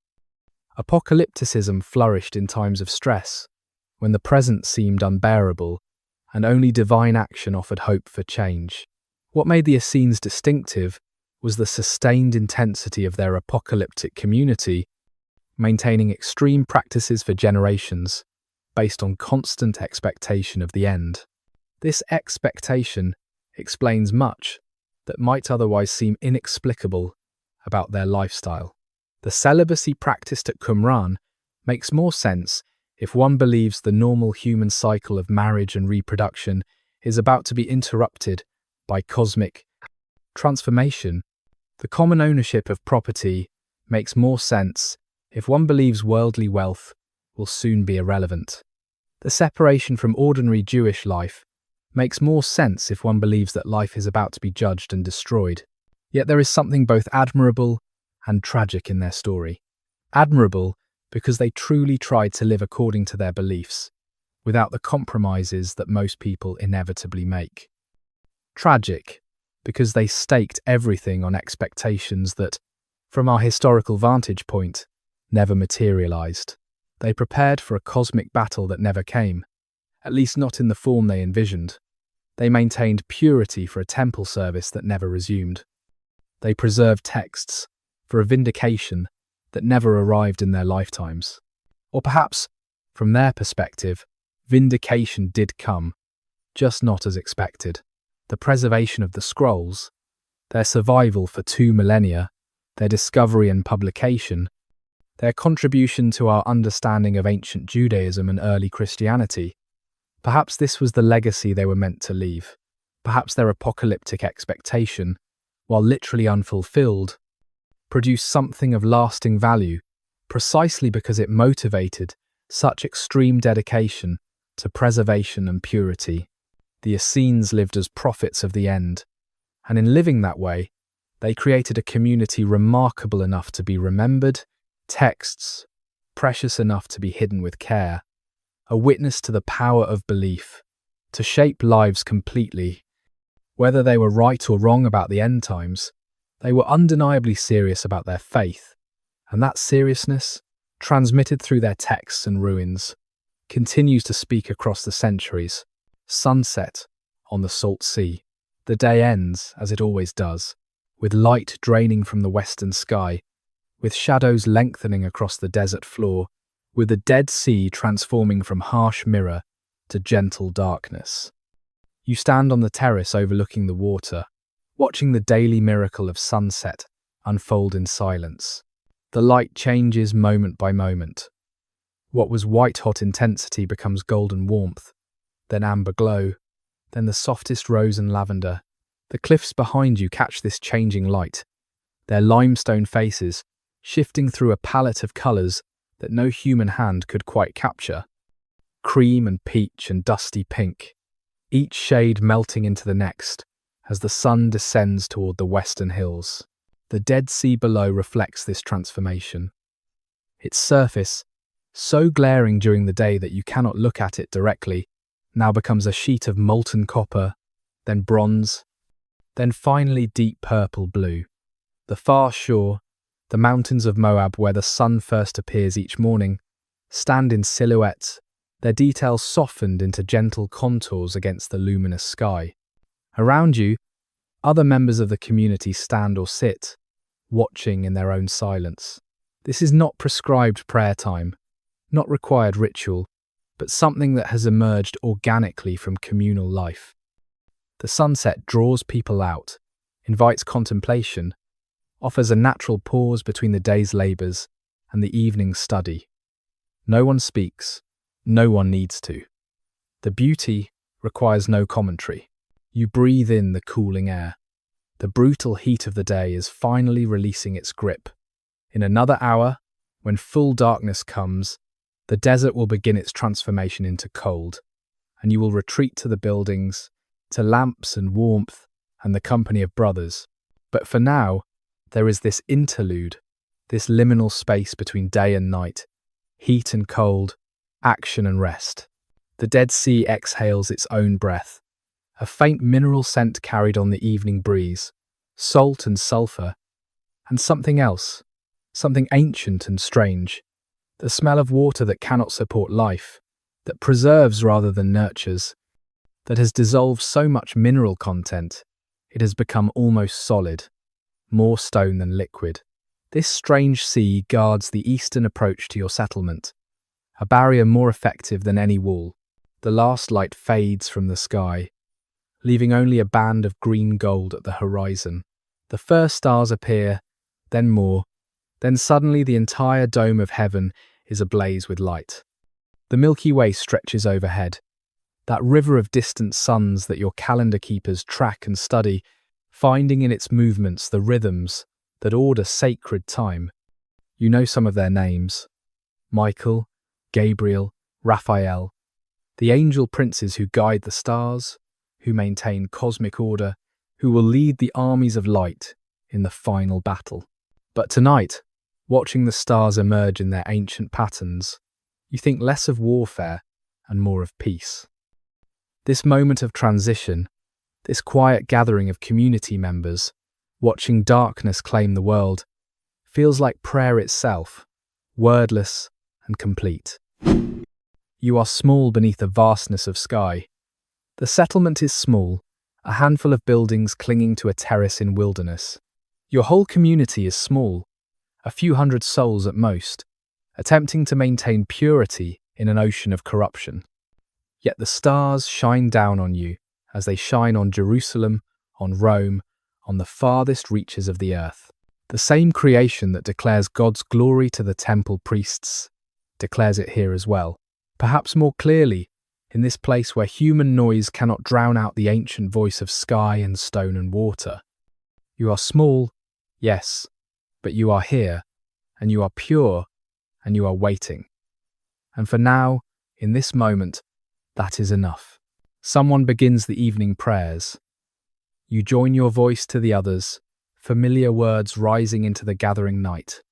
Apocalypticism flourished in times of stress, when the present seemed unbearable, and only divine action offered hope for change. What made the Essenes distinctive was the sustained intensity of their apocalyptic community, maintaining extreme practices for generations, based on constant expectation of the end. This expectation explains much that might otherwise seem inexplicable about their lifestyle. The celibacy practiced at Qumran makes more sense if one believes the normal human cycle of marriage and reproduction is about to be interrupted by cosmic transformation. The common ownership of property makes more sense if one believes worldly wealth will soon be irrelevant. The separation from ordinary Jewish life makes more sense if one believes that life is about to be judged and destroyed. Yet there is something both admirable and tragic in their story. Admirable because they truly tried to live according to their beliefs, without the compromises that most people inevitably make. Tragic because they staked everything on expectations that, from our historical vantage point, never materialized. They prepared for a cosmic battle that never came, at least not in the form they envisioned. They maintained purity for a temple service that never resumed. They preserved texts for a vindication that never arrived in their lifetimes. Or perhaps, from their perspective, vindication did come, just not as expected. The preservation of the scrolls, their survival for 2 millennia, their discovery and publication, their contribution to our understanding of ancient Judaism and early Christianity. Perhaps this was the legacy they were meant to leave. Perhaps their apocalyptic expectation, while literally unfulfilled, produced something of lasting value, precisely because it motivated such extreme dedication to preservation and purity. The Essenes lived as prophets of the end, and in living that way, they created a community remarkable enough to be remembered, texts precious enough to be hidden with care, a witness to the power of belief, to shape lives completely. Whether they were right or wrong about the end times, they were undeniably serious about their faith, and that seriousness, transmitted through their texts and ruins, continues to speak across the centuries. Sunset on the salt sea. The day ends, as it always does, with light draining from the western sky, with shadows lengthening across the desert floor, with the Dead Sea transforming from harsh mirror to gentle darkness. You stand on the terrace overlooking the water, watching the daily miracle of sunset unfold in silence. The light changes moment by moment. What was white-hot intensity becomes golden warmth, then amber glow, then the softest rose and lavender. The cliffs behind you catch this changing light, their limestone faces shifting through a palette of colours that no human hand could quite capture. Cream and peach and dusty pink, each shade melting into the next as the sun descends toward the western hills. The Dead Sea below reflects this transformation. Its surface, so glaring during the day that you cannot look at it directly, now becomes a sheet of molten copper, then bronze, then finally deep purple blue. The far shore, the mountains of Moab where the sun first appears each morning, stand in silhouettes, their details softened into gentle contours against the luminous sky. Around you, other members of the community stand or sit, watching in their own silence. This is not prescribed prayer time, not required ritual, but something that has emerged organically from communal life. The sunset draws people out, invites contemplation, offers a natural pause between the day's labours and the evening's study. No one speaks, no one needs to. The beauty requires no commentary. You breathe in the cooling air. The brutal heat of the day is finally releasing its grip. In another hour, when full darkness comes, the desert will begin its transformation into cold, and you will retreat to the buildings, to lamps and warmth and the company of brothers. But for now, there is this interlude, this liminal space between day and night, heat and cold, action and rest. The Dead Sea exhales its own breath, a faint mineral scent carried on the evening breeze, salt and sulphur, and something else, something ancient and strange, the smell of water that cannot support life, that preserves rather than nurtures, that has dissolved so much mineral content, it has become almost solid, more stone than liquid. This strange sea guards the eastern approach to your settlement, a barrier more effective than any wall. The last light fades from the sky, leaving only a band of green gold at the horizon. The first stars appear, then more, then suddenly the entire dome of heaven is ablaze with light. The Milky Way stretches overhead, that river of distant suns that your calendar keepers track and study, finding in its movements the rhythms that order sacred time. You know some of their names: Michael, Gabriel, Raphael, the angel princes who guide the stars, who maintain cosmic order, who will lead the armies of light in the final battle. But tonight, watching the stars emerge in their ancient patterns, you think less of warfare and more of peace. This moment of transition, this quiet gathering of community members, watching darkness claim the world, feels like prayer itself, wordless and complete. You are small beneath the vastness of sky. The settlement is small, a handful of buildings clinging to a terrace in wilderness. Your whole community is small, a few hundred souls at most, attempting to maintain purity in an ocean of corruption. Yet the stars shine down on you as they shine on Jerusalem, on Rome, on the farthest reaches of the earth. The same creation that declares God's glory to the temple priests declares it here as well. Perhaps more clearly, in this place where human noise cannot drown out the ancient voice of sky and stone and water. You are small, yes, but you are here, and you are pure, and you are waiting. And for now, in this moment, that is enough. Someone begins the evening prayers. You join your voice to the others, familiar words rising into the gathering night.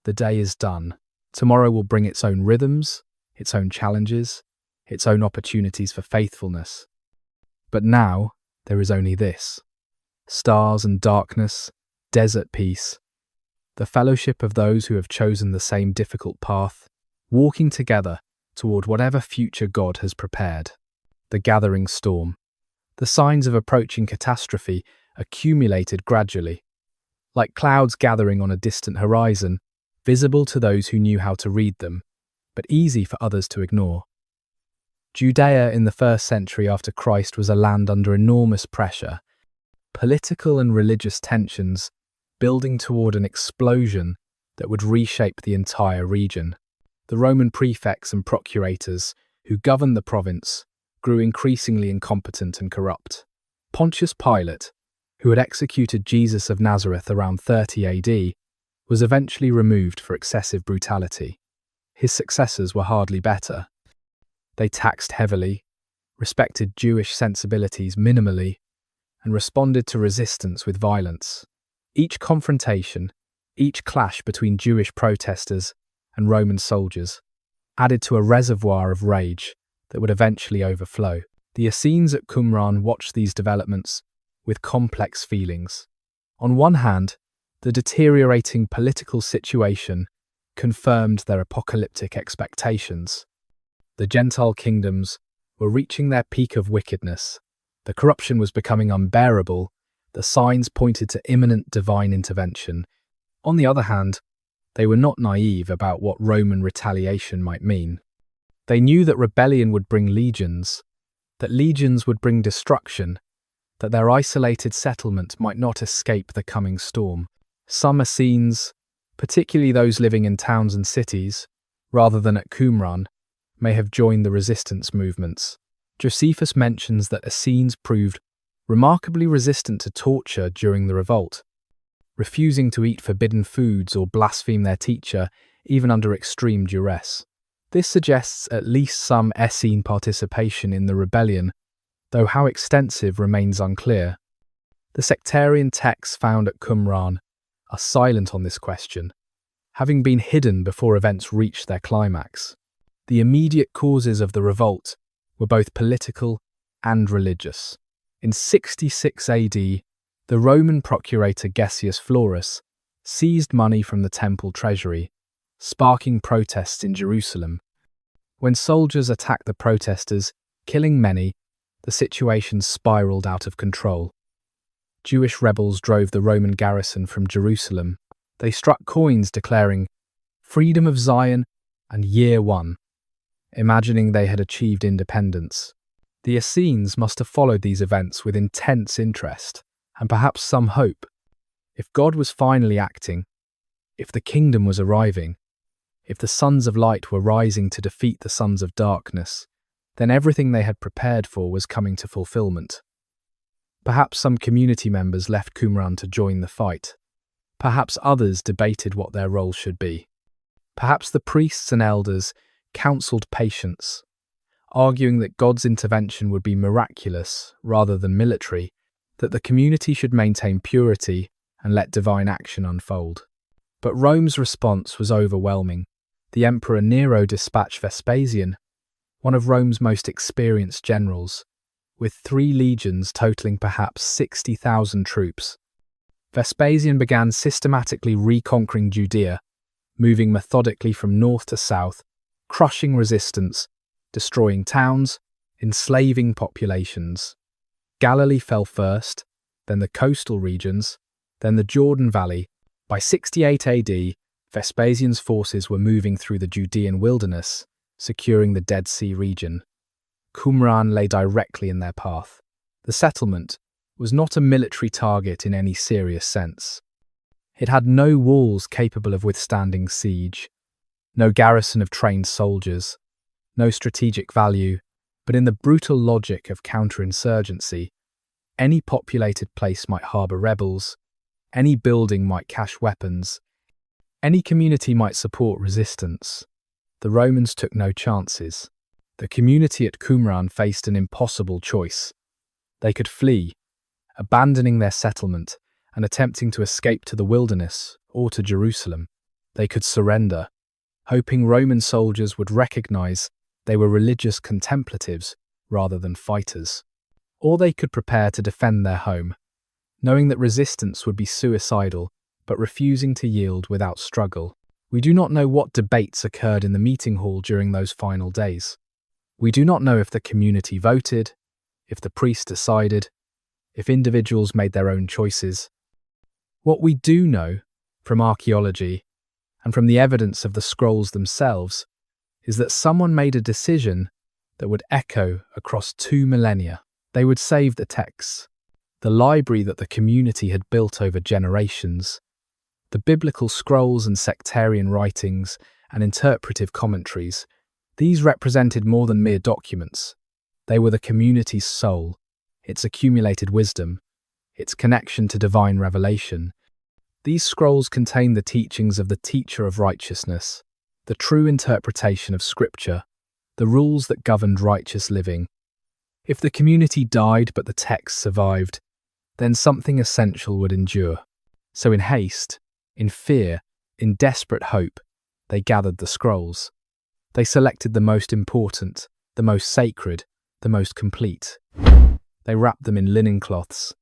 The day is done. Tomorrow will bring its own rhythms, its own challenges, its own opportunities for faithfulness. But now, there is only this: stars and darkness, desert peace, the fellowship of those who have chosen the same difficult path, walking together toward whatever future God has prepared. The gathering storm. The signs of approaching catastrophe accumulated gradually, like clouds gathering on a distant horizon, visible to those who knew how to read them. but easy for others to ignore. Judea in the 1st century after Christ was a land under enormous pressure, political and religious tensions building toward an explosion that would reshape the entire region. The Roman prefects and procurators who governed the province grew increasingly incompetent and corrupt. Pontius Pilate, who had executed Jesus of Nazareth around 30 AD, was eventually removed for excessive brutality. His successors were hardly better. They taxed heavily, respected Jewish sensibilities minimally, and responded to resistance with violence. Each confrontation, each clash between Jewish protesters and Roman soldiers added to a reservoir of rage that would eventually overflow. The Essenes at Qumran watched these developments with complex feelings. On one hand, the deteriorating political situation confirmed their apocalyptic expectations. The Gentile kingdoms were reaching their peak of wickedness. The corruption was becoming unbearable. The signs pointed to imminent divine intervention. On the other hand, they were not naive about what Roman retaliation might mean. They knew that rebellion would bring legions, that legions would bring destruction, that their isolated settlement might not escape the coming storm. Some Essenes, particularly those living in towns and cities, rather than at Qumran, may have joined the resistance movements. Josephus mentions that Essenes proved remarkably resistant to torture during the revolt, refusing to eat forbidden foods or blaspheme their teacher, even under extreme duress. This suggests at least some Essene participation in the rebellion, though how extensive remains unclear. The sectarian texts found at Qumran are silent on this question, having been hidden before events reached their climax. The immediate causes of the revolt were both political and religious. In 66 AD, the Roman procurator Gessius Florus seized money from the temple treasury, sparking protests in Jerusalem. When soldiers attacked the protesters, killing many, the situation spiraled out of control. Jewish rebels drove the Roman garrison from Jerusalem. They struck coins declaring "Freedom of Zion" and "Year One," imagining they had achieved independence. The Essenes must have followed these events with intense interest, and perhaps some hope. If God was finally acting, if the kingdom was arriving, if the sons of light were rising to defeat the sons of darkness, then everything they had prepared for was coming to fulfillment. Perhaps some community members left Qumran to join the fight. Perhaps others debated what their role should be. Perhaps the priests and elders counseled patience, arguing that God's intervention would be miraculous rather than military, that the community should maintain purity and let divine action unfold. But Rome's response was overwhelming. The Emperor Nero dispatched Vespasian, one of Rome's most experienced generals, with 3 legions totaling perhaps 60,000 troops. Vespasian began systematically reconquering Judea, moving methodically from north to south, crushing resistance, destroying towns, enslaving populations. Galilee fell first, then the coastal regions, then the Jordan Valley. By 68 AD, Vespasian's forces were moving through the Judean wilderness, securing the Dead Sea region. Qumran lay directly in their path. The settlement was not a military target in any serious sense. It had no walls capable of withstanding siege, no garrison of trained soldiers, no strategic value, but in the brutal logic of counterinsurgency, any populated place might harbour rebels, any building might cache weapons, any community might support resistance. The Romans took no chances. The community at Qumran faced an impossible choice. They could flee, abandoning their settlement and attempting to escape to the wilderness or to Jerusalem. They could surrender, hoping Roman soldiers would recognize they were religious contemplatives rather than fighters. Or they could prepare to defend their home, knowing that resistance would be suicidal, but refusing to yield without struggle. We do not know what debates occurred in the meeting hall during those final days. We do not know if the community voted, if the priests decided, if individuals made their own choices. What we do know from archaeology and from the evidence of the scrolls themselves is that someone made a decision that would echo across 2 millennia. They would save the texts, the library that the community had built over generations, the biblical scrolls and sectarian writings and interpretive commentaries. These represented more than mere documents. They were the community's soul, its accumulated wisdom, its connection to divine revelation. These scrolls contain the teachings of the teacher of righteousness, the true interpretation of Scripture, the rules that governed righteous living. If the community died but the text survived, then something essential would endure. So in haste, in fear, in desperate hope, they gathered the scrolls. They selected the most important, the most sacred, the most complete. They wrapped them in linen cloths.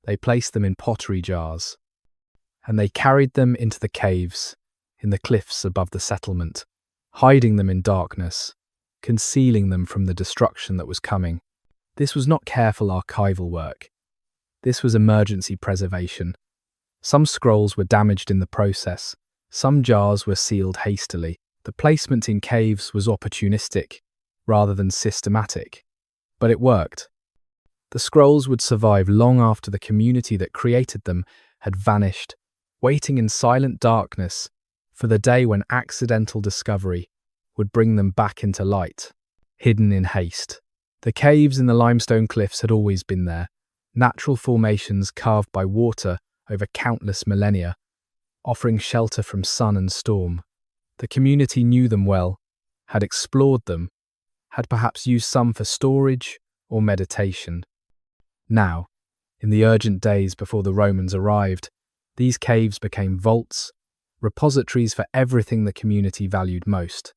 They placed them in pottery jars. And they carried them into the caves, in the cliffs above the settlement, hiding them in darkness, concealing them from the destruction that was coming. This was not careful archival work. This was emergency preservation. Some scrolls were damaged in the process. Some jars were sealed hastily. The placement in caves was opportunistic, rather than systematic. But it worked. The scrolls would survive long after the community that created them had vanished, waiting in silent darkness for the day when accidental discovery would bring them back into light, hidden in haste. The caves in the limestone cliffs had always been there, natural formations carved by water over countless millennia, offering shelter from sun and storm. The community knew them well, had explored them, had perhaps used some for storage or meditation. Now, in the urgent days before the Romans arrived, these caves became vaults, repositories for everything the community valued most.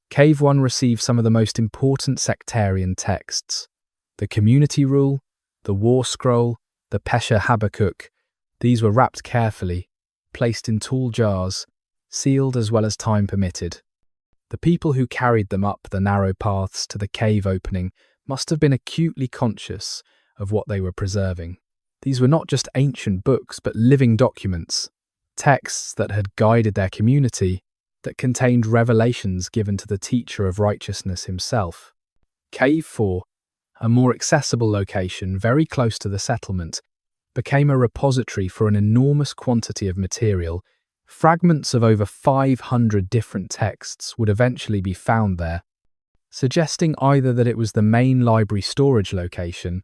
Cave 1 received some of the most important sectarian texts: the community rule, the war scroll, the Pesher Habakkuk. These were wrapped carefully, placed in tall jars, sealed as well as time permitted. The people who carried them up the narrow paths to the cave opening must have been acutely conscious of what they were preserving. These were not just ancient books, but living documents, texts that had guided their community, that contained revelations given to the teacher of righteousness himself. Cave 4, a more accessible location very close to the settlement, became a repository for an enormous quantity of material. Fragments of over 500 different texts would eventually be found there, suggesting either that it was the main library storage location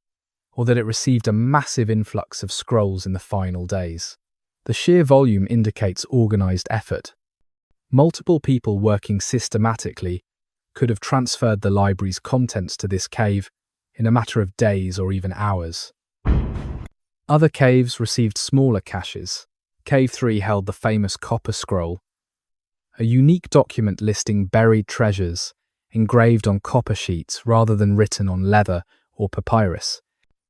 or that it received a massive influx of scrolls in the final days. The sheer volume indicates organized effort. Multiple people working systematically could have transferred the library's contents to this cave in a matter of days or even hours. Other caves received smaller caches. Cave 3 held the famous Copper Scroll, a unique document listing buried treasures engraved on copper sheets rather than written on leather or papyrus.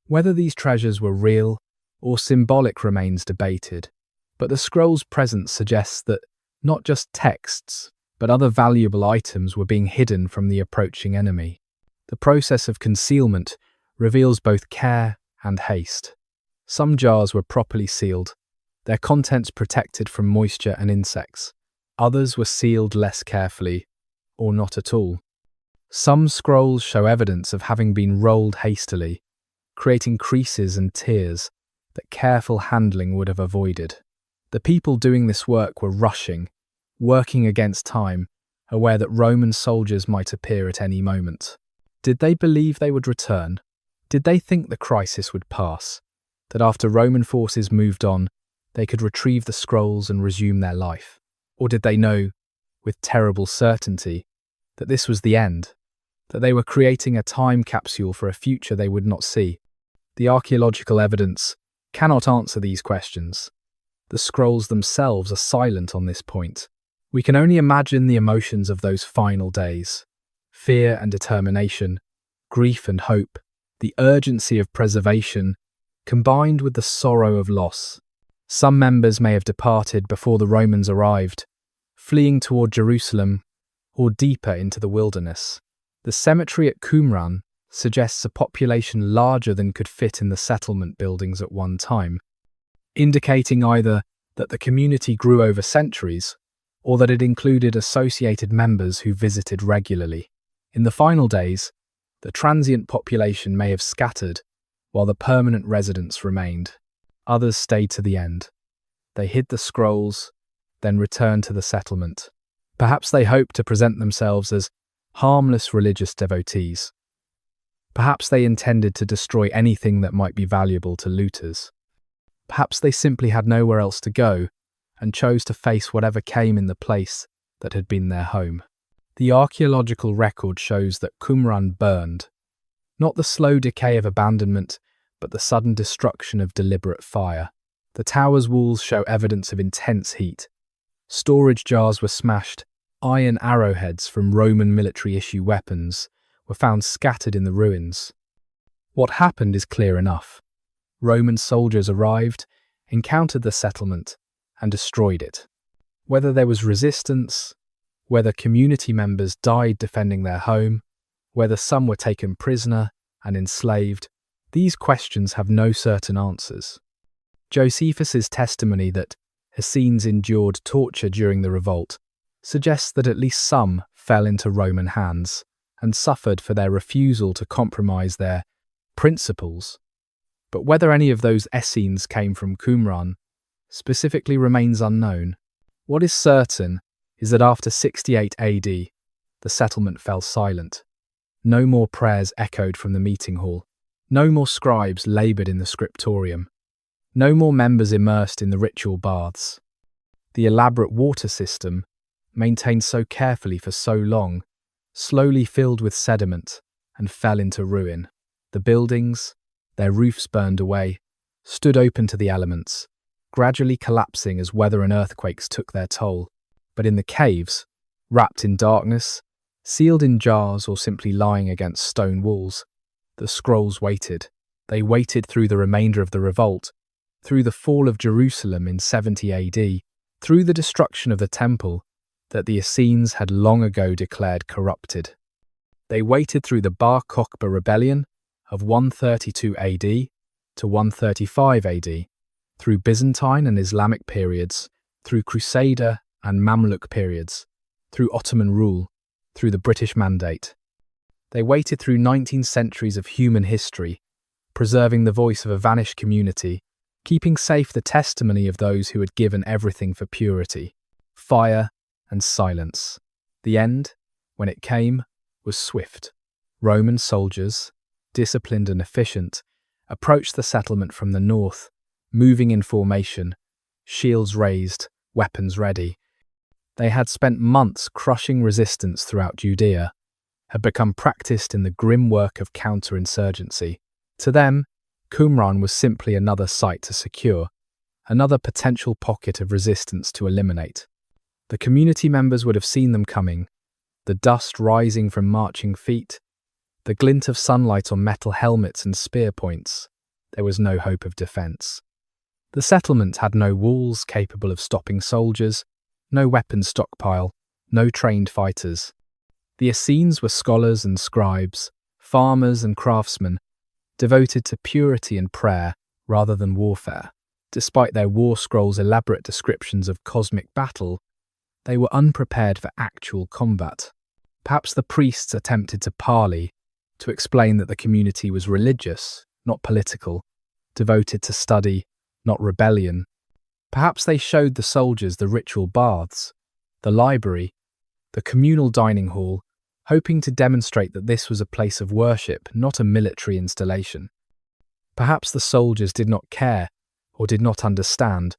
Whether these treasures were real or symbolic remains debated, but the scroll's presence suggests that not just texts, but other valuable items were being hidden from the approaching enemy. The process of concealment reveals both care and haste. Some jars were properly sealed, their contents protected from moisture and insects. Others were sealed less carefully, or not at all. Some scrolls show evidence of having been rolled hastily, creating creases and tears that careful handling would have avoided. The people doing this work were rushing, working against time, aware that Roman soldiers might appear at any moment. Did they believe they would return? Did they think the crisis would pass? That after Roman forces moved on, they could retrieve the scrolls and resume their life? Or did they know, with terrible certainty, that this was the end, that they were creating a time capsule for a future they would not see? The archaeological evidence cannot answer these questions. The scrolls themselves are silent on this point. We can only imagine the emotions of those final days: fear and determination, grief and hope, the urgency of preservation, combined with the sorrow of loss. Some members may have departed before the Romans arrived, fleeing toward Jerusalem or deeper into the wilderness. The cemetery at Qumran suggests a population larger than could fit in the settlement buildings at one time, indicating either that the community grew over centuries or that it included associated members who visited regularly. In the final days, the transient population may have scattered, while the permanent residents remained. Others stayed to the end. They hid the scrolls, then returned to the settlement. Perhaps they hoped to present themselves as harmless religious devotees. Perhaps they intended to destroy anything that might be valuable to looters. Perhaps they simply had nowhere else to go and chose to face whatever came in the place that had been their home. The archaeological record shows that Qumran burned, not the slow decay of abandonment, but the sudden destruction of deliberate fire. The tower's walls show evidence of intense heat. Storage jars were smashed. Iron arrowheads from Roman military-issue weapons were found scattered in the ruins. What happened is clear enough. Roman soldiers arrived, encountered the settlement, and destroyed it. Whether there was resistance, whether community members died defending their home, whether some were taken prisoner and enslaved, these questions have no certain answers. Josephus's testimony that Essenes endured torture during the revolt suggests that at least some fell into Roman hands and suffered for their refusal to compromise their principles. But whether any of those Essenes came from Qumran specifically remains unknown. What is certain is that after 68 AD, the settlement fell silent. No more prayers echoed from the meeting hall. No more scribes laboured in the scriptorium. No more members immersed in the ritual baths. The elaborate water system, maintained so carefully for so long, slowly filled with sediment and fell into ruin. The buildings, their roofs burned away, stood open to the elements, gradually collapsing as weather and earthquakes took their toll. But in the caves, wrapped in darkness, sealed in jars or simply lying against stone walls, the scrolls waited. They waited through the remainder of the revolt, through the fall of Jerusalem in 70 AD, through the destruction of the temple that the Essenes had long ago declared corrupted. They waited through the Bar Kokhba rebellion of 132 AD to 135 AD, through Byzantine and Islamic periods, through Crusader and Mamluk periods, through Ottoman rule, through the British Mandate. They waited through 19 centuries of human history, preserving the voice of a vanished community, keeping safe the testimony of those who had given everything for purity, fire, and silence. The end, when it came, was swift. Roman soldiers, disciplined and efficient, approached the settlement from the north, moving in formation, shields raised, weapons ready. They had spent months crushing resistance throughout Judea, had become practiced in the grim work of counterinsurgency. To them, Qumran was simply another site to secure, another potential pocket of resistance to eliminate. The community members would have seen them coming, the dust rising from marching feet, the glint of sunlight on metal helmets and spear points. There was no hope of defense. The settlement had no walls capable of stopping soldiers, no weapons stockpile, no trained fighters. The Essenes were scholars and scribes, farmers and craftsmen, devoted to purity and prayer rather than warfare. Despite their war scrolls' elaborate descriptions of cosmic battle, they were unprepared for actual combat. Perhaps the priests attempted to parley, to explain that the community was religious, not political, devoted to study, not rebellion. Perhaps they showed the soldiers the ritual baths, the library, the communal dining hall, hoping to demonstrate that this was a place of worship, not a military installation. Perhaps the soldiers did not care, or did not understand,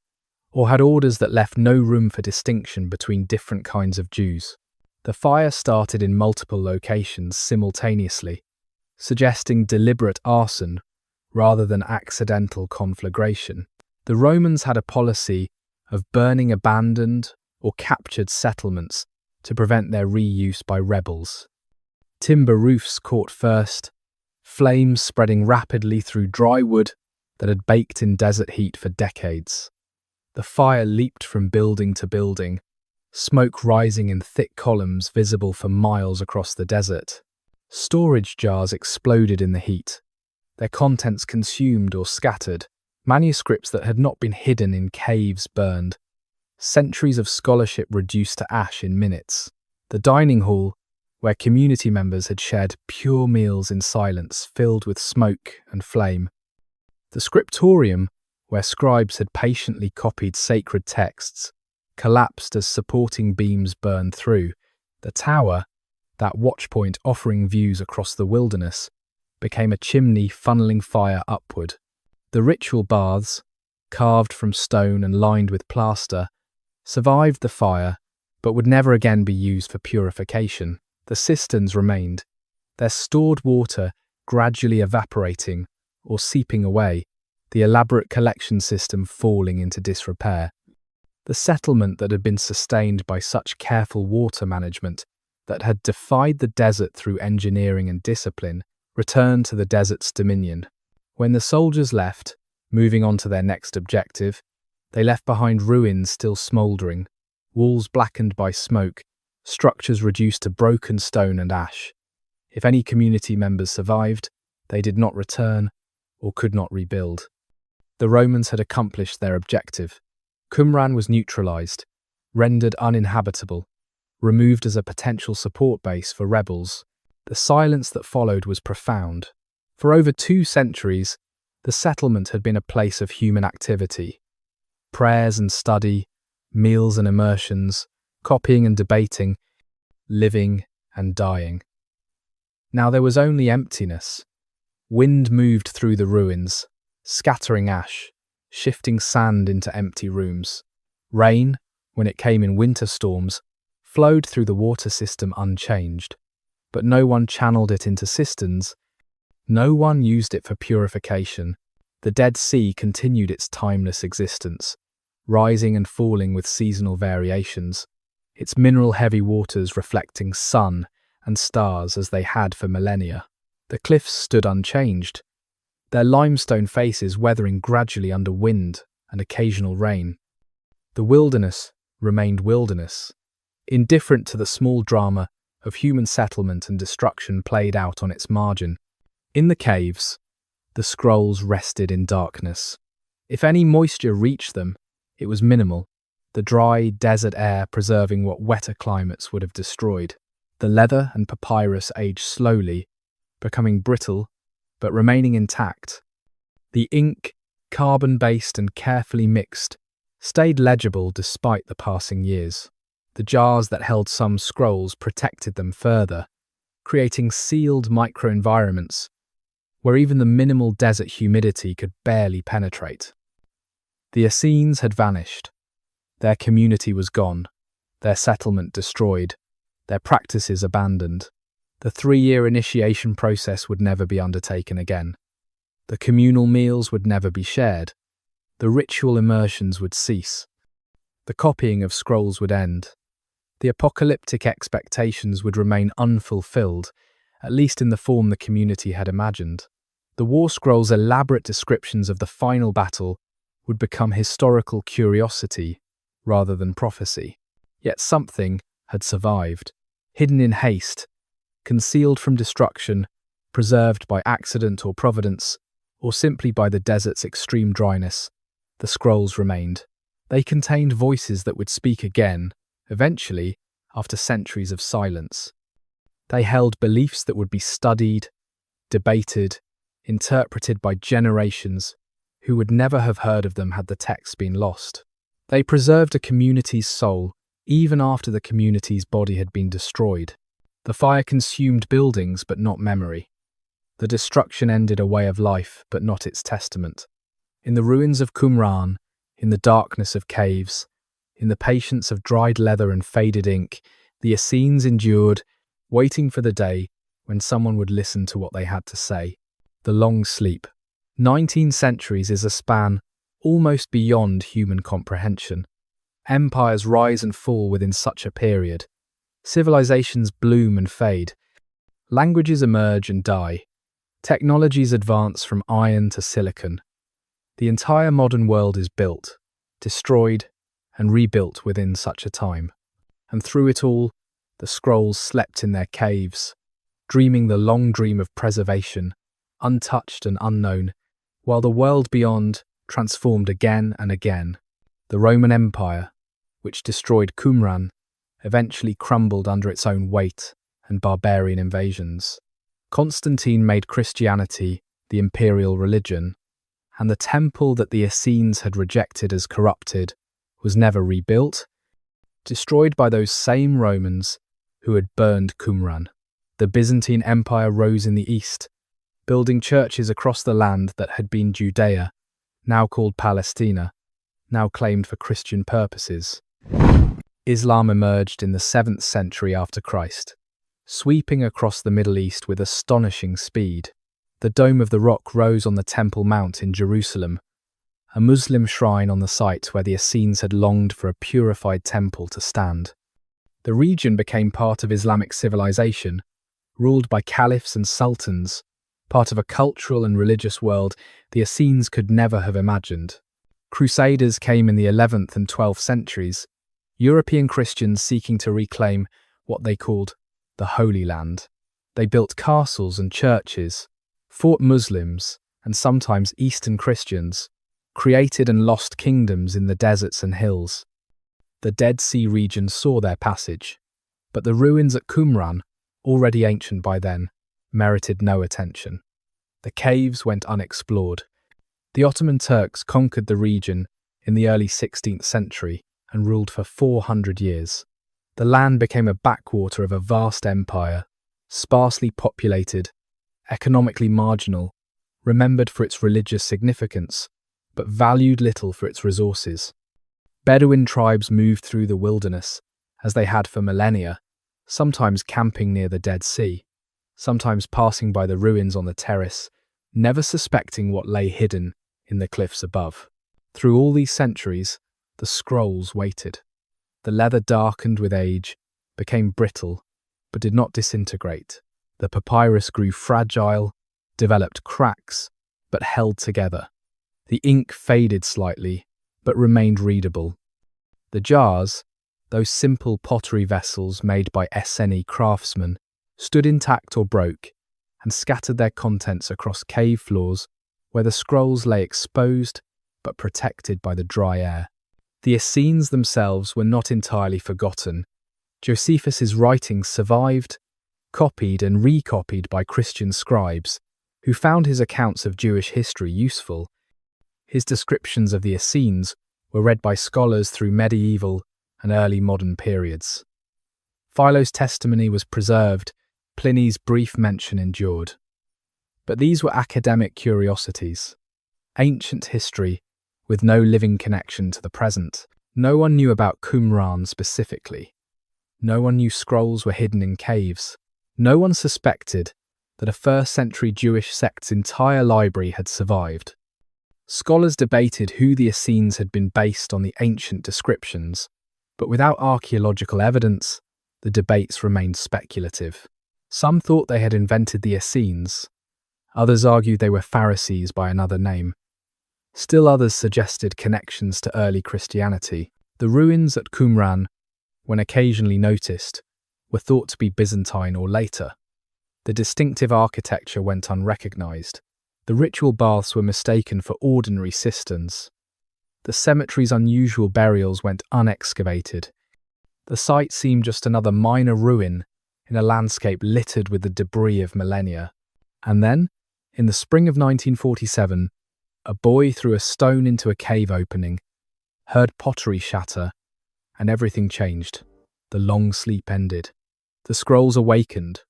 or had orders that left no room for distinction between different kinds of Jews. The fire started in multiple locations simultaneously, suggesting deliberate arson rather than accidental conflagration. The Romans had a policy of burning abandoned or captured settlements to prevent their reuse by rebels. Timber roofs caught first, flames spreading rapidly through dry wood that had baked in desert heat for decades. The fire leaped from building to building, smoke rising in thick columns visible for miles across the desert. Storage jars exploded in the heat, their contents consumed or scattered. Manuscripts that had not been hidden in caves burned. centuries of scholarship reduced to ash in minutes. The dining hall, where community members had shared pure meals in silence, filled with smoke and flame. The scriptorium, where scribes had patiently copied sacred texts, collapsed as supporting beams burned through. The tower, that watchpoint offering views across the wilderness, became a chimney funneling fire upward. The ritual baths, carved from stone and lined with plaster, survived the fire, but would never again be used for purification. The cisterns remained, their stored water gradually evaporating or seeping away, the elaborate collection system falling into disrepair. The settlement that had been sustained by such careful water management, that had defied the desert through engineering and discipline, returned to the desert's dominion. When the soldiers left, moving on to their next objective, they left behind ruins still smouldering, walls blackened by smoke, structures reduced to broken stone and ash. If any community members survived, they did not return or could not rebuild. The Romans had accomplished their objective. Qumran was neutralized, rendered uninhabitable, removed as a potential support base for rebels. The silence that followed was profound. For over 2 centuries, the settlement had been a place of human activity. Prayers and study, meals and immersions, copying and debating, living and dying. Now there was only emptiness. Wind moved through the ruins, scattering ash, shifting sand into empty rooms. Rain, when it came in winter storms, flowed through the water system unchanged. But no one channeled it into cisterns. No one used it for purification. The Dead Sea continued its timeless existence, rising and falling with seasonal variations, its mineral-heavy waters reflecting sun and stars as they had for millennia. The cliffs stood unchanged, their limestone faces weathering gradually under wind and occasional rain. The wilderness remained wilderness, indifferent to the small drama of human settlement and destruction played out on its margin. In the caves, the scrolls rested in darkness. If any moisture reached them, it was minimal, the dry desert air preserving what wetter climates would have destroyed. The leather and papyrus aged slowly, becoming brittle, but remaining intact. The ink, carbon-based and carefully mixed, stayed legible despite the passing years. The jars that held some scrolls protected them further, creating sealed microenvironments where even the minimal desert humidity could barely penetrate. The Essenes had vanished. Their community was gone, their settlement destroyed, their practices abandoned. The 3-year initiation process would never be undertaken again. The communal meals would never be shared. The ritual immersions would cease. The copying of scrolls would end. The apocalyptic expectations would remain unfulfilled, at least in the form the community had imagined. The war scrolls' elaborate descriptions of the final battle would become historical curiosity rather than prophecy. Yet something had survived, hidden in haste, concealed from destruction, preserved by accident or providence, or simply by the desert's extreme dryness. The scrolls remained. They contained voices that would speak again, eventually, after centuries of silence. They held beliefs that would be studied, debated, interpreted by generations who would never have heard of them had the texts been lost. They preserved a community's soul even after the community's body had been destroyed. The fire consumed buildings but not memory. The destruction ended a way of life but not its testament. In the ruins of Qumran, in the darkness of caves, in the patience of dried leather and faded ink, the Essenes endured, waiting for the day when someone would listen to what they had to say. The long sleep. 19 centuries is a span almost beyond human comprehension. Empires rise and fall within such a period. Civilizations bloom and fade. Languages emerge and die. Technologies advance from iron to silicon. The entire modern world is built, destroyed, and rebuilt within such a time. And through it all, the scrolls slept in their caves, dreaming the long dream of preservation, untouched and unknown, while the world beyond transformed again and again. The Roman Empire, which destroyed Qumran, eventually crumbled under its own weight and barbarian invasions. Constantine made Christianity the imperial religion, and the temple that the Essenes had rejected as corrupted was never rebuilt, destroyed by those same Romans who had burned Qumran. The Byzantine Empire rose in the east, building churches across the land that had been Judea, now called Palestina, now claimed for Christian purposes. Islam emerged in the 7th century after Christ, sweeping across the Middle East with astonishing speed. The Dome of the Rock rose on the Temple Mount in Jerusalem, a Muslim shrine on the site where the Essenes had longed for a purified temple to stand. The region became part of Islamic civilization, ruled by caliphs and sultans, part of a cultural and religious world the Essenes could never have imagined. Crusaders came in the 11th and 12th centuries, European Christians seeking to reclaim what they called the Holy Land. They built castles and churches, fought Muslims and sometimes Eastern Christians, created and lost kingdoms in the deserts and hills. The Dead Sea region saw their passage, but the ruins at Qumran, already ancient by then, merited no attention. The caves went unexplored. The Ottoman Turks conquered the region in the early 16th century and ruled for 400 years. The land became a backwater of a vast empire, sparsely populated, economically marginal, remembered for its religious significance, but valued little for its resources. Bedouin tribes moved through the wilderness, as they had for millennia, sometimes camping near the Dead Sea, sometimes passing by the ruins on the terrace, never suspecting what lay hidden in the cliffs above. Through all these centuries, the scrolls waited. The leather darkened with age, became brittle, but did not disintegrate. The papyrus grew fragile, developed cracks, but held together. The ink faded slightly, but remained readable. The jars, those simple pottery vessels made by Essene craftsmen, stood intact or broke, and scattered their contents across cave floors where the scrolls lay exposed but protected by the dry air. The Essenes themselves were not entirely forgotten. Josephus's writings survived, copied and recopied by Christian scribes, who found his accounts of Jewish history useful. His descriptions of the Essenes were read by scholars through medieval and early modern periods. Philo's testimony was preserved, Pliny's brief mention endured. But these were academic curiosities, ancient history with no living connection to the present. No one knew about Qumran specifically. No one knew scrolls were hidden in caves. No one suspected that a first-century Jewish sect's entire library had survived. Scholars debated who the Essenes had been based on the ancient descriptions, but without archaeological evidence, the debates remained speculative. Some thought they had invented the Essenes. Others argued they were Pharisees by another name. Still others suggested connections to early Christianity. The ruins at Qumran, when occasionally noticed, were thought to be Byzantine or later. The distinctive architecture went unrecognized. The ritual baths were mistaken for ordinary cisterns. The cemetery's unusual burials went unexcavated. The site seemed just another minor ruin in a landscape littered with the debris of millennia. And then, in the spring of 1947, a boy threw a stone into a cave opening, heard pottery shatter, and everything changed. The long sleep ended. The scrolls awakened,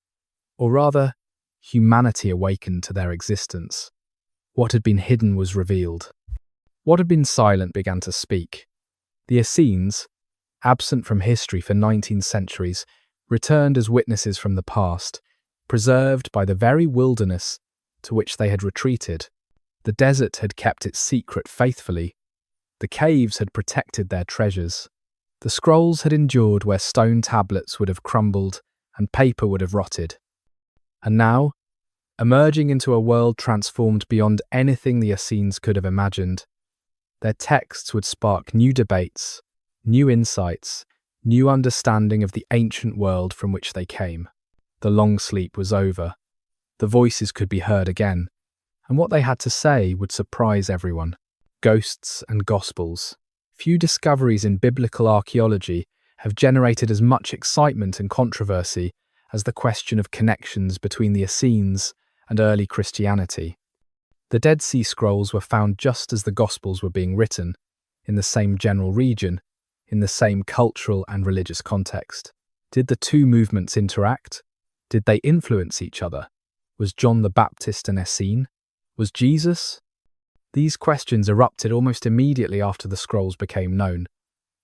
or rather, humanity awakened to their existence. What had been hidden was revealed. What had been silent began to speak. The Essenes, absent from history for 19 centuries, returned as witnesses from the past, preserved by the very wilderness to which they had retreated. The desert had kept its secret faithfully. The caves had protected their treasures. The scrolls had endured where stone tablets would have crumbled and paper would have rotted. And now, emerging into a world transformed beyond anything the Essenes could have imagined, their texts would spark new debates, new insights, new understanding of the ancient world from which they came. The long sleep was over. The voices could be heard again, and what they had to say would surprise everyone. Ghosts and Gospels. Few discoveries in biblical archaeology have generated as much excitement and controversy as the question of connections between the Essenes and early Christianity. The Dead Sea Scrolls were found just as the Gospels were being written, in the same general region, in the same cultural and religious context. Did the two movements interact? Did they influence each other? Was John the Baptist an Essene? Was Jesus? These questions erupted almost immediately after the scrolls became known,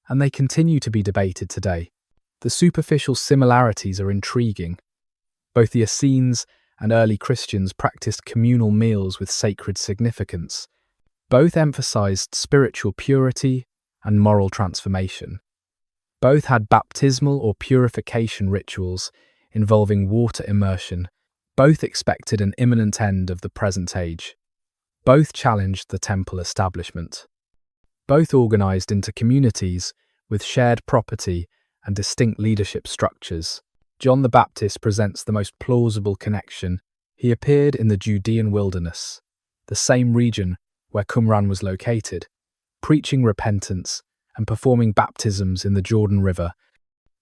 and they continue to be debated today. The superficial similarities are intriguing. Both the Essenes and early Christians practiced communal meals with sacred significance. Both emphasized spiritual purity and moral transformation. Both had baptismal or purification rituals involving water immersion. Both expected an imminent end of the present age. Both challenged the temple establishment. Both organized into communities with shared property and distinct leadership structures. John the Baptist presents the most plausible connection. He appeared in the Judean wilderness, the same region where Qumran was located, preaching repentance and performing baptisms in the Jordan River.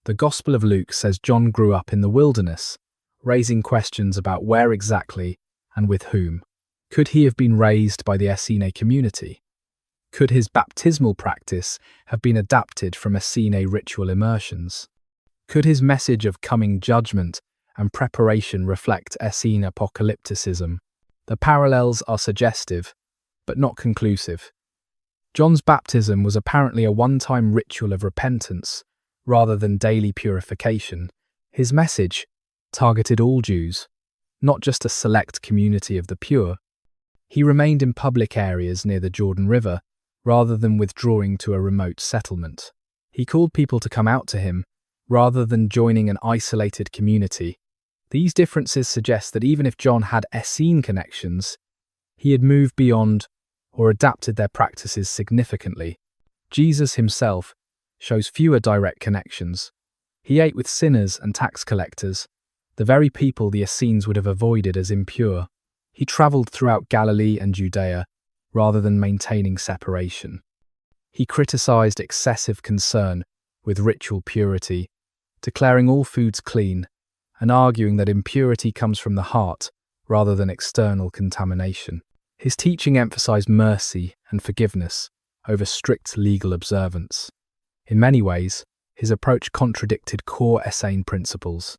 The Gospel of Luke says John grew up in the wilderness, raising questions about where exactly and with whom. Could he have been raised by the Essene community? Could his baptismal practice have been adapted from Essene ritual immersions? Could his message of coming judgment and preparation reflect Essene apocalypticism? The parallels are suggestive, but not conclusive. John's baptism was apparently a one-time ritual of repentance, rather than daily purification. His message targeted all Jews, not just a select community of the pure. He remained in public areas near the Jordan River, rather than withdrawing to a remote settlement. He called people to come out to him, rather than joining an isolated community. These differences suggest that even if John had Essene connections, he had moved beyond or adapted their practices significantly. Jesus himself shows fewer direct connections. He ate with sinners and tax collectors, the very people the Essenes would have avoided as impure. He travelled throughout Galilee and Judea, rather than maintaining separation. He criticized excessive concern with ritual purity, declaring all foods clean, and arguing that impurity comes from the heart rather than external contamination. His teaching emphasized mercy and forgiveness over strict legal observance. In many ways, his approach contradicted core Essene principles.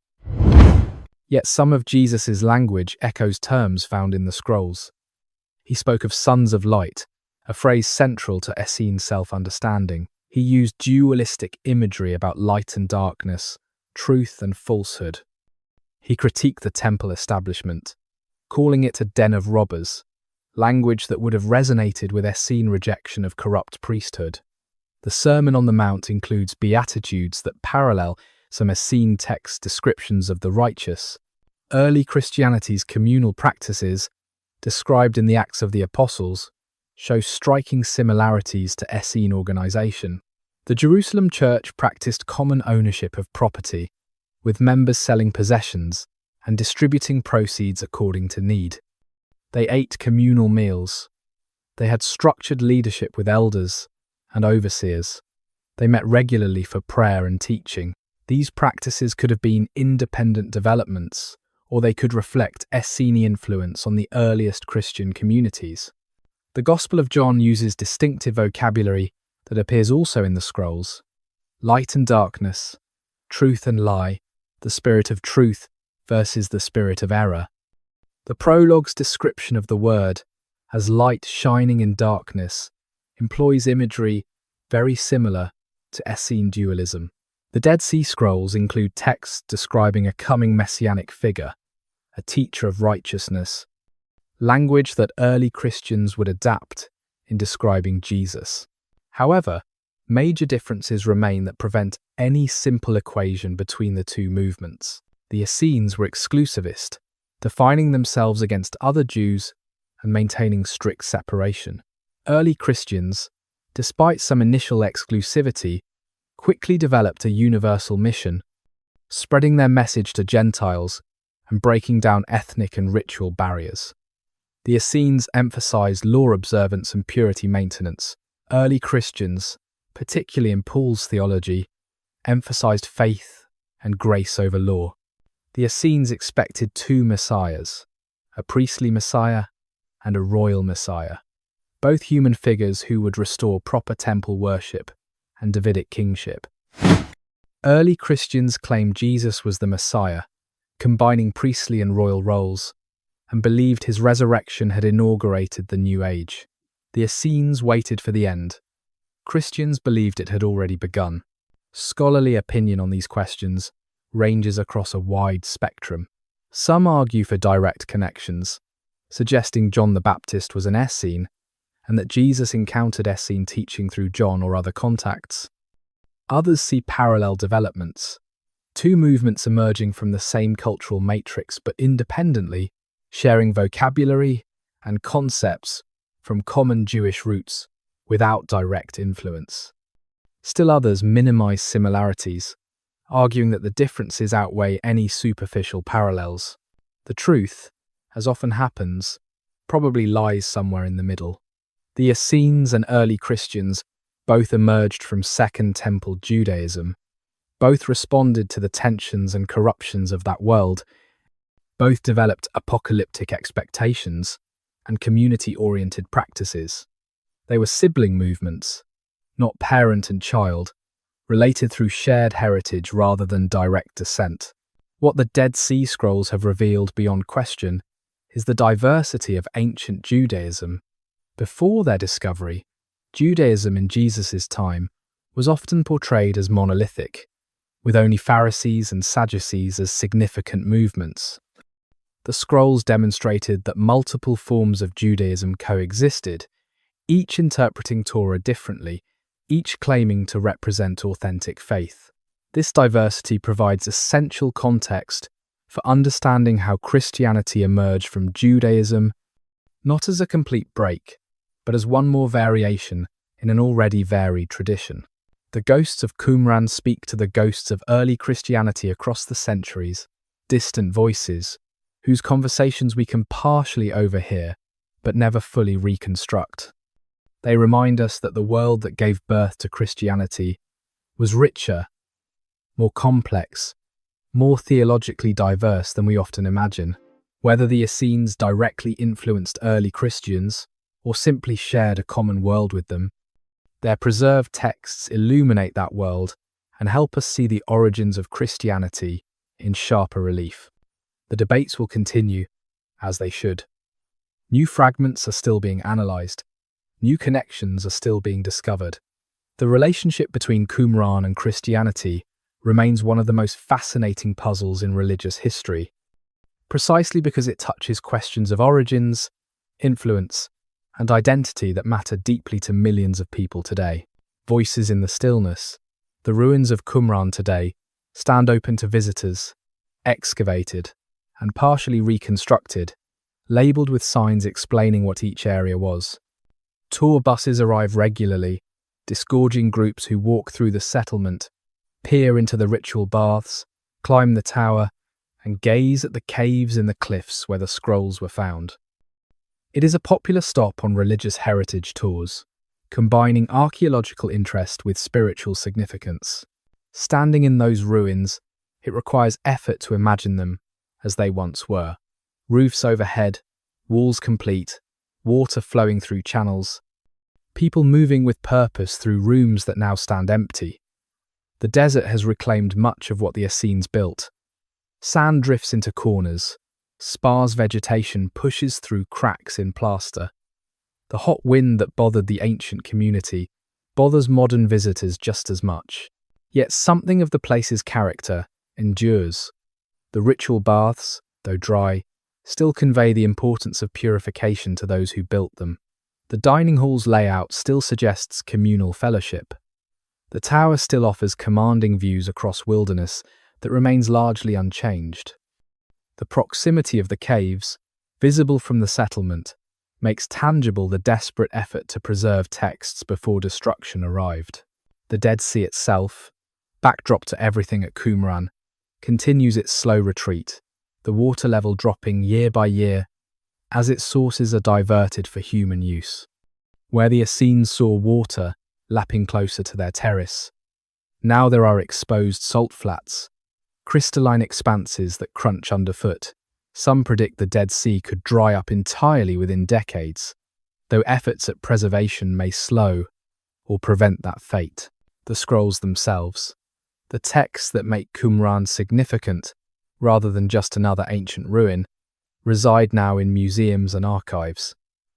Yet some of Jesus' language echoes terms found in the scrolls. He spoke of sons of light, a phrase central to Essene self-understanding. He used dualistic imagery about light and darkness, truth and falsehood. He critiqued the temple establishment, calling it a den of robbers, language that would have resonated with Essene rejection of corrupt priesthood. The Sermon on the Mount includes beatitudes that parallel some Essene text descriptions of the righteous. Early Christianity's communal practices, described in the Acts of the Apostles, show striking similarities to Essene organization. The Jerusalem church practiced common ownership of property, with members selling possessions and distributing proceeds according to need. They ate communal meals. They had structured leadership with elders and overseers. They met regularly for prayer and teaching. These practices could have been independent developments, or they could reflect Essene influence on the earliest Christian communities. The Gospel of John uses distinctive vocabulary that appears also in the scrolls. Light and darkness, truth and lie, the spirit of truth versus the spirit of error. The prologue's description of the word as light shining in darkness employs imagery very similar to Essene dualism. The Dead Sea Scrolls include texts describing a coming messianic figure, a teacher of righteousness, language that early Christians would adapt in describing Jesus. However, major differences remain that prevent any simple equation between the two movements. The Essenes were exclusivist, defining themselves against other Jews and maintaining strict separation. Early Christians, despite some initial exclusivity, quickly developed a universal mission, spreading their message to Gentiles and breaking down ethnic and ritual barriers. The Essenes emphasized law observance and purity maintenance. Early Christians, particularly in Paul's theology, emphasized faith and grace over law. The Essenes expected two messiahs, a priestly messiah and a royal messiah, both human figures who would restore proper temple worship and Davidic kingship. Early Christians claimed Jesus was the Messiah, combining priestly and royal roles, and believed his resurrection had inaugurated the new age. The Essenes waited for the end. Christians believed it had already begun. Scholarly opinion on these questions ranges across a wide spectrum. Some argue for direct connections, suggesting John the Baptist was an Essene, and that Jesus encountered Essene teaching through John or other contacts. Others see parallel developments, two movements emerging from the same cultural matrix but independently, sharing vocabulary and concepts from common Jewish roots without direct influence. Still others minimize similarities, arguing that the differences outweigh any superficial parallels. The truth, as often happens, probably lies somewhere in the middle. The Essenes and early Christians both emerged from Second Temple Judaism. Both responded to the tensions and corruptions of that world. Both developed apocalyptic expectations and community-oriented practices. They were sibling movements, not parent and child, related through shared heritage rather than direct descent. What the Dead Sea Scrolls have revealed beyond question is the diversity of ancient Judaism. Before their discovery, Judaism in Jesus' time was often portrayed as monolithic, with only Pharisees and Sadducees as significant movements. The scrolls demonstrated that multiple forms of Judaism coexisted, each interpreting Torah differently, each claiming to represent authentic faith. This diversity provides essential context for understanding how Christianity emerged from Judaism, not as a complete break, but as one more variation in an already varied tradition. The ghosts of Qumran speak to the ghosts of early Christianity across the centuries, distant voices, whose conversations we can partially overhear, but never fully reconstruct. They remind us that the world that gave birth to Christianity was richer, more complex, more theologically diverse than we often imagine. Whether the Essenes directly influenced early Christians or simply shared a common world with them, their preserved texts illuminate that world and help us see the origins of Christianity in sharper relief. The debates will continue, as they should. New fragments are still being analysed. New connections are still being discovered. The relationship between Qumran and Christianity remains one of the most fascinating puzzles in religious history, precisely because it touches questions of origins, influence, and identity that matter deeply to millions of people today. Voices in the stillness. The ruins of Qumran today stand open to visitors, excavated and partially reconstructed, labelled with signs explaining what each area was. Tour buses arrive regularly, disgorging groups who walk through the settlement, peer into the ritual baths, climb the tower, and gaze at the caves in the cliffs where the scrolls were found. It is a popular stop on religious heritage tours, combining archaeological interest with spiritual significance. Standing in those ruins, it requires effort to imagine them as they once were. Roofs overhead, walls complete, water flowing through channels, people moving with purpose through rooms that now stand empty. The desert has reclaimed much of what the Essenes built. Sand drifts into corners, sparse vegetation pushes through cracks in plaster. The hot wind that bothered the ancient community bothers modern visitors just as much. Yet something of the place's character endures. The ritual baths, though dry, still convey the importance of purification to those who built them. The dining hall's layout still suggests communal fellowship. The tower still offers commanding views across wilderness that remains largely unchanged. The proximity of the caves, visible from the settlement, makes tangible the desperate effort to preserve texts before destruction arrived. The Dead Sea itself, backdrop to everything at Qumran, continues its slow retreat, the water level dropping year by year as its sources are diverted for human use. Where the Essenes saw water, lapping closer to their terrace. Now there are exposed salt flats, crystalline expanses that crunch underfoot. Some predict the Dead Sea could dry up entirely within decades, though efforts at preservation may slow or prevent that fate. The scrolls themselves, the texts that make Qumran significant, rather than just another ancient ruin, reside now in museums and archives.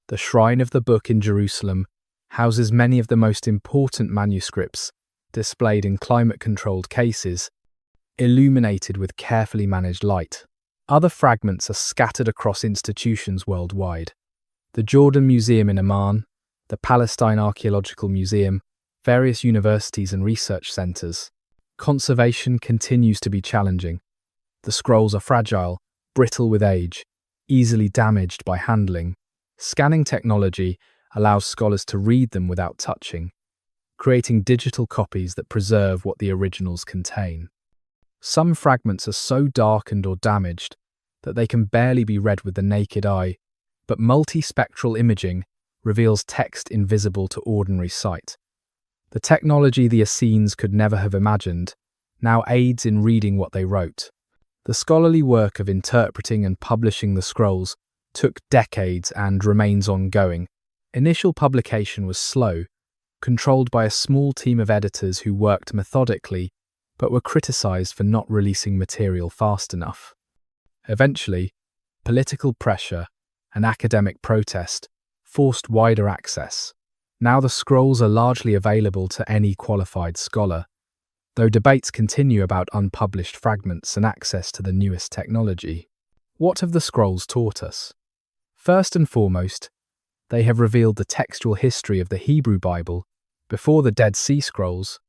The Shrine of the Book in Jerusalem houses many of the most important manuscripts, displayed in climate-controlled cases, illuminated with carefully managed light. Other fragments are scattered across institutions worldwide. The Jordan Museum in Amman, the Palestine Archaeological Museum, various universities and research centers. Conservation continues to be challenging. The scrolls are fragile, brittle with age, easily damaged by handling. Scanning technology allows scholars to read them without touching, creating digital copies that preserve what the originals contain. Some fragments are so darkened or damaged that they can barely be read with the naked eye, but multispectral imaging reveals text invisible to ordinary sight. The technology the Essenes could never have imagined now aids in reading what they wrote. The scholarly work of interpreting and publishing the scrolls took decades and remains ongoing. Initial publication was slow, controlled by a small team of editors who worked methodically but were criticized for not releasing material fast enough. Eventually, political pressure and academic protest forced wider access. Now the scrolls are largely available to any qualified scholar, though debates continue about unpublished fragments and access to the newest technology. What have the scrolls taught us? First and foremost, they have revealed the textual history of the Hebrew Bible before the Dead Sea Scrolls,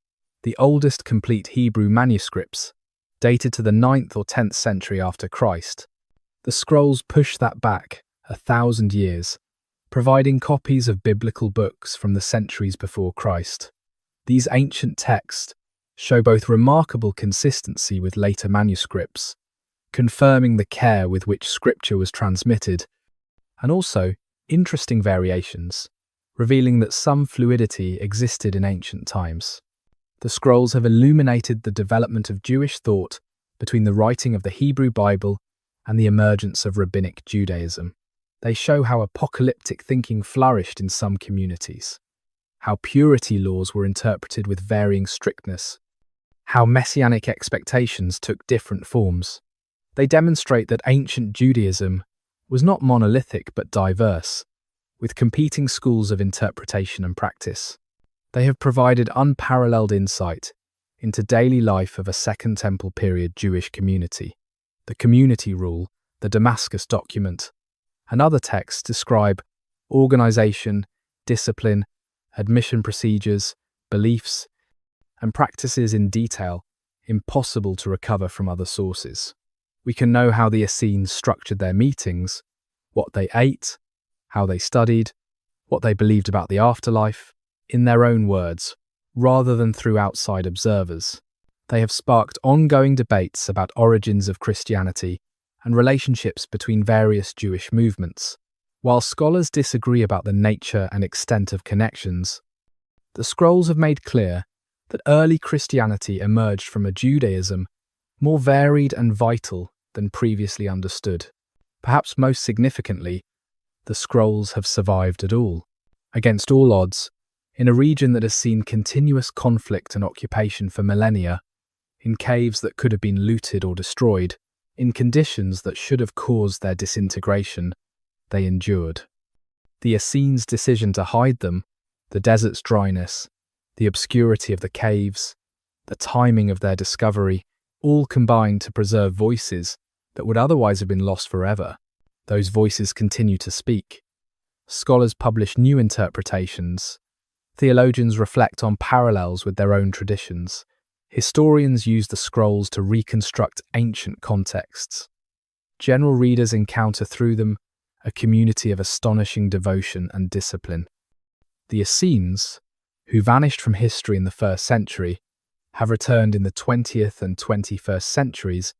the oldest complete Hebrew manuscripts, dated to the 9th or 10th century after Christ. The scrolls push that back 1,000 years, providing copies of biblical books from the centuries before Christ. These ancient texts show both remarkable consistency with later manuscripts, confirming the care with which scripture was transmitted, and also interesting variations, revealing that some fluidity existed in ancient times. The scrolls have illuminated the development of Jewish thought between the writing of the Hebrew Bible and the emergence of rabbinic Judaism. They show how apocalyptic thinking flourished in some communities, how purity laws were interpreted with varying strictness, how messianic expectations took different forms. They demonstrate that ancient Judaism was not monolithic but diverse, with competing schools of interpretation and practice. They have provided unparalleled insight into daily life of a Second Temple period Jewish community. The community rule, the Damascus document, and other texts describe organization, discipline, admission procedures, beliefs, and practices in detail impossible to recover from other sources. We can know how the Essenes structured their meetings, what they ate, how they studied, what they believed about the afterlife, in their own words, rather than through outside observers. They have sparked ongoing debates about origins of Christianity and relationships between various Jewish movements. While scholars disagree about the nature and extent of connections, the scrolls have made clear that early Christianity emerged from a Judaism more varied and vital than previously understood. Perhaps most significantly, the scrolls have survived at all, against all odds, in a region that has seen continuous conflict and occupation for millennia, in caves that could have been looted or destroyed, in conditions that should have caused their disintegration, they endured. The Essenes' decision to hide them, the desert's dryness, the obscurity of the caves, the timing of their discovery, all combined to preserve voices that would otherwise have been lost forever. Those voices continue to speak. Scholars publish new interpretations. Theologians reflect on parallels with their own traditions. Historians use the scrolls to reconstruct ancient contexts. General readers encounter through them a community of astonishing devotion and discipline. The Essenes, who vanished from history in the 1st century, have returned in the 20th and 21st centuries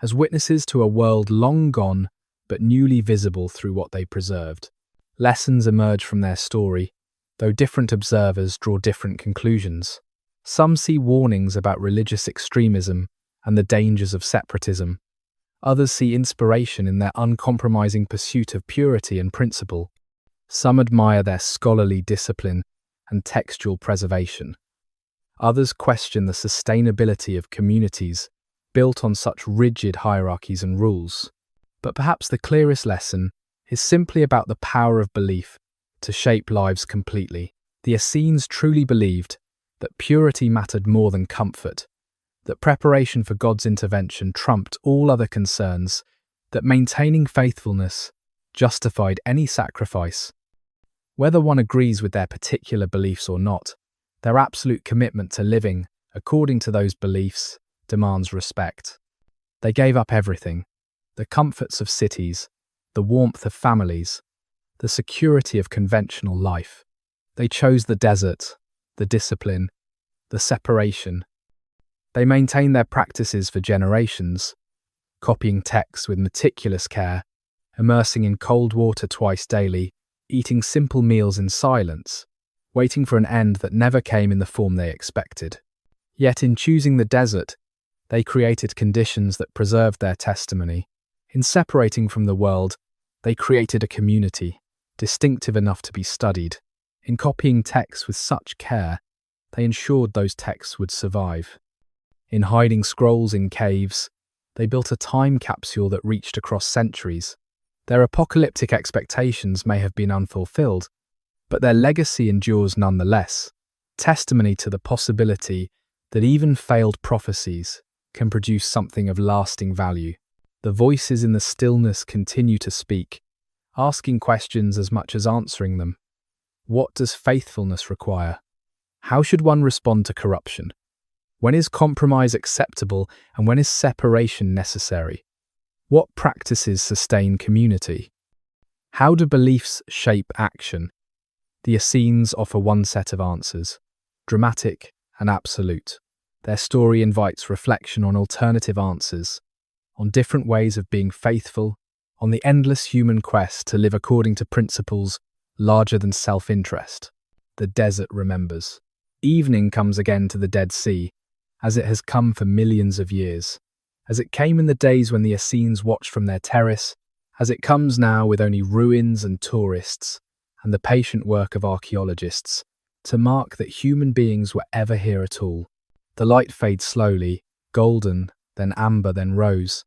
as witnesses to a world long gone but newly visible through what they preserved. Lessons emerge from their story, though different observers draw different conclusions. Some see warnings about religious extremism and the dangers of separatism. Others see inspiration in their uncompromising pursuit of purity and principle. Some admire their scholarly discipline and textual preservation. Others question the sustainability of communities built on such rigid hierarchies and rules. But perhaps the clearest lesson is simply about the power of belief to shape lives completely. The Essenes truly believed that purity mattered more than comfort, that preparation for God's intervention trumped all other concerns, that maintaining faithfulness justified any sacrifice. Whether one agrees with their particular beliefs or not, their absolute commitment to living according to those beliefs demands respect. They gave up everything: the comforts of cities, the warmth of families, the security of conventional life. They chose the desert, the discipline, the separation. They maintained their practices for generations, copying texts with meticulous care, immersing in cold water twice daily, eating simple meals in silence, waiting for an end that never came in the form they expected. Yet in choosing the desert, they created conditions that preserved their testimony. In separating from the world, they created a community, distinctive enough to be studied. In copying texts with such care, they ensured those texts would survive. In hiding scrolls in caves, they built a time capsule that reached across centuries. Their apocalyptic expectations may have been unfulfilled, but their legacy endures nonetheless, testimony to the possibility that even failed prophecies can produce something of lasting value. The voices in the stillness continue to speak, asking questions as much as answering them. What does faithfulness require? How should one respond to corruption? When is compromise acceptable and when is separation necessary? What practices sustain community? How do beliefs shape action? The Essenes offer one set of answers, dramatic and absolute. Their story invites reflection on alternative answers, on different ways of being faithful, on the endless human quest to live according to principles larger than self-interest. The desert remembers. Evening comes again to the Dead Sea, as it has come for millions of years, as it came in the days when the Essenes watched from their terrace, as it comes now with only ruins and tourists, and the patient work of archaeologists, to mark that human beings were ever here at all. The light fades slowly, golden, then amber, then rose,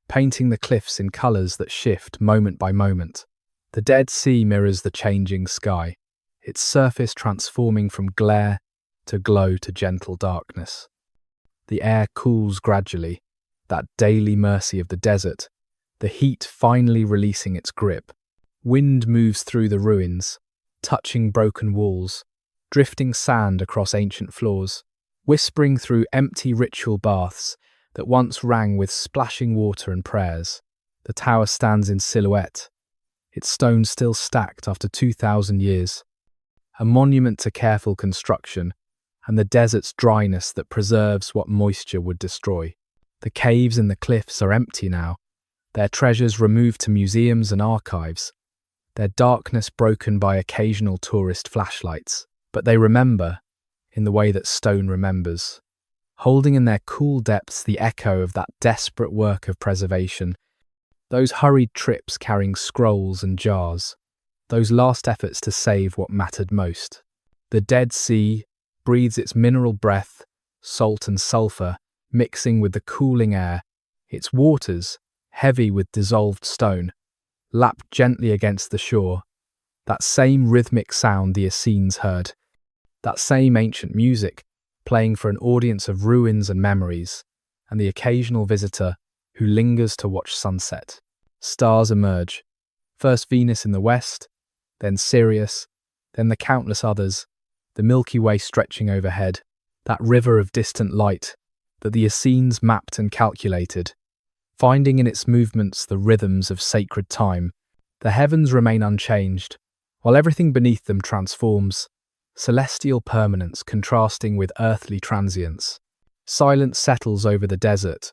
painting the cliffs in colours that shift moment by moment. The Dead Sea mirrors the changing sky, its surface transforming from glare to glow to gentle darkness. The air cools gradually, that daily mercy of the desert, the heat finally releasing its grip. Wind moves through the ruins, touching broken walls, drifting sand across ancient floors, whispering through empty ritual baths that once rang with splashing water and prayers. The tower stands in silhouette, its stones still stacked after 2,000 years, a monument to careful construction and the desert's dryness that preserves what moisture would destroy. The caves in the cliffs are empty now, their treasures removed to museums and archives, their darkness broken by occasional tourist flashlights. But they remember, in the way that stone remembers, holding in their cool depths the echo of that desperate work of preservation, those hurried trips carrying scrolls and jars, those last efforts to save what mattered most. The Dead Sea breathes its mineral breath, salt and sulphur, mixing with the cooling air, its waters, heavy with dissolved stone, lapped gently against the shore. That same rhythmic sound the Essenes heard, that same ancient music, playing for an audience of ruins and memories, and the occasional visitor who lingers to watch sunset. Stars emerge, first Venus in the west, then Sirius, then the countless others, the Milky Way stretching overhead, that river of distant light that the Essenes mapped and calculated, finding in its movements the rhythms of sacred time. The heavens remain unchanged, while everything beneath them transforms, celestial permanence contrasting with earthly transience. Silence settles over the desert,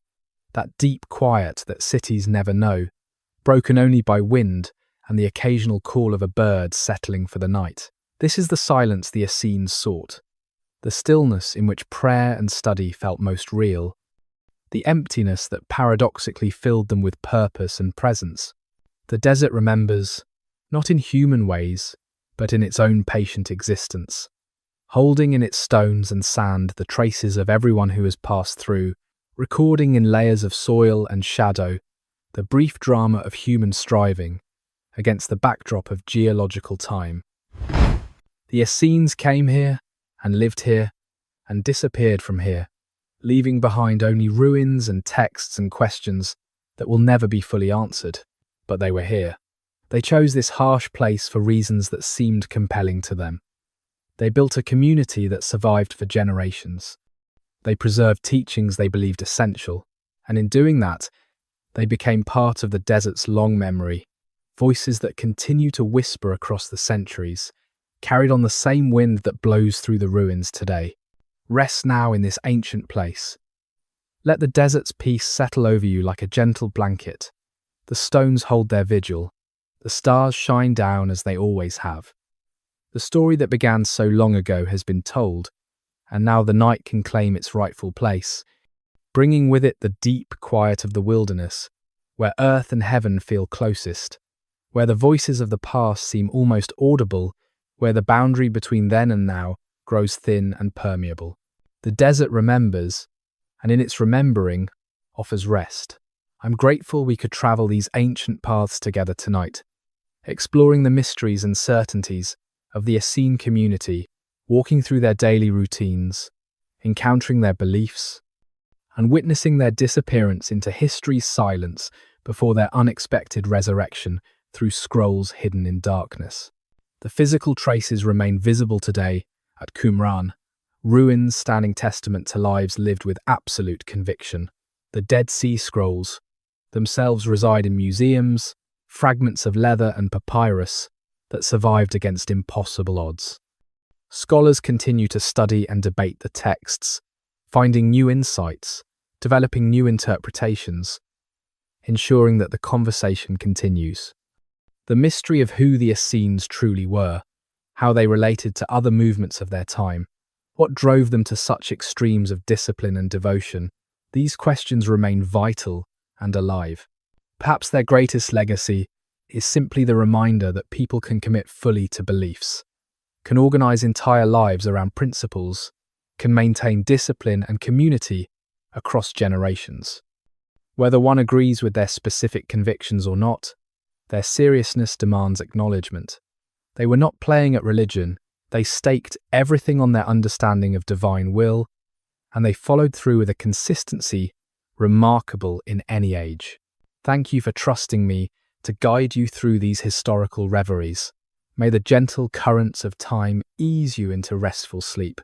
that deep quiet that cities never know, broken only by wind and the occasional call of a bird settling for the night. This is the silence the Essenes sought, the stillness in which prayer and study felt most real, the emptiness that paradoxically filled them with purpose and presence. The desert remembers, not in human ways, but in its own patient existence, holding in its stones and sand the traces of everyone who has passed through, recording in layers of soil and shadow the brief drama of human striving against the backdrop of geological time. The Essenes came here and lived here and disappeared from here, leaving behind only ruins and texts and questions that will never be fully answered. But they were here. They chose this harsh place for reasons that seemed compelling to them. They built a community that survived for generations. They preserved teachings they believed essential, and in doing that, they became part of the desert's long memory, voices that continue to whisper across the centuries, carried on the same wind that blows through the ruins today. Rest now in this ancient place. Let the desert's peace settle over you like a gentle blanket. The stones hold their vigil. The stars shine down as they always have. The story that began so long ago has been told, and now the night can claim its rightful place, bringing with it the deep quiet of the wilderness, where earth and heaven feel closest, where the voices of the past seem almost audible, where the boundary between then and now grows thin and permeable. The desert remembers, and in its remembering, offers rest. I'm grateful we could travel these ancient paths together tonight, exploring the mysteries and certainties of the Essene community, walking through their daily routines, encountering their beliefs, and witnessing their disappearance into history's silence before their unexpected resurrection through scrolls hidden in darkness. The physical traces remain visible today at Qumran, ruins standing testament to lives lived with absolute conviction. The Dead Sea Scrolls themselves reside in museums, fragments of leather and papyrus that survived against impossible odds. Scholars continue to study and debate the texts, finding new insights, developing new interpretations, ensuring that the conversation continues. The mystery of who the Essenes truly were, how they related to other movements of their time, what drove them to such extremes of discipline and devotion, these questions remain vital and alive. Perhaps their greatest legacy is simply the reminder that people can commit fully to beliefs, can organize entire lives around principles, can maintain discipline and community across generations. Whether one agrees with their specific convictions or not, their seriousness demands acknowledgement. They were not playing at religion, they staked everything on their understanding of divine will, and they followed through with a consistency remarkable in any age. Thank you for trusting me to guide you through these historical reveries. May the gentle currents of time ease you into restful sleep.